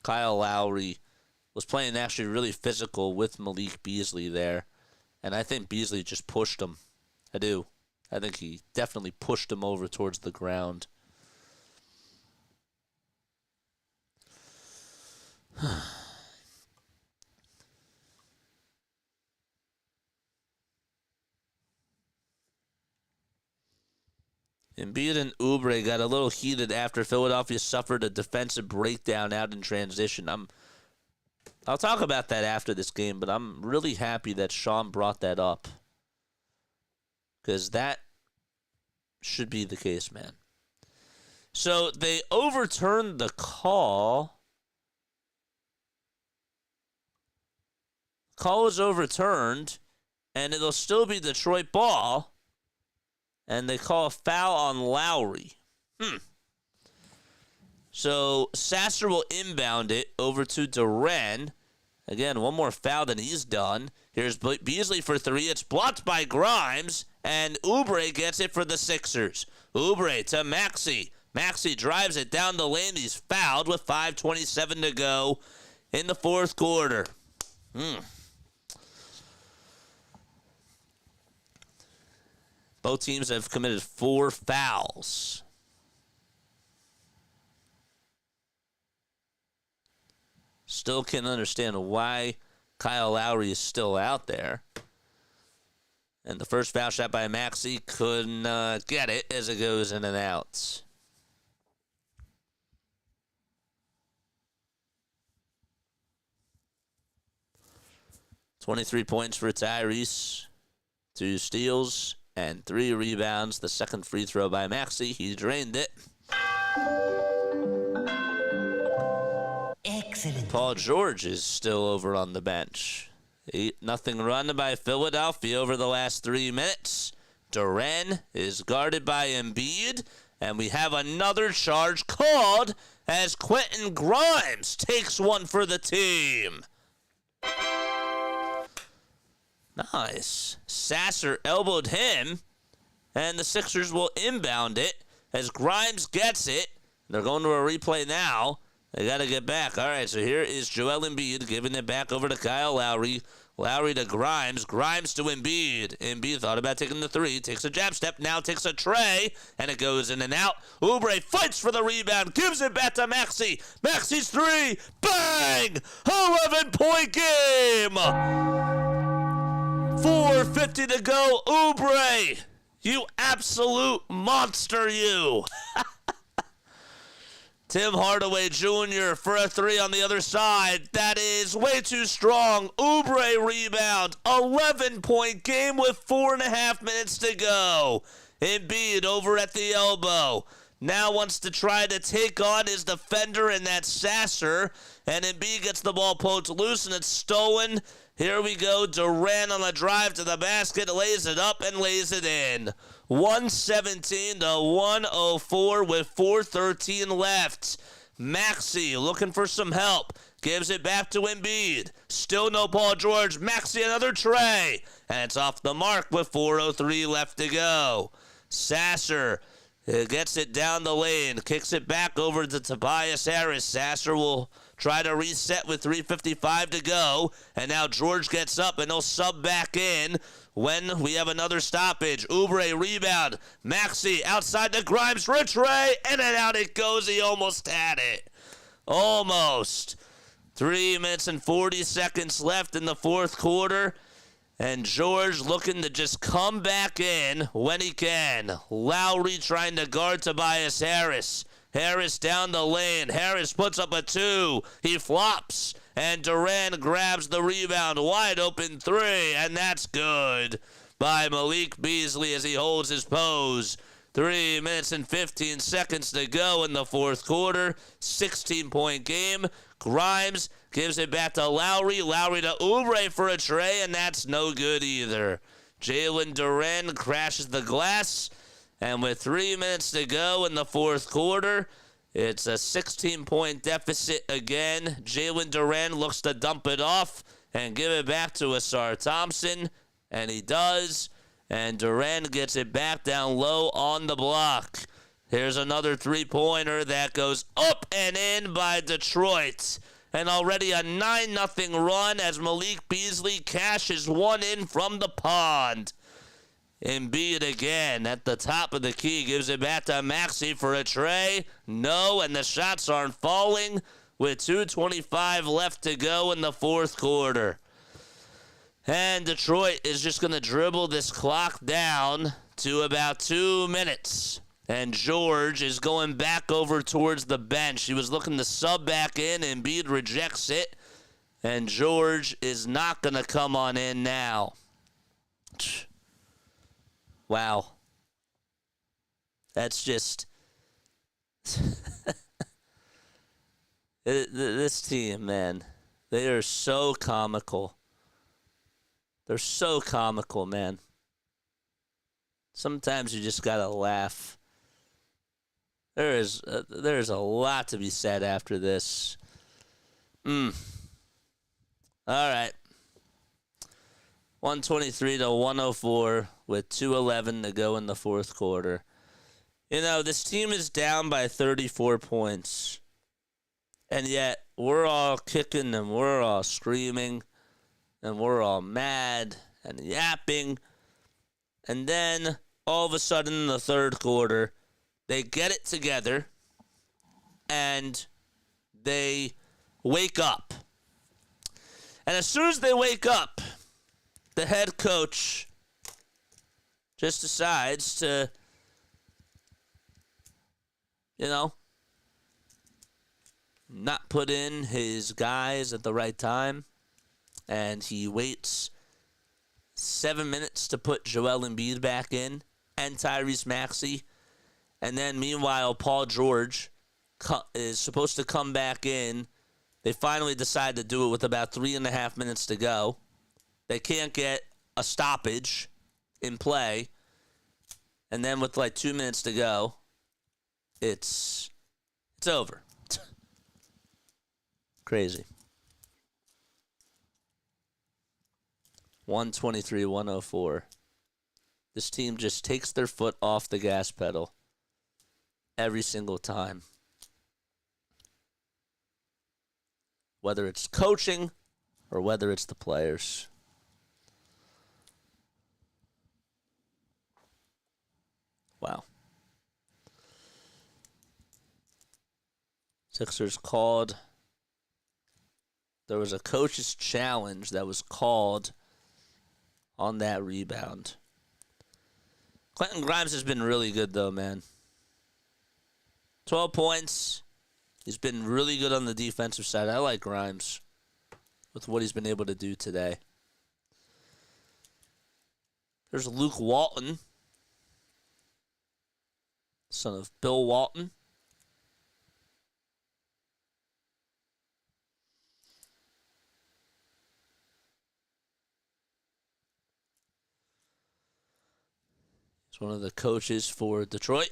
Kyle Lowry was playing actually really physical with Malik Beasley there, and I think Beasley just pushed him. I do. I think he definitely pushed him over towards the ground. Embiid and Oubre got a little heated after Philadelphia suffered a defensive breakdown out in transition. I'll talk about that after this game, but I'm really happy that Sean brought that up, because that should be the case, man. So they overturned the call. Call is overturned, and it'll still be Detroit ball. And they call a foul on Lowry. So Sasser will inbound it over to Duren. Again, one more foul than he's done. Here's Beasley for three. It's blocked by Grimes, and Oubre gets it for the Sixers. Oubre to Maxey. Maxey drives it down the lane. He's fouled with 5:27 to go in the fourth quarter. Both teams have committed 4 fouls. Still can't understand why Kyle Lowry is still out there. And the first foul shot by Maxey couldn't get it as it goes in and out. "23 points for Tyrese, 2 steals, and 3 rebounds. The second free throw by Maxey. He drained it. Excellent. Paul George is still over on the bench. 8-0 run by Philadelphia over the last 3 minutes. Duren is guarded by Embiid, And we have another charge called as Quentin Grimes takes one for the team. Nice. Sasser elbowed him, and the Sixers will inbound it as Grimes gets it. They're going to a replay now. They got to get back. All right, so here is Joel Embiid giving it back over to Kyle Lowry. Lowry to Grimes. Grimes to Embiid. Embiid thought about taking the three. Takes a jab step. Now takes a tray. And it goes in and out. Oubre fights for the rebound. Gives it back to Maxey. Maxey's three. Bang! 11-point game! 4:50 to go. Oubre! You absolute monster, you! Tim Hardaway Jr. for a three on the other side. That is way too strong. Oubre rebound. 11-point game with 4.5 minutes to go. Embiid over at the elbow. Now wants to try to take on his defender, and that's Sasser. And Embiid gets the ball poked loose, and it's stolen. Here we go. Durant on the drive to the basket, lays it up and lays it in. 117 to 104 with 4:13 left. Maxey looking for some help. Gives it back to Embiid. Still no Paul George. Maxey another tray. And it's off the mark with 4:03 left to go. Sasser gets it down the lane. Kicks it back over to Tobias Harris. Sasser will try to reset with 3:55 to go. And now George gets up and he'll sub back in when we have another stoppage. Oubre rebound. Maxey outside the Grimes for a tray. And then out it goes. He almost had it. Almost. 3 minutes and 40 seconds left in the fourth quarter. And George looking to just come back in when he can. Lowry trying to guard Tobias Harris. Harris down the lane. Harris puts up a two. He flops. And Durant grabs the rebound. Wide open three. And that's good by Malik Beasley as he holds his pose. 3 minutes and 15 seconds to go in the fourth quarter. 16-point game. Grimes gives it back to Lowry. Lowry to Oubre for a tray, and that's no good either. Jalen Duren crashes the glass. And with 3 minutes to go in the fourth quarter, it's a 16-point deficit again. Jalen Duren looks to dump it off and give it back to Asar Thompson, and he does. And Duren gets it back down low on the block. Here's another three-pointer that goes up and in by Detroit. And already a 9-0 run as Malik Beasley cashes one in from the pond. Embiid again at the top of the key. Gives it back to Maxey for a tray. No, and the shots aren't falling with 2:25 left to go in the fourth quarter. And Detroit is just going to dribble this clock down to about 2 minutes. And George is going back over towards the bench. He was looking to sub back in. Embiid rejects it. And George is not going to come on in now. Wow. That's just... this team, man. They are so comical. They're so comical, man. Sometimes you just gotta laugh. There's a lot to be said after this. All right. 123 to 104 with 2:11 to go in the fourth quarter. You know, this team is down by 34 points. And yet, we're all kicking and we're all screaming. And we're all mad and yapping. And then, all of a sudden in the third quarter, they get it together. And they wake up. And as soon as they wake up, the head coach just decides to, not put in his guys at the right time. And he waits 7 minutes to put Joel Embiid back in and Tyrese Maxey. And then, meanwhile, Paul George is supposed to come back in. They finally decide to do it with about 3.5 minutes to go. They can't get a stoppage in play. And then with 2 minutes to go, it's over. Crazy. 123-104. This team just takes their foot off the gas pedal every single time. Whether it's coaching or whether it's the players. Wow. Sixers called. There was a coach's challenge that was called on that rebound. Quentin Grimes has been really good, though, man. 12 points. He's been really good on the defensive side. I like Grimes with what he's been able to do today. There's Luke Walton, son of Bill Walton. He's one of the coaches for Detroit.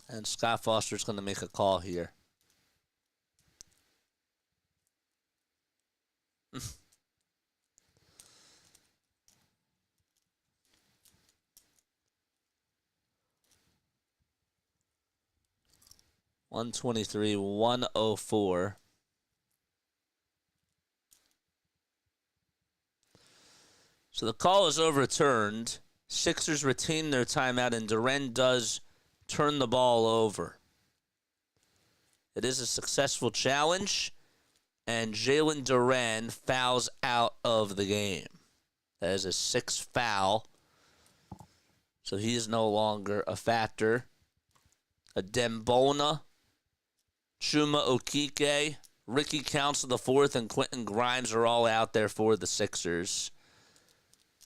And Scott Foster's going to make a call here. $123-104. So the call is overturned. Sixers retain their timeout, and Duren does turn the ball over. It is a successful challenge, and Jalen Duren fouls out of the game. That is a 6th foul, so he is no longer a factor. Adembona, Chuma Okike, Ricky Council IV, and Quentin Grimes are all out there for the Sixers.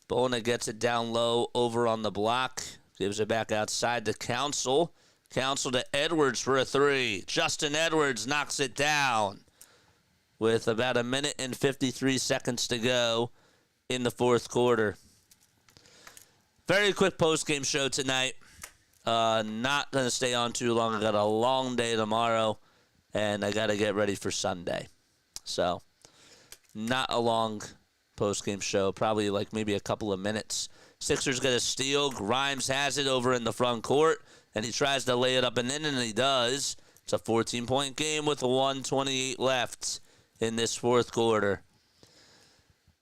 Bona gets it down low over on the block. Gives it back outside to Council. Council to Edwards for a 3. Justin Edwards knocks it down with about 1 minute and 53 seconds to go in the fourth quarter. Very quick post-game show tonight. Not going to stay on too long. I got a long day tomorrow, and I got to get ready for Sunday. So, not a long post-game show. Probably like maybe a couple of minutes. Sixers get a steal. Grimes has it over in the front court, and he tries to lay it up and in, and he does. It's a 14-point game with 1:28 left in this fourth quarter.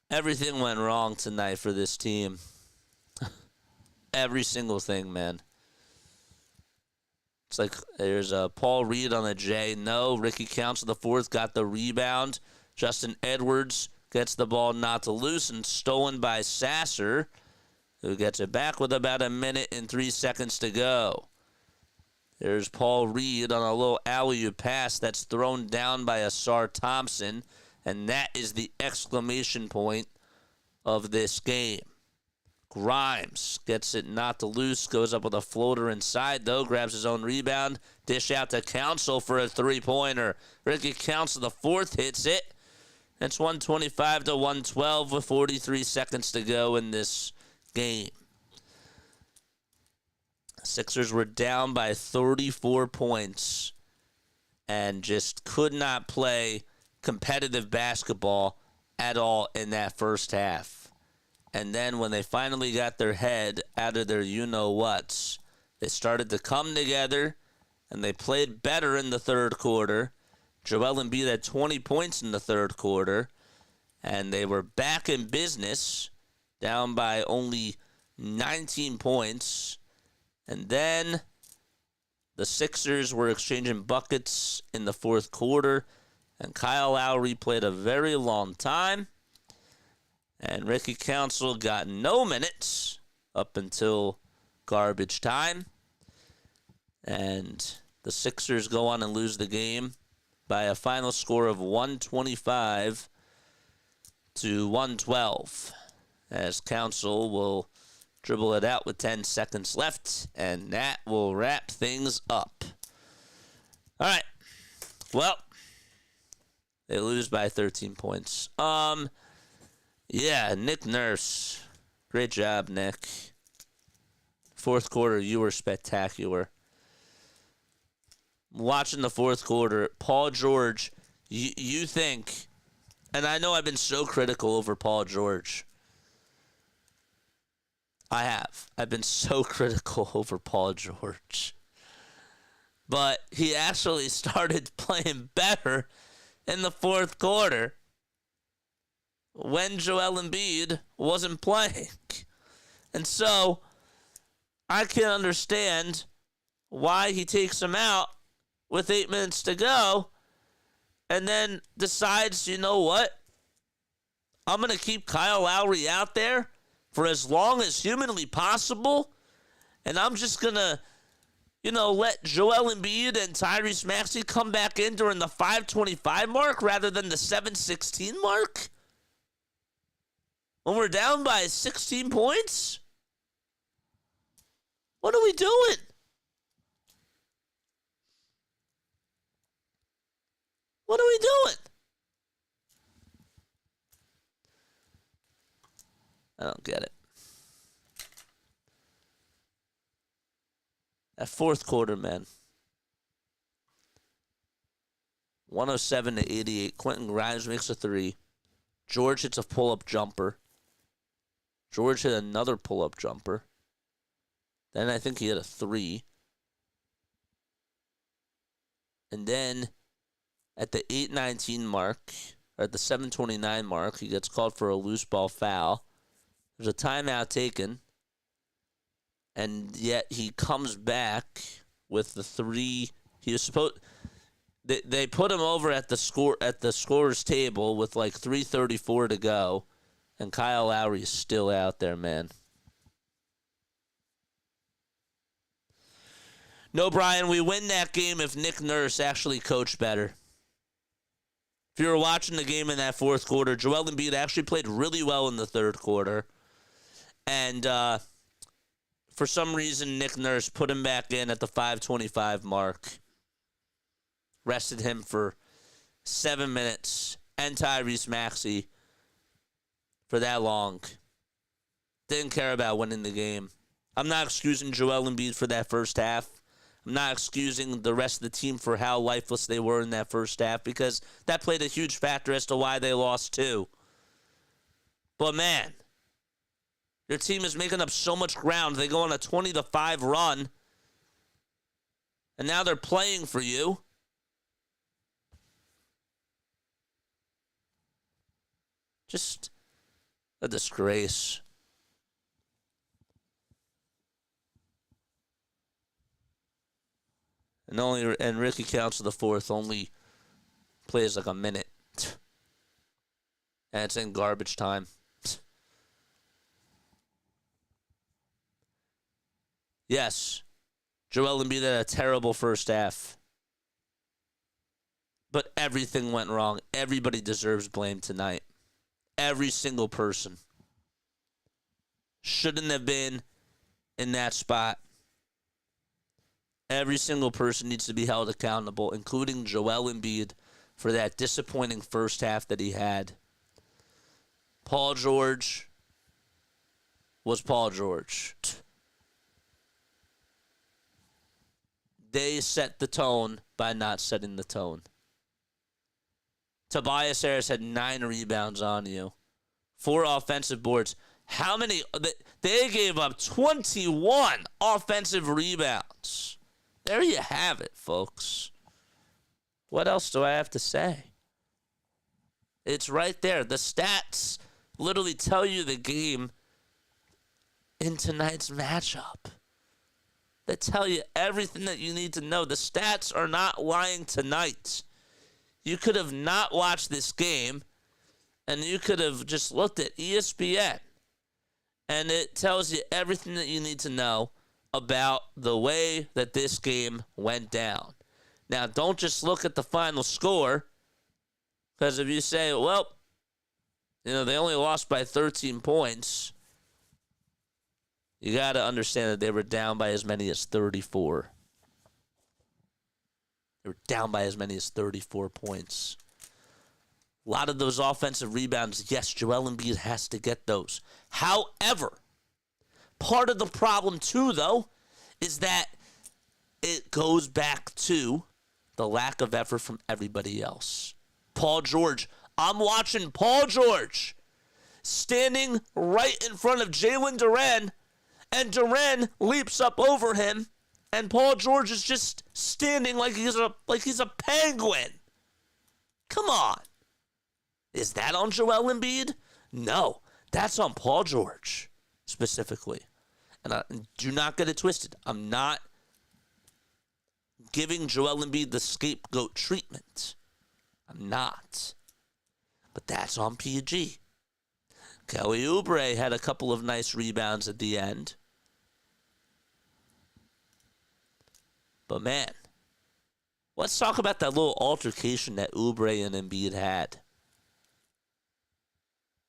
Everything went wrong tonight for this team. Every single thing, man. It's like there's a Paul Reed on the J. No, Ricky Council IV got the rebound. Justin Edwards gets the ball knocked loose and stolen by Sasser, who gets it back with about 1 minute and 3 seconds to go. There's Paul Reed on a little alley-oop pass that's thrown down by Asar Thompson, and that is the exclamation point of this game. Grimes gets it knocked loose, goes up with a floater inside, though, grabs his own rebound, dish out to Council for a three-pointer. Ricky Council IV hits it. It's 125-112 with 43 seconds to go in this game. Sixers were down by 34 points and just could not play competitive basketball at all in that first half. And then when they finally got their head out of their you-know-whats, they started to come together, and they played better in the third quarter. Joel Embiid had 20 points in the third quarter, and they were back in business, down by only 19 points. And then the Sixers were exchanging buckets in the fourth quarter, and Kyle Lowry played a very long time. And Ricky Council got no minutes up until garbage time. And the Sixers go on and lose the game by a final score of 125-112. As Council will dribble it out with 10 seconds left, and that will wrap things up. All right. Well, they lose by 13 points. Yeah, Nick Nurse Great job, Nick. Fourth quarter, you were spectacular. Watching the fourth quarter, Paul George, you think, and I know I've been so critical over Paul George. I have. I've been so critical over Paul George. But he actually started playing better in the fourth quarter when Joel Embiid wasn't playing. And so I can understand why he takes him out with 8 minutes to go and then decides, you know what? I'm going to keep Kyle Lowry out there for as long as humanly possible, and I'm just going to, let Joel Embiid and Tyrese Maxey come back in during the 5:25 mark rather than the 7:16 mark? When we're down by 16 points? What are we doing? What are we doing? I don't get it. That fourth quarter, man. 107-88. Quentin Grimes makes a three. George hits a pull-up jumper. George hit another pull-up jumper. Then I think he hit a three. And then at the 8:19 mark, or at the 7:29 mark, he gets called for a loose ball foul. There's a timeout taken, and yet he comes back with the three. He was supposed. They put him over at the scorer's table with like 3:34 to go, and Kyle Lowry is still out there, man. No, Brian, we win that game if Nick Nurse actually coached better. If you were watching the game in that fourth quarter, Joel Embiid actually played really well in the third quarter. And for some reason, Nick Nurse put him back in at the 5:25 mark. Rested him for 7 minutes. And Tyrese Maxey for that long. Didn't care about winning the game. I'm not excusing Joel Embiid for that first half. I'm not excusing the rest of the team for how lifeless they were in that first half because that played a huge factor as to why they lost too. But man, your team is making up so much ground. They go on a 20-5 run, and now they're playing for you. Just a disgrace. And Ricky Council the fourth only plays like a minute. And it's in garbage time. Yes, Joel Embiid had a terrible first half. But everything went wrong. Everybody deserves blame tonight. Every single person. Shouldn't have been in that spot. Every single person needs to be held accountable, including Joel Embiid, for that disappointing first half that he had. Paul George was Paul George. They set the tone by not setting the tone. Tobias Harris had 9 rebounds on you. 4 offensive boards. How many? They gave up 21 offensive rebounds. There you have it, folks. What else do I have to say? It's right there. The stats literally tell you the game in tonight's matchup. They tell you everything that you need to know. The stats are not lying tonight. You could have not watched this game, and you could have just looked at ESPN, and it tells you everything that you need to know about the way that this game went down. Now, don't just look at the final score, because if you say, well, they only lost by 13 points, you got to understand that they were down by as many as 34. They were down by as many as 34 points. A lot of those offensive rebounds, yes, Joel Embiid has to get those. However, part of the problem too, though, is that it goes back to the lack of effort from everybody else. Paul George. I'm watching Paul George standing right in front of Jalen Duren, and Duren leaps up over him, and Paul George is just standing like he's a penguin. Come on. Is that on Joel Embiid? No, that's on Paul George specifically. And do not get it twisted. I'm not giving Joel Embiid the scapegoat treatment. I'm not. But that's on PG. Kelly Oubre had a couple of nice rebounds at the end. But man, let's talk about that little altercation that Oubre and Embiid had.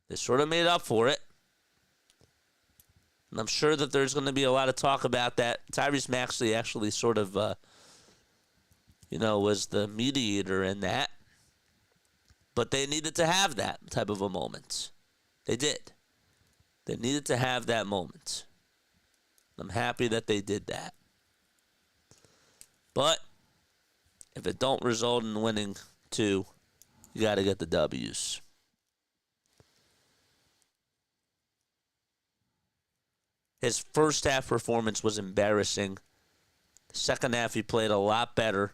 They sort of made up for it. And I'm sure that there's going to be a lot of talk about that. Tyrese Maxey actually sort of, was the mediator in that. But they needed to have that type of a moment. They did. They needed to have that moment. I'm happy that they did that. But if it don't result in winning two, you got to get the W's. His first half performance was embarrassing. The second half, he played a lot better.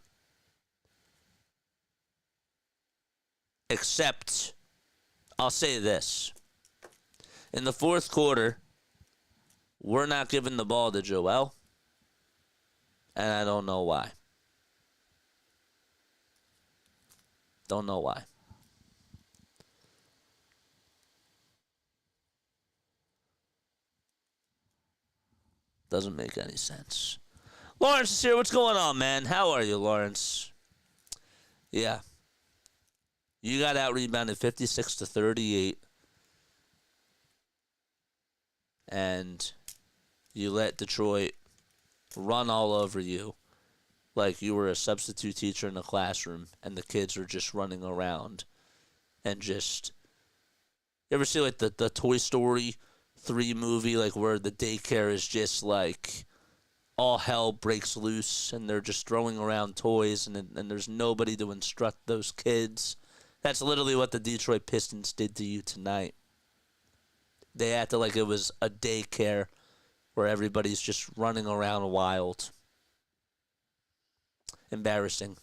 Except, I'll say this. In the fourth quarter, we're not giving the ball to Joel. And I don't know why. Don't know why. Doesn't make any sense. Lawrence is here. What's going on, man? How are you, Lawrence? Yeah. You got out-rebounded 56-38. And you let Detroit run all over you like you were a substitute teacher in the classroom and the kids are just running around and just... You ever see, like, the Toy Story 3 movie, like, where the daycare is just, like, all hell breaks loose and they're just throwing around toys and there's nobody to instruct those kids? That's literally what the Detroit Pistons did to you tonight. They acted like it was a daycare where everybody's just running around wild. Embarrassing.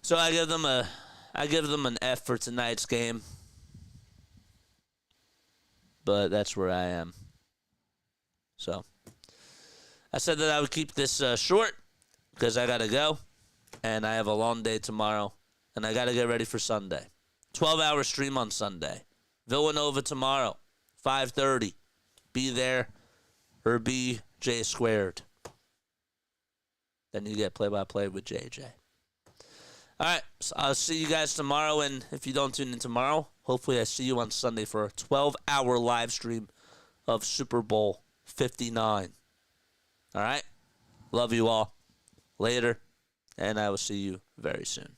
So I give them an F for tonight's game. But that's where I am. So I said that I would keep this short because I got to go. And I have a long day tomorrow. And I got to get ready for Sunday. 12-hour stream on Sunday. Villanova tomorrow, 5:30. Be there or be J squared. Then you get play-by-play with JJ. All right, so I'll see you guys tomorrow. And if you don't tune in tomorrow, hopefully I see you on Sunday for a 12-hour live stream of Super Bowl 59. All right? Love you all. Later. And I will see you very soon.